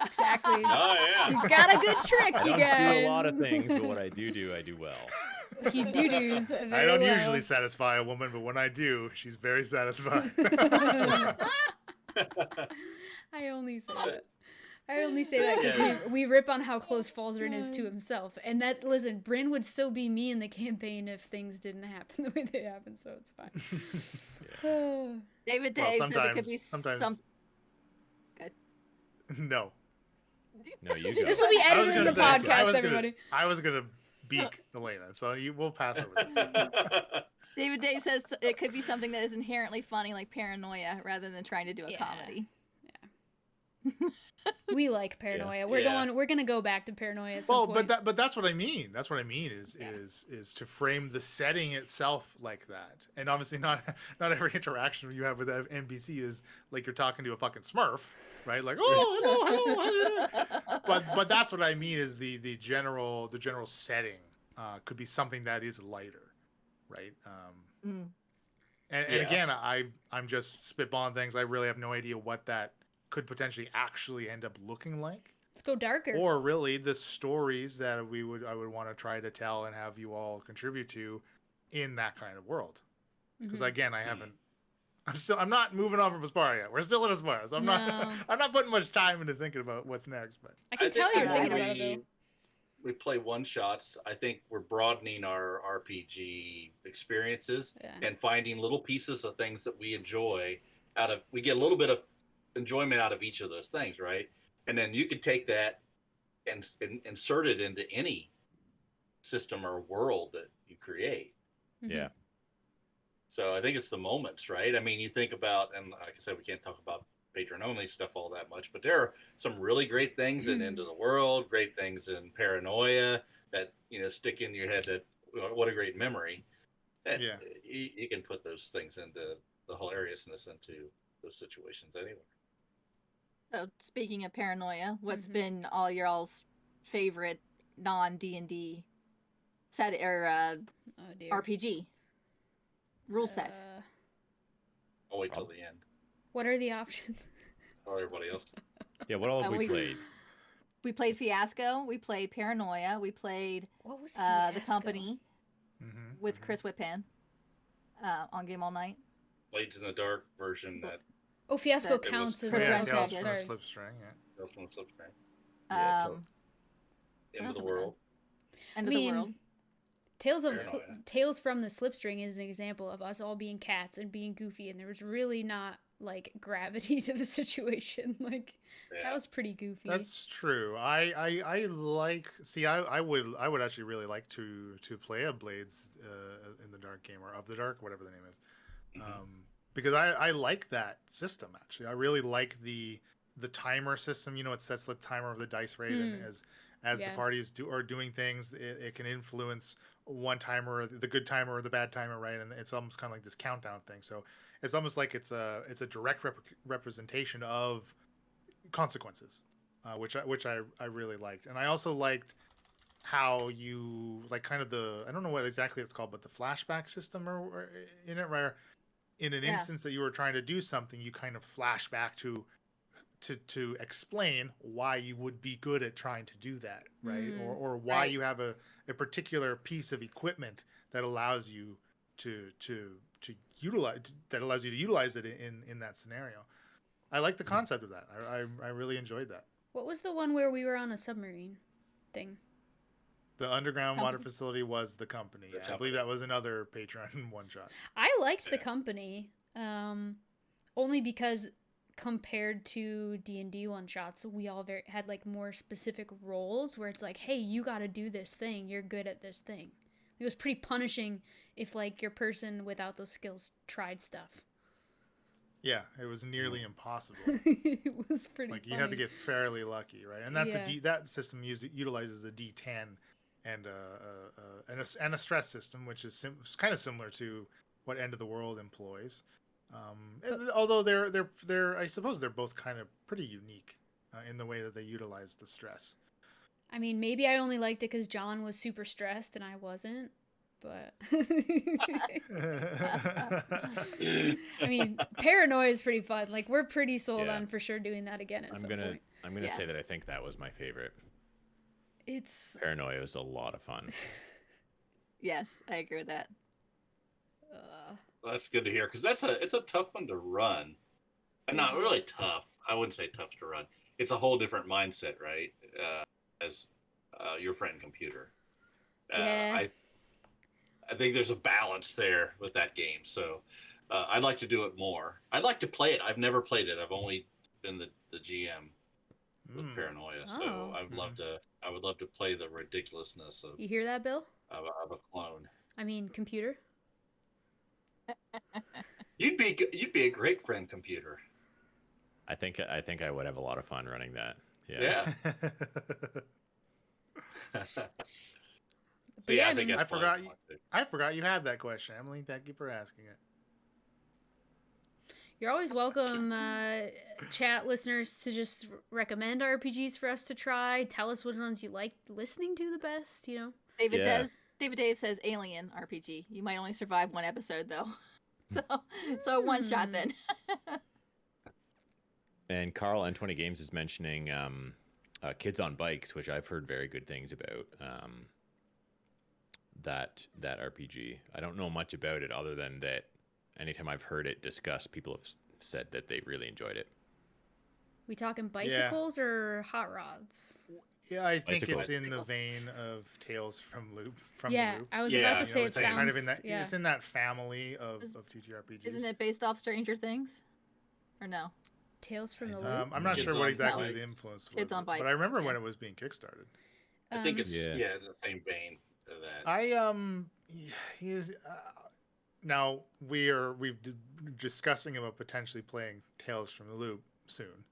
Exactly. Oh yeah. He's got a good trick, I you don't guys. do a lot of things, but what I do, I do well. He doo-doos very I don't well. usually satisfy a woman, but when I do, she's very satisfied. I only say that. I only say that because we rip on how close Falzarin is to himself. And that, listen, Bryn would still be me in the campaign if things didn't happen the way they happened, so it's fine. David Well, Day says it could be sometimes- some. No. No, you go. This will be I was edited in the gonna say, podcast, everybody. I was gonna beak Elena, so we'll pass over that. David Dave says it could be something that is inherently funny, like paranoia, rather than trying to do a Yeah. comedy. We like paranoia. We're gonna go back to paranoia at some Well, point. but that's what I mean. That's what I mean is to frame the setting itself like that. And obviously not every interaction you have with an NPC is like you're talking to a fucking Smurf, right? Like, oh, hello. But that's what I mean is the general setting could be something that is lighter, right? And again, I'm just spitballing things. I really have no idea what that could potentially actually end up looking like. Let's go darker. Or really the stories that I would want to try to tell and have you all contribute to in that kind of world. Because again, I'm not moving on from Aspara yet. We're still in Aspara, so I'm not putting much time into thinking about what's next. But I can tell you're that thinking about it though. We play one shots. I think we're broadening our RPG experiences and finding little pieces of things that we enjoy we get a little bit of enjoyment out of each of those things, right? And then you can take that and insert it into any system or world that you create. Yeah. So I think it's the moments, right? I mean, you think about, and like I said, we can't talk about patron only stuff all that much, but there are some really great things in End of the World, great things in Paranoia that stick in your head. That what a great memory. And you can put those things into the hilariousness into those situations anywhere. So speaking of paranoia, what's been all y'all's favorite non D&D set or RPG rule set? I'll wait till the end. What are the options? Or everybody else. Yeah, what all have we played? We played Fiasco. We played Paranoia. We played What was The Company with Chris Whitpan on Game All Night. Blades in the Dark version that. Oh, Fiasco That counts as Chris a Ren's Tales Magic. from a Sorry. Slipstring. Tales from the Slipstring. What End of else the have we done? World. End of the World. Tales from the Slipstring is an example of us all being cats and being goofy, and there was really not like gravity to the situation. Like that was pretty goofy. That's true. I like. See, I would actually really like to play a Blades in the Dark game, or of the Dark, whatever the name is, because I like that system actually. I really like the the timer system. It sets the timer of the dice rate, and as the parties are doing things, it can influence one timer, the good timer or the bad timer, right? And it's almost kind of like this countdown thing. So it's almost like it's a direct representation of consequences, which I really liked. And I also liked how you like kind of I don't know what exactly it's called, but the flashback system or in it, where in an instance that you were trying to do something, you kind of flash back to explain why you would be good at trying to do that, right? Or why you have a particular piece of equipment that allows you to utilize it in that scenario. I like the concept of that. I really enjoyed that. What was the one where we were on a submarine thing? The underground water facility was the company. Yeah, I believe that was another Patreon one shot. I liked the company, only because compared to D&D one shots, we all had like more specific roles where it's like, hey, you got to do this thing. You're good at this thing. It was pretty punishing if like your person without those skills tried stuff. Yeah, it was nearly impossible. It was pretty. Like funny. you have to get fairly lucky, right? And that's that system utilizes a D10 and a stress system, which is kind of similar to what End of the World employs. Although they're I suppose they're both kind of pretty unique in the way that they utilize the stress. I mean, maybe I only liked it because John was super stressed and I wasn't. But I mean, paranoia is pretty fun. Like we're pretty sold on for sure doing that again at some point. I'm gonna say that I think that was my favorite. Paranoia was a lot of fun. Yes, I agree with that. Well, that's good to hear because it's a tough one to run. And not really tough. I wouldn't say tough to run. It's a whole different mindset, right? As your friend computer. I think there's a balance there with that game. So I'd like to do it more. I'd like to play it. I've never played it. I've only been the GM with Paranoia. So I would love to play the ridiculousness of. You hear that, Bill? Of a clone. I mean, computer. You'd be a great friend, computer. I think I would have a lot of fun running that. Yeah. But yeah, I mean, I forgot you had that question, Emily. Thank you for asking it. You're always welcome, chat listeners, to just recommend RPGs for us to try. Tell us which ones you like listening to the best. David Dave says Alien RPG. You might only survive one episode though, so one shot then. And Carl N20 Games is mentioning Kids on Bikes, which I've heard very good things about. That RPG. I don't know much about it other than that anytime I've heard it discussed, people have said that they really enjoyed it. We talking bicycles or hot rods? Yeah, I think it's in the vein of Tales from the Loop. I was about to say it sounds kind of in that. Yeah. It's in that family of TTRPGs. Isn't it based off Stranger Things? Or no? Tales from the Loop? I'm not sure what exactly the influence was. Kids on Bikes. But I remember when it was being kickstarted. I think it's in the same vein of that. Now we've discussing about potentially playing Tales from the Loop soon.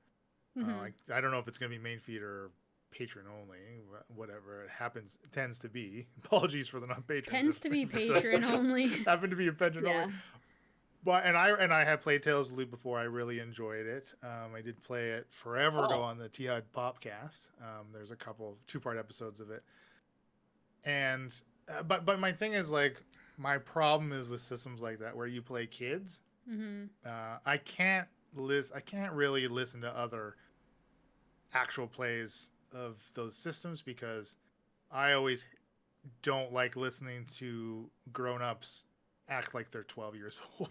I don't know if it's going to be main feed or patron only, whatever it tends to be. Apologies for the non-patrons. Tends to be patron only. Happened to be a patron only. But I have played Tales of the Loop before. I really enjoyed it. I did play it forever ago on the T-Hud Popcast. There's a couple 2-part episodes of it. And but my thing is like my problem is with systems like that where you play kids. I can't really listen to other actual plays of those systems because I always don't like listening to grown-ups act like they're 12 years old.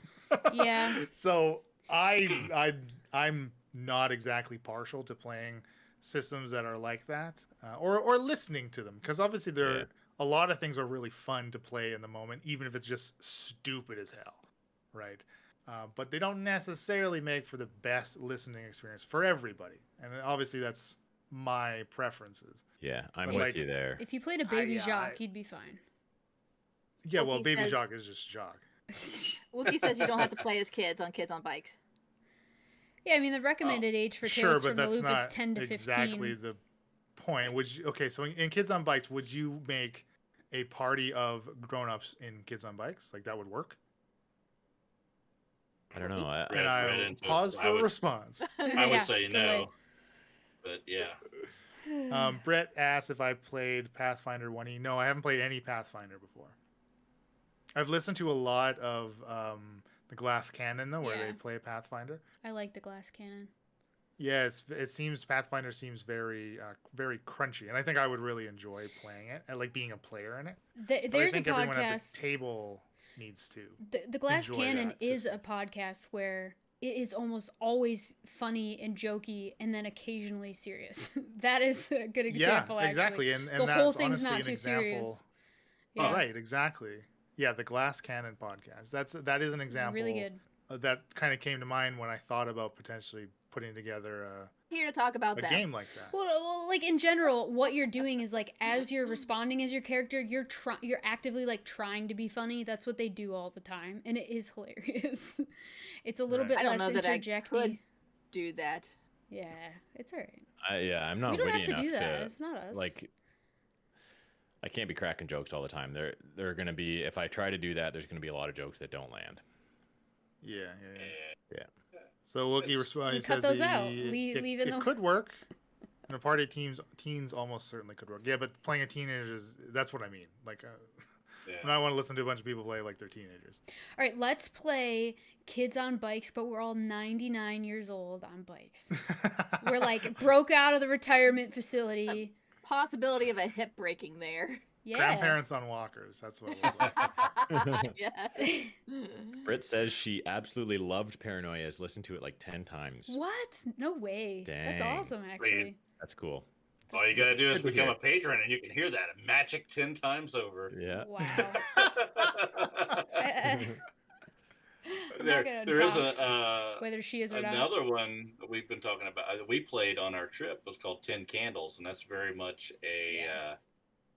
Yeah. So I'm not exactly partial to playing systems that are like that or listening to them because obviously a lot of things are really fun to play in the moment even if it's just stupid as hell, right? But they don't necessarily make for the best listening experience for everybody, and obviously that's my preferences. Yeah, I'm with you there. If you played a Baby Jacques, you'd be fine. Yeah, well, Baby Jacques is just Jacques. Wookie says you don't have to play as kids on Bikes. Yeah, I mean the recommended age for Sure, Tales but from the that's Loop is not 10 to 15. exactly the point. Okay, so in Kids on Bikes, would you make a party of grown-ups in Kids on Bikes? Like that would work? I don't know. And I read will into it. pause for a response. I would Yeah, say delay. no, but yeah. Brett asked if I played Pathfinder 1E. No, I haven't played any Pathfinder before. I've listened to a lot of the Glass Cannon though, where Yeah. they play Pathfinder. I like the Glass Cannon. Yeah, it seems Pathfinder seems very very crunchy, and I think I would really enjoy playing it and like being a player in it. But I There's a think everyone at podcast. the table needs to. The Glass enjoy Cannon that is system. a podcast where it is almost always funny and jokey, and then occasionally serious. That is a good example. Yeah, exactly, and the that's whole thing's honestly not an too example. serious. Oh, Yeah, right, exactly. Yeah, the Glass Cannon podcast. That is an it's example. really good. That kind of came to mind when I thought about potentially putting together Here to talk about a that. game like that. Well, like in general, what you're doing is like as you're responding as your character, you're actively like trying to be funny. That's what they do all the time, and it is hilarious. It's a little Right. bit I don't less know that I interjecty. could do that. Yeah, it's alright. I'm not We don't witty have to enough do that. to It's not us. like. I can't be cracking jokes all the time. They're gonna be, if I try to do that, there's gonna be a lot of jokes that don't land. Yeah. Yeah. So Wookie It's- responds. You He cut says those out. Leave in it the- could work. In a party, teens almost certainly could work. Yeah, but playing a teenager that's what I mean. Like, Yeah. I want to listen to a bunch of people play like they're teenagers. All right, let's play Kids on Bikes, but we're all 99 years old on bikes. We're like broke out of the retirement facility. Possibility of a hip breaking there. Yeah. Grandparents on walkers. That's what it was like. Yeah. Britt says she absolutely loved Paranoia. Has listened to it like 10 times. What? No way. That's Dang. awesome, actually. That's cool. All you gotta do is Good to become hear. a patron, and you can hear that magic 10 times over. Yeah. Wow. I'm not gonna there is dox a whether she is or not. another one that we've been talking about that we played on our trip was called 10 Candles, and that's very much a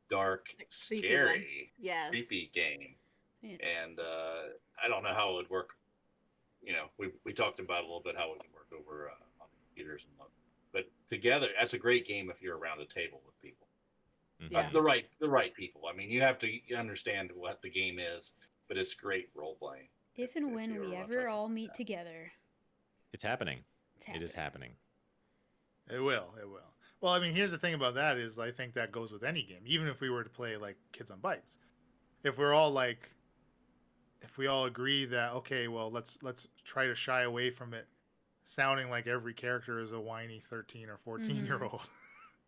dark, Creepy scary, Yes. creepy game. Yeah. And I don't know how it would work. You know, we talked about a little bit how it would work over on computers and stuff. But together, that's a great game if you're around a table with people. Mhm. Yeah. The right people. I mean, you have to understand what the game is, but it's great role playing. If and if when you we ever wanna ever talk all about meet that. together. It's happening. It's It is happening. It will. Well, I mean, here's the thing about that is I think that goes with any game, even if we were to play like Kids on Bikes. If we're all like, if we all agree that okay, well, let's try to shy away from it, sounding like every character is a whiny 13 or 14-year-old,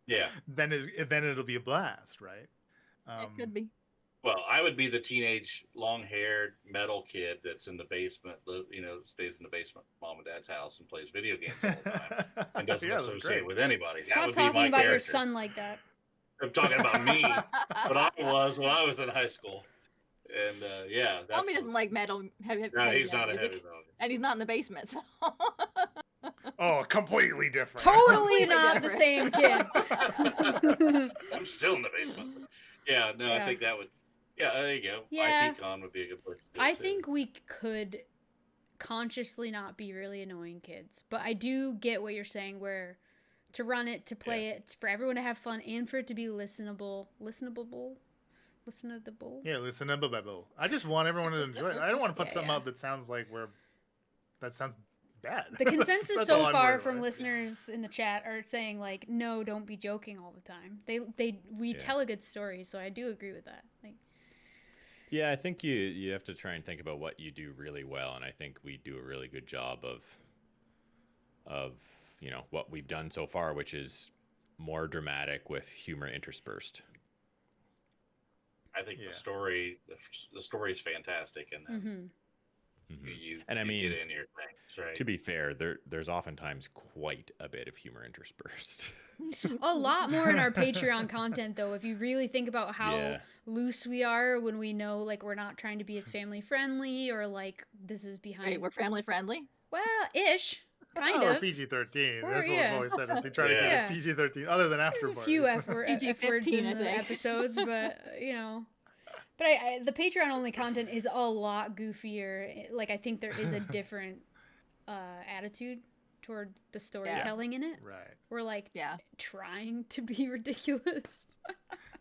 Yeah. then it'll be a blast, right? It could be. Well, I would be the teenage, long-haired metal kid that's in the basement, stays in the basement, of mom and dad's house, and plays video games all the time, and doesn't Yeah, that's associate great. with anybody. That Stop would be talking my about your character. son like that. I'm talking about me, what I was when I was in high school, and that's. Tommy doesn't like metal. Heavy No, he's metal not a music, heavy metal. and he's not in the basement. So. Oh, completely different. Totally Completely not the same kid. I'm still in the basement. Yeah, no, Yeah. I think that would. Yeah, there you go. Yeah. IPCon would be a good place to do I it, too. think we could consciously not be really annoying kids, but I do get what you're saying. Where to run it, to play it, for everyone to have fun, and for it to be listenable. Yeah, listen to Bubble. I just want everyone to enjoy it. I don't want to put Yeah, something yeah. out that sounds like that sounds bad. The consensus That's so all I'm far worried from about. listeners in the chat are saying like, no, don't be joking all the time. We Yeah. tell a good story, so I do agree with that. Like, Yeah, I think you have to try and think about what you do really well, and I think we do a really good job of what we've done so far, which is more dramatic with humor interspersed. I think Yeah. the story is fantastic, and then mhm. Mhm. you And I you mean, get in your things, right? To be fair, there's oftentimes quite a bit of humor interspersed. A lot more in our Patreon content, though. If you really think about how Yeah. loose we are when we know, like, we're not trying to be as family friendly, or like this is behind. Wait, we're family friendly. Well, ish, kind Or of. PG-13. Or, That's what yeah. we've always said. If they try to Yeah. get it PG-13, other than after There's a few F words PG-15, in I the think. episodes, but But I the Patreon only content is a lot goofier. Like, I think there is a different attitude toward the storytelling in it. Right. We're like Yeah. trying to be ridiculous.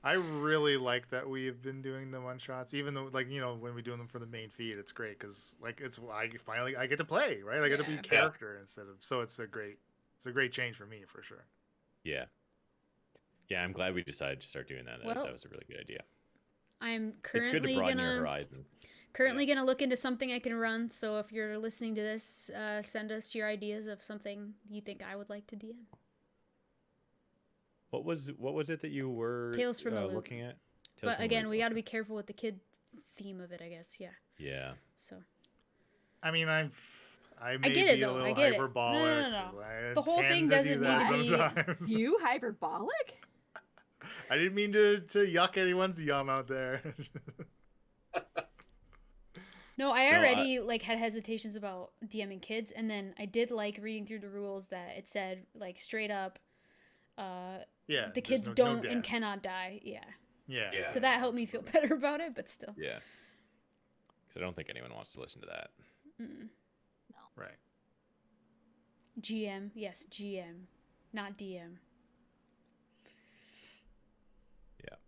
I really like that we've been doing the one shots, even though, like, you know, when we do them for the main feed, it's great because, like, I get to play, right? I get to be Yeah. character instead of, so it's a great change for me for sure. Yeah. Yeah, I'm glad we decided to start doing that. Well, That was a really good idea. I'm It's good to currently broaden your horizons. gonna look into something I can run. So if you're listening to this, send us your ideas of something you think I would like to DM. What was it that you were Tales from the Loop. looking at? Tales But from the again, Loop, we got to okay. be careful with the kid theme of it, I guess. Yeah. Yeah. So I mean, I may get it, be a though. little I get it. hyperbolic. No. 'Cause I The whole tend thing to do doesn't that need to be- sometimes. You hyperbolic? I didn't mean to yuck anyone's yum out there. no, I already like had hesitations about DMing kids, and then I did like reading through the rules that it said like straight up, Yeah. the kids no don't death. and cannot die. Yeah. Yeah. Yeah. So that helped me feel better about it, but still. Yeah. Because I don't think anyone wants to listen to that. Mm-mm. Right. GM, yes, GM, not DM.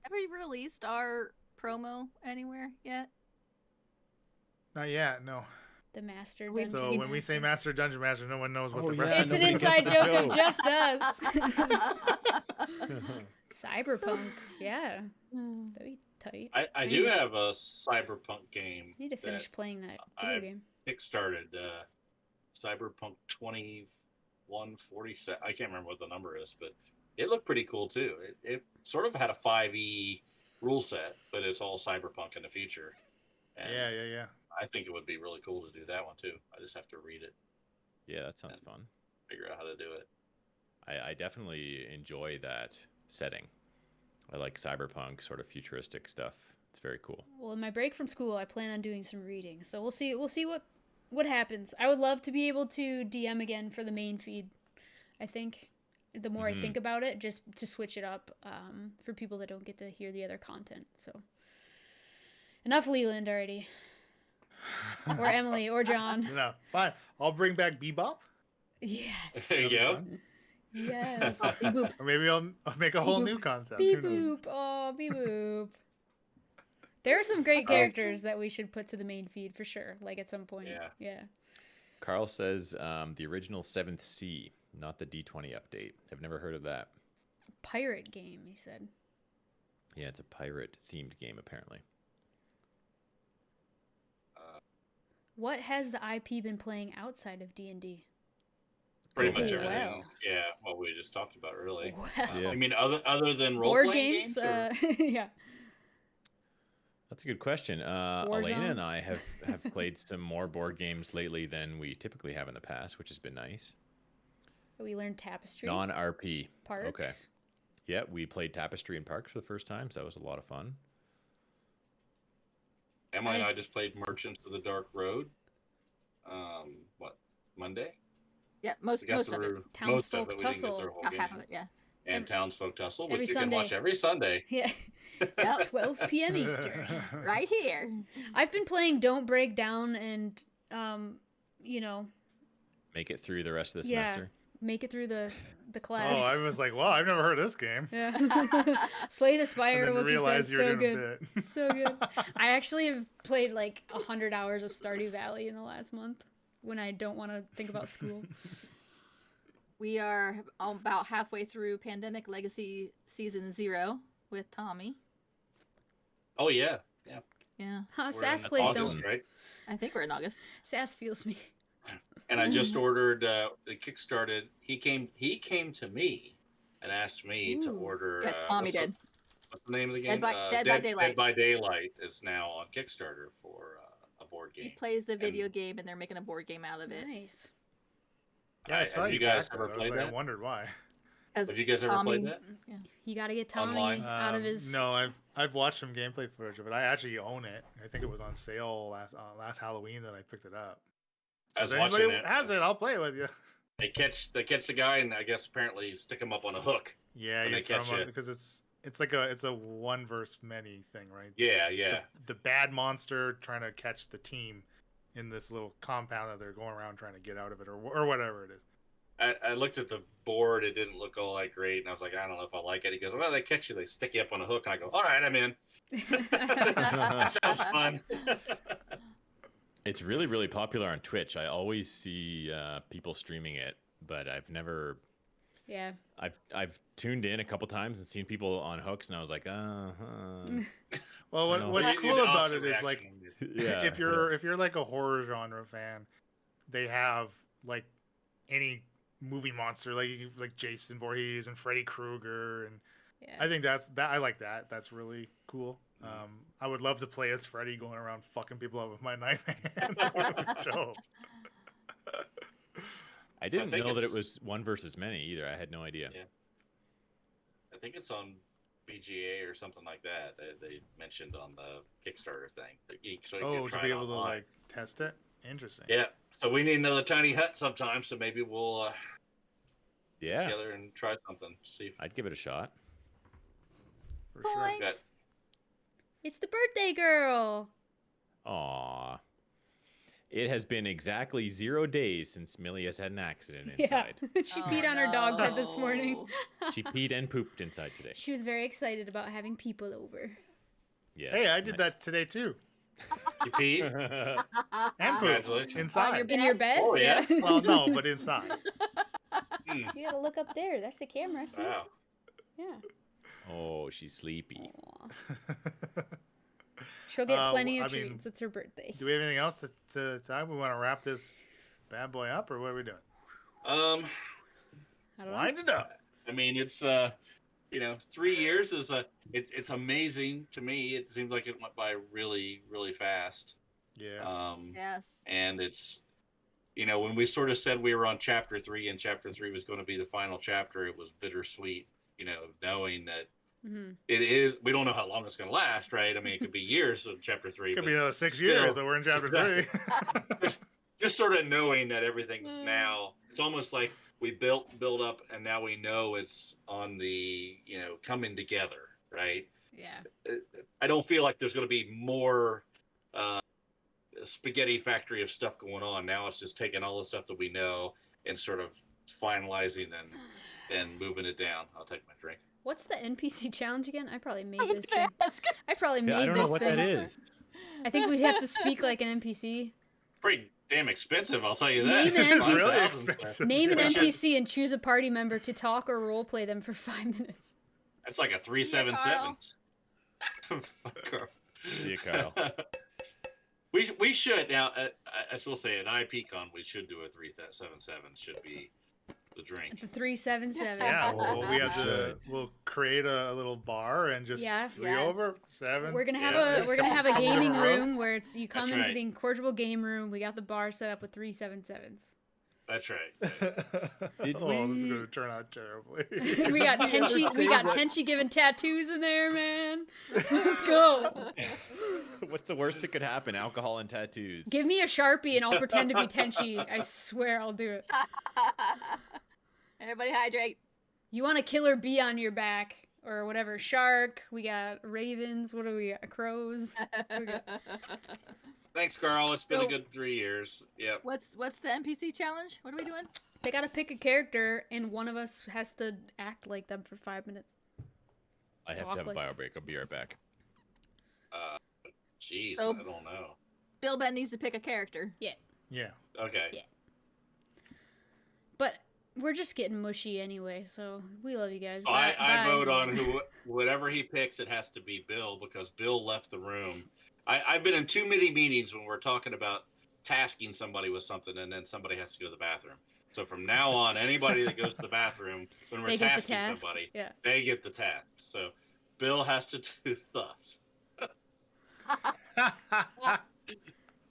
Have we released our promo anywhere yet? Not yet. No. The Master We- Dungeon So when we say Master. Master Dungeon Master, no one knows what Oh, the yeah, reference It's an is. inside gets the joke of joke. just us. Cyberpunk, yeah, that'd be tight. I need do to- have a cyberpunk game. I need to finish that playing that video I've game. kickstarted. Cyberpunk 2147. I can't remember what the number is, but it looked pretty cool too. It sort of had a 5e rule set, but it's all cyberpunk in the future. And Yeah. I think it would be really cool to do that one too. I just have to read it, Yeah, that sounds fun. figure out how to do it. I definitely enjoy that setting. I like cyberpunk, sort of futuristic stuff. It's very cool. Well, in my break from school, I plan on doing some reading, so we'll see. We'll see what happens. I would love to be able to DM again for the main feed. I think the more I think about it, just to switch it up for people that don't get to hear the other content. So enough Leland already, or Emily, or John. No, fine. I'll bring back Bebop. Yes. There you That'll go. be fun. Yes. Beep boop. Or maybe I'll make a whole Beep new concept. Beep Who knows? boop. Oh, beep boop. There are some great characters that we should put to the main feed for sure. Like at some point. Yeah. Carl says the original 7th Sea, not the D20 update. I've never heard of that. Pirate game, he said. Yeah, it's a pirate-themed game, apparently. What has the IP been playing outside of D&D? Pretty Oh, much wow. everything. Yeah, what we just talked about, really. Wow. Yeah. I mean, other than role Board playing games? or- Yeah. That's a good question. Elena Warzone? and I have played some more board games lately than we typically have in the past, which has been nice. We learned Tapestry. Non-RP. Parks. Okay. Yeah, we played Tapestry in Parks for the first time, so that was a lot of fun. Emily and I've- I just played Merchants of the Dark Road. Monday? Yeah, We most got of it. through most of Townsfolk it. We didn't get Tussle. through the whole About half of game. it, yeah. And Townsfolk Tussle, Every which you can watch Sunday. every Sunday. Yeah. Yep. 12 p.m. Eastern. Right here. I've been playing Don't Break Down and, Make it through the rest of the Yeah. semester. make it through the Oh, class. I was like, wow, I've never heard of this game. Yeah. Slay the And Spire, then Wookie realized says, you were so doing good. a bit. So good. I actually have played like 100 hours of Stardew Valley in the last month when I don't want to think about school. We are about halfway through Pandemic Legacy Season 0 with Tommy. Oh yeah, yeah. Yeah, We're Sass in plays August, don't. right? I think we're in August. Sass feels me. And I just ordered the kickstarted. He came to me and asked me to Ooh. order. Yeah, Tommy did. What's the name of the game? Dead by Daylight. Dead by Daylight is now on Kickstarter for a board He game. plays the video game, and they're making a board game out of it. Nice. Yeah, I saw have you you guys back ever that. I was played like, I that? wondered why. As Have you guys ever Tommy- played that? Yeah. You got to get Tommy Online? out of his. No, I've watched some gameplay footage of it. I actually own it. I think it was on sale last Halloween that I picked it up. I was If watching anybody it. has it, I'll play it with you. They catch the guy, and I guess apparently stick him up on a hook. Yeah, When you they throw catch 'em you. up because it's a one versus many thing, right? Yeah, yeah. The bad monster trying to catch the team in this little compound that they're going around trying to get out of it, or whatever it is. I looked at the board. It didn't look all that great, and I was like, I don't know if I like it. He goes, well, they catch you, they stick you up on a hook, and I go, all right, I'm in. That sounds fun. It's really, really popular on Twitch. I always see people streaming it, but I've never. Yeah. I've tuned in a couple times and seen people on hooks, and I was like, Well, No. what's You cool get about awesome it is reaction like when you- yeah. if you're like a horror genre fan, they have like any movie monster like Jason Voorhees and Freddy Krueger, and Yeah. I think I like that. That's really cool. I would love to play as Freddy going around fucking people up with my knife hand. That would be dope. I didn't think know that it it's- was one versus many either. I had no idea. Yeah. I think it's on BGA or something like that. They mentioned on the Kickstarter thing. So you Oh, can try to be it able to online. like test it. Interesting. Yeah. So we need another tiny hut sometime. So maybe we'll Yeah, together and try something. See if I'd give it a shot. For sure. Points. got It's the birthday girl. Aw. It has been exactly 0 days since Millie has had an accident Yeah. inside. She Oh, peed on her dog bed this no. morning. She peed and pooped inside today. She was very excited about having people over. Yes. Hey, I did that today too. you Pete. And poop Congratulations. inside. In your bed? Oh, yeah? Well, no, but inside. Hmm. You gotta look up there. That's the camera. See? Wow. Yeah. Oh, she's sleepy. Aw. She'll get plenty of I mean, treats. It's her birthday. Do we have anything else to talk? We want to wrap this bad boy up, or what are we doing? Um, I don't know. Wind it up. I mean, it's 3 years is it's amazing to me. It seems like it went by really, really fast. Yeah. Yes. And it's, when we sort of said we were on chapter 3 and chapter 3 was going to be the final chapter, it was bittersweet, knowing that Mhm. it is. We don't know how long it's going to last, right? I mean, it could be years of chapter 3. Could but be another 6 still, years that we're in chapter exactly. 3. Just sort of knowing that everything's now, it's almost like we build up and now we know it's on the, coming together, right? Yeah. I don't feel like there's going to be more spaghetti factory of stuff going on. Now it's just taking all the stuff that we know and sort of finalizing and moving it down. I'll take my drink. What's the NPC challenge again? I probably made I was this gonna thing. ask. I probably made Yeah, I don't this know what thing. that is. I think we'd have to speak like an NPC. Pretty damn expensive, I'll tell you that. Name an NPC. Really expensive. Name an Yeah. NPC and choose a party member to talk or roleplay them for 5 minutes. That's like a 377. Fuck Carl. See you, Carl. We should now. I will say at IPCon we should do a 377. Should be the drink. The 377. Yeah, well, we have Should. we'll create a little bar and just Yeah. 3 Yes. over 7. We're gonna have Yeah. we're gonna have a gaming Roast. room where it's you come That's into right. the Incorrigible game room. We got the bar set up with 377s. That's right. Did Oh, this is we- going to turn out terribly. we got Tenchi giving tattoos in there, man. Let's go. What's the worst that could happen? Alcohol and tattoos. Give me a Sharpie and I'll pretend to be Tenchi. I swear I'll do it. Everybody hydrate. You want a killer bee on your back or whatever? Shark. We got ravens. What do we got? Crows. Thanks, Carl. It's been So- a good 3 years. Yep. What's the NPC challenge? What are we doing? They gotta pick a character and one of us has to act like them for 5 minutes. I have to have a bio break. I'll be right back. Jeez, So- I don't know. Bill Ben needs to pick a character. Yeah. Okay. Yeah. But we're just getting mushy anyway, so we love you guys. So I Bye. vote on whatever he picks. It has to be Bill because Bill left the room. I've been in too many meetings when we're talking about tasking somebody with something, and then somebody has to go to the bathroom. So from now on, anybody that goes to the bathroom when we're They get the tasking task. somebody, Yeah. they get the task. So Bill has to do theft.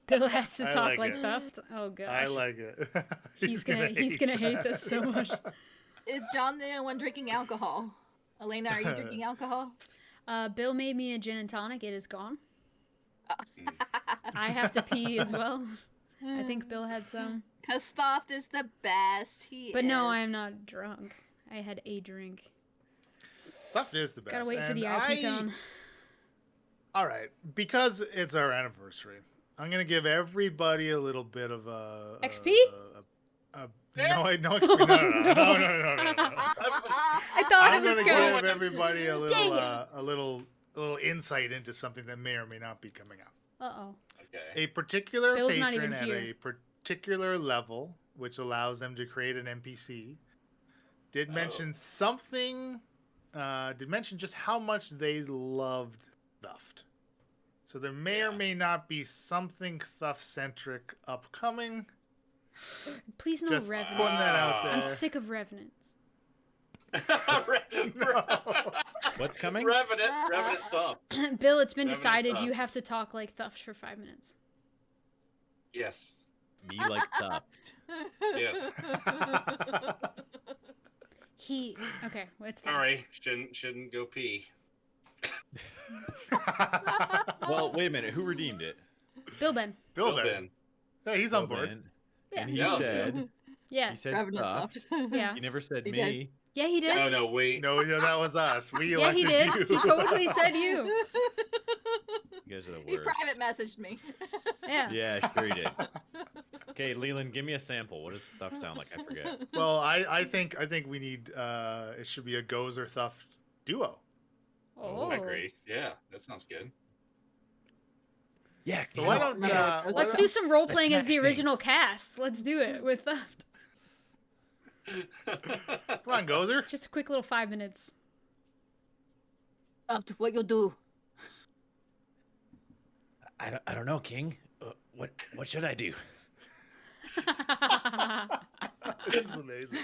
Bill has to I talk like like it. theft. Oh gosh. I like it. He's gonna hate this so much. Is John the only one drinking alcohol? Elena, are you drinking alcohol? Bill made me a gin and tonic. It is gone. Mm. I have to pee as well. I think Bill had some. Cause Thoft is the best. He But no, is. I am not drunk. I had a drink. Stuff is the best. Gotta wait for and the IPCon. All right, because it's our anniversary, I'm gonna give everybody a little bit of a XP? No, no, no. I thought I'm it was gonna good. give everybody a Dang little, a little insight into something that may or may not be coming out. Uh-oh. Okay. A particular Bill's not even patron at here. a particular level, which allows them to create an NPC, did mention something. Did mention just how much they loved Thuft. So there may or may not be something Thuft-centric upcoming. Please no Just revenants. putting that out there. I'm sick of revenants. What's coming? Revenant Thump. Bill, it's been Revenant decided Thuft. you have to talk like Thuft for 5 minutes. Yes. Me like Thuft. Yes. Okay, well, it's fine. Sorry, shouldn't go pee. Well, wait a minute. Who redeemed it? Bill Ben. Bill Bill Ben. Ben. Yeah, he's on Bill board. Ben. Yeah. And he Yeah. said, Yeah. he said Revenant Thuft. Thuft. Yeah. He never said He me. did. Yeah, he did. No, wait. No, that was us. We Yeah, elected he did. you. He totally said you. You guys are the He worst. private messaged me. Yeah. Yeah, sure he did. Okay, Leland, give me a sample. What does Thuft sound like? I forget. Well, I think we need it should be a Gozer Thuft duo. Oh. I agree. Yeah, that sounds good. Yeah, So why don't Let's do some role playing as the smash original things. cast. Let's do it with Thuft. Come on, Gozer. Just a quick little 5 minutes. Up to what you'll do. I don't know, King. What should I do? This is amazing.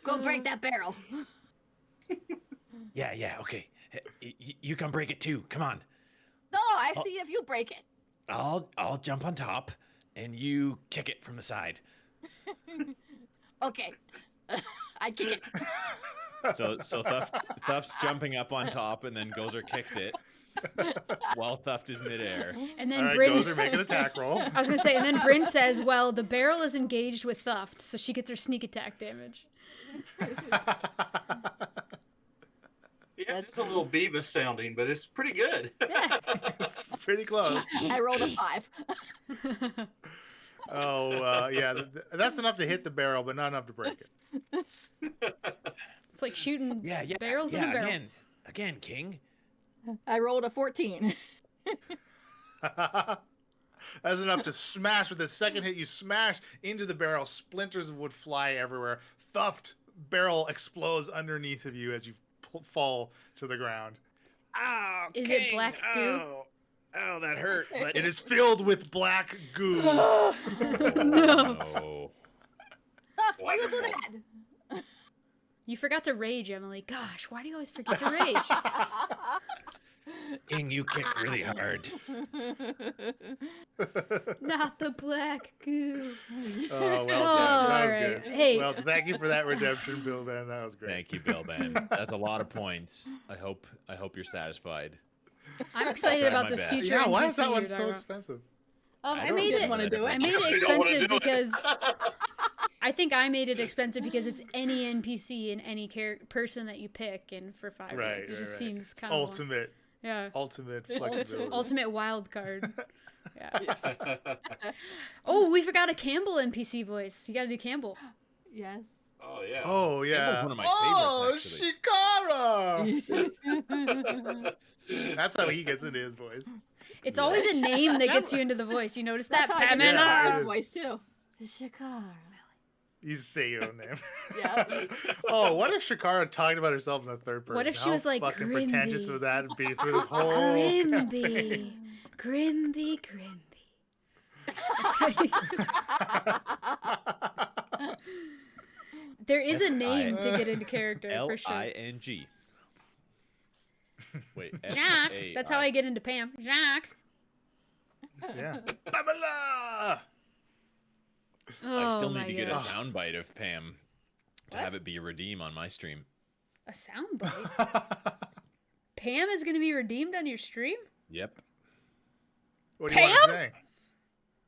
Go break that barrel. Yeah, okay. You come break it too. Come on. No, I see if you break it. I'll jump on top, and you kick it from the side. Okay. I kick it. So Thuft's jumping up on top, and then Gozer kicks it while Thuft is midair. And then All right, Bryn. Gozer, make an attack roll. I was gonna say, and then Bryn says, "Well, the barrel is engaged with Thuft, so she gets her sneak attack damage." Yeah, it's a little Beavis sounding, but it's pretty good. Yeah. It's pretty close. I rolled a 5. Oh, yeah, that's enough to hit the barrel, but not enough to break it. It's like shooting Yeah, barrels in a barrel. Again, King. I rolled a 14. That's enough to smash. With the second hit, you smash into the barrel. Splinters of wood fly everywhere. Thuft barrel explodes underneath of you as you fall to the ground. Oh, Is it black goo? Oh, that hurt. But It is filled with black goo. No. No. Why you do Wonderful. that? You forgot to rage, Emily. Gosh, why do you always forget to rage? King, you kicked really hard. Not the black goo. Oh, well done. That All was right. good. Hey. Well, thank you for that redemption, Bill Ben. That was great. Thank you, Bill Ben. That's a lot of points. I hope you're satisfied. I'm excited Tried about my this best. future Yeah, why NPC is that one you're so talking about. expensive? I don't made get it. wanna do it. I made it You don't wanna expensive do it. because I think I made it expensive because it's any NPC and any person that you pick, and for 5 Right, minutes, it just right. seems kind of Ultimate flexibility. ultimate wild card. Yeah. Oh, we forgot a Campbell NPC voice. You got to do Campbell. Yes. Oh yeah. Oh yeah. one of my favorites, Shikara! That's how he gets into his voice. It's always a name that gets you into the voice. You notice that? That's how I Batman? get Yeah, Shakara's it is. voice too. Shakara. You say your own name. Yeah. Oh, what if Shakara talked about herself in the third person? What if she How was like, fucking pretentious Grimby? would that be through this whole campaign? Grimby. That's how you- There is a name to get into character for sure. L-I-N-G. Wait. Jacques. That's how I get into Pam. Jacques. Yeah. Babala! Oh, I still my need to get a gosh. soundbite of Pam to What? have it be a redeem on my stream. A soundbite? Pam is going to be redeemed on your stream? Yep. What do you want Pam? to say?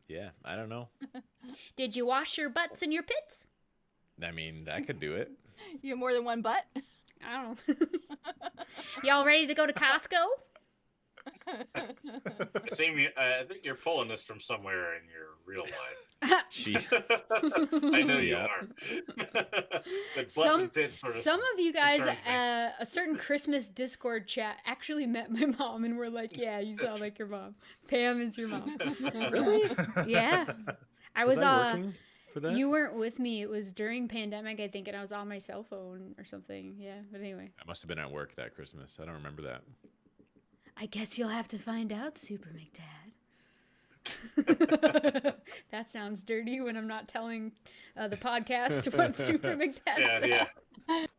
Yeah, I don't know. Did you wash your butts in your pits? I mean, that could do it. You have more than one butt? I don't know. Y'all ready to go to Costco? I think you're pulling this from somewhere in your real life. She. I know you Yep. are. But butts and pits sort of Some of you guys, concerns me. a certain Christmas Discord chat actually met my mom and were like, "Yeah, you sound like your mom. Pam is your mom." Really? Yeah, I Was was. I working for that? You weren't with me. It was during pandemic, I think, and I was on my cell phone or something. Yeah, but anyway. I must have been at work that Christmas. I don't remember that. I guess you'll have to find out, Super McDad. That sounds dirty when I'm not telling the podcast what Super McDad said. Yeah.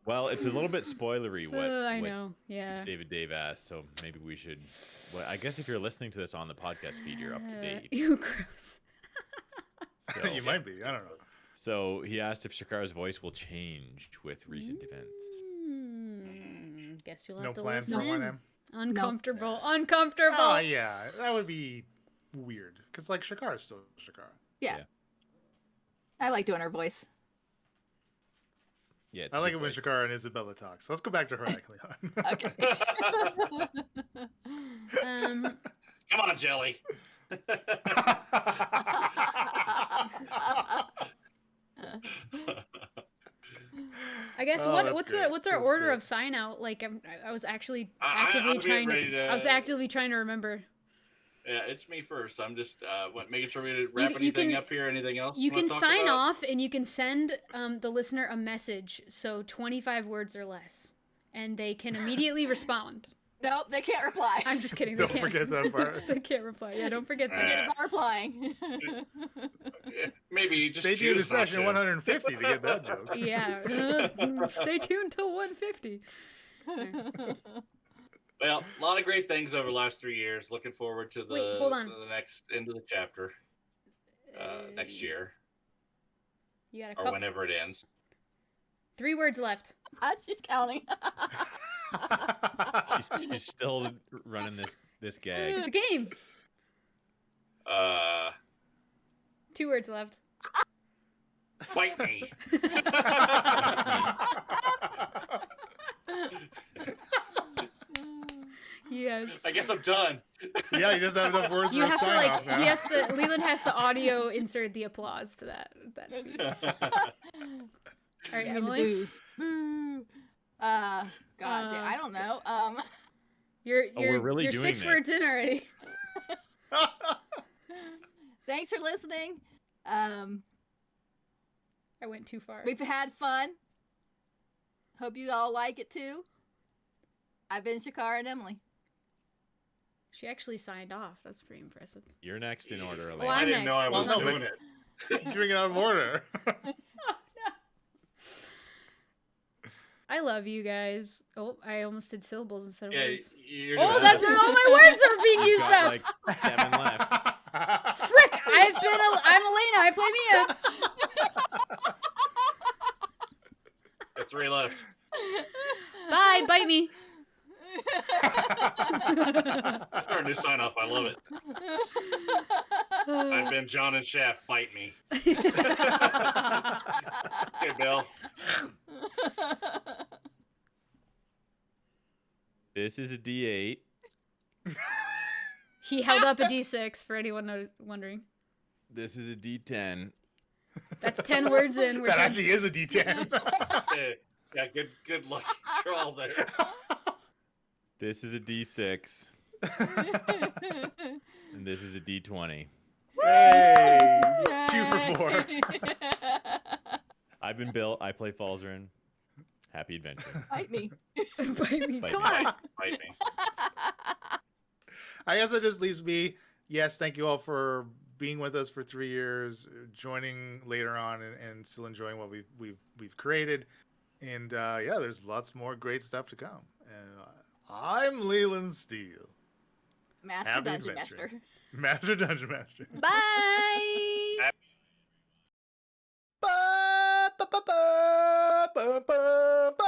Well, it's a little bit spoilery what, I what know. Yeah. Dave asked, so maybe we should. Well, I guess if you're listening to this on the podcast feed, you're up to date. Ew, gross. So, You might be. I don't know. so he asked if Shakara's voice will change with recent events. Guess you'll No have to plan listen for one, in. Em? Uncomfortable. Uncomfortable. Oh yeah, that would be weird. Cause like Shakara's still Shakara. Yeah. Yeah. I like doing her voice. Yeah, it's I a like good it when voice. Shakara and Isabella talk. So let's go back to her actually. Okay. Come on, Jelly. I guess Oh, that's what's great. our That's order great. of sign out? Like I was actually I'm actively getting trying ready to. to- I was actively trying to remember. Yeah, it's me first. I'm just making sure we didn't wrap anything up here. Anything else? You wanna can talk sign about? off and you can send the listener a message, so 25 words or less, and they can immediately respond. Nope, they can't reply. I'm just kidding. Don't they can't. forget that part. They can't reply. Yeah, don't forget that. Forget about replying. Yeah, maybe just Stay tuned to choose not session 150 to get that joke. Yeah. Stay tuned till 150. Well, a lot of great things over the last 3 years. Looking forward to the Wait, hold on. the next end of the chapter next year You got a or couple. whenever it ends. 3 words left. She's counting. She's still running this gag. It's a game. 2 words left. Bite me. Yes. I guess I'm done. Yeah, you just have enough words You for a have to sign off like. now. He has to. Leland has to audio insert the applause to that. That's all right, Give me the Emily. booze. Boo. God damn, I don't know. You're we're really you're doing 6 this. words in already. Thanks for listening. I went too far. We've had fun. Hope you all like it too. I've been Shakara and Emily. She actually signed off. That's pretty impressive. You're next in order, Well, Elena. I I'm didn't know I next. was Well, no, doing but- it. She's doing it out of order. I love you guys. Oh, I almost did syllables instead of Yeah, words. you're Oh, doing that it. all my words are being You've used got up. like 7 left. Frick! I'm Elena. I play Mia. Got 3 left. Bye. Bite me. That's our new sign off. I love it. I've been John and Shaft. Bite me. Okay, Bill. This is a D8. He held up a D6 for anyone wondering. This is a D10. That's 10 words in. We're That 10. actually is a D10. Yeah, good luck draw there. This is a D6. And this is a D20. Hey, 2 for 4. I've been Bill. I play Falzarin. Happy adventure. Bite me. Bite me. Bite Come me. on. Bite me. I guess that just leaves me. Yes, thank you all for being with us for 3 years, joining later on, and still enjoying what we've created. And yeah, there's lots more great stuff to come. I'm Leland Steele, Master Happy Dungeon adventure. Master. Master Dungeon Master. Bye. Ba, ba, ba, ba, ba, ba, ba.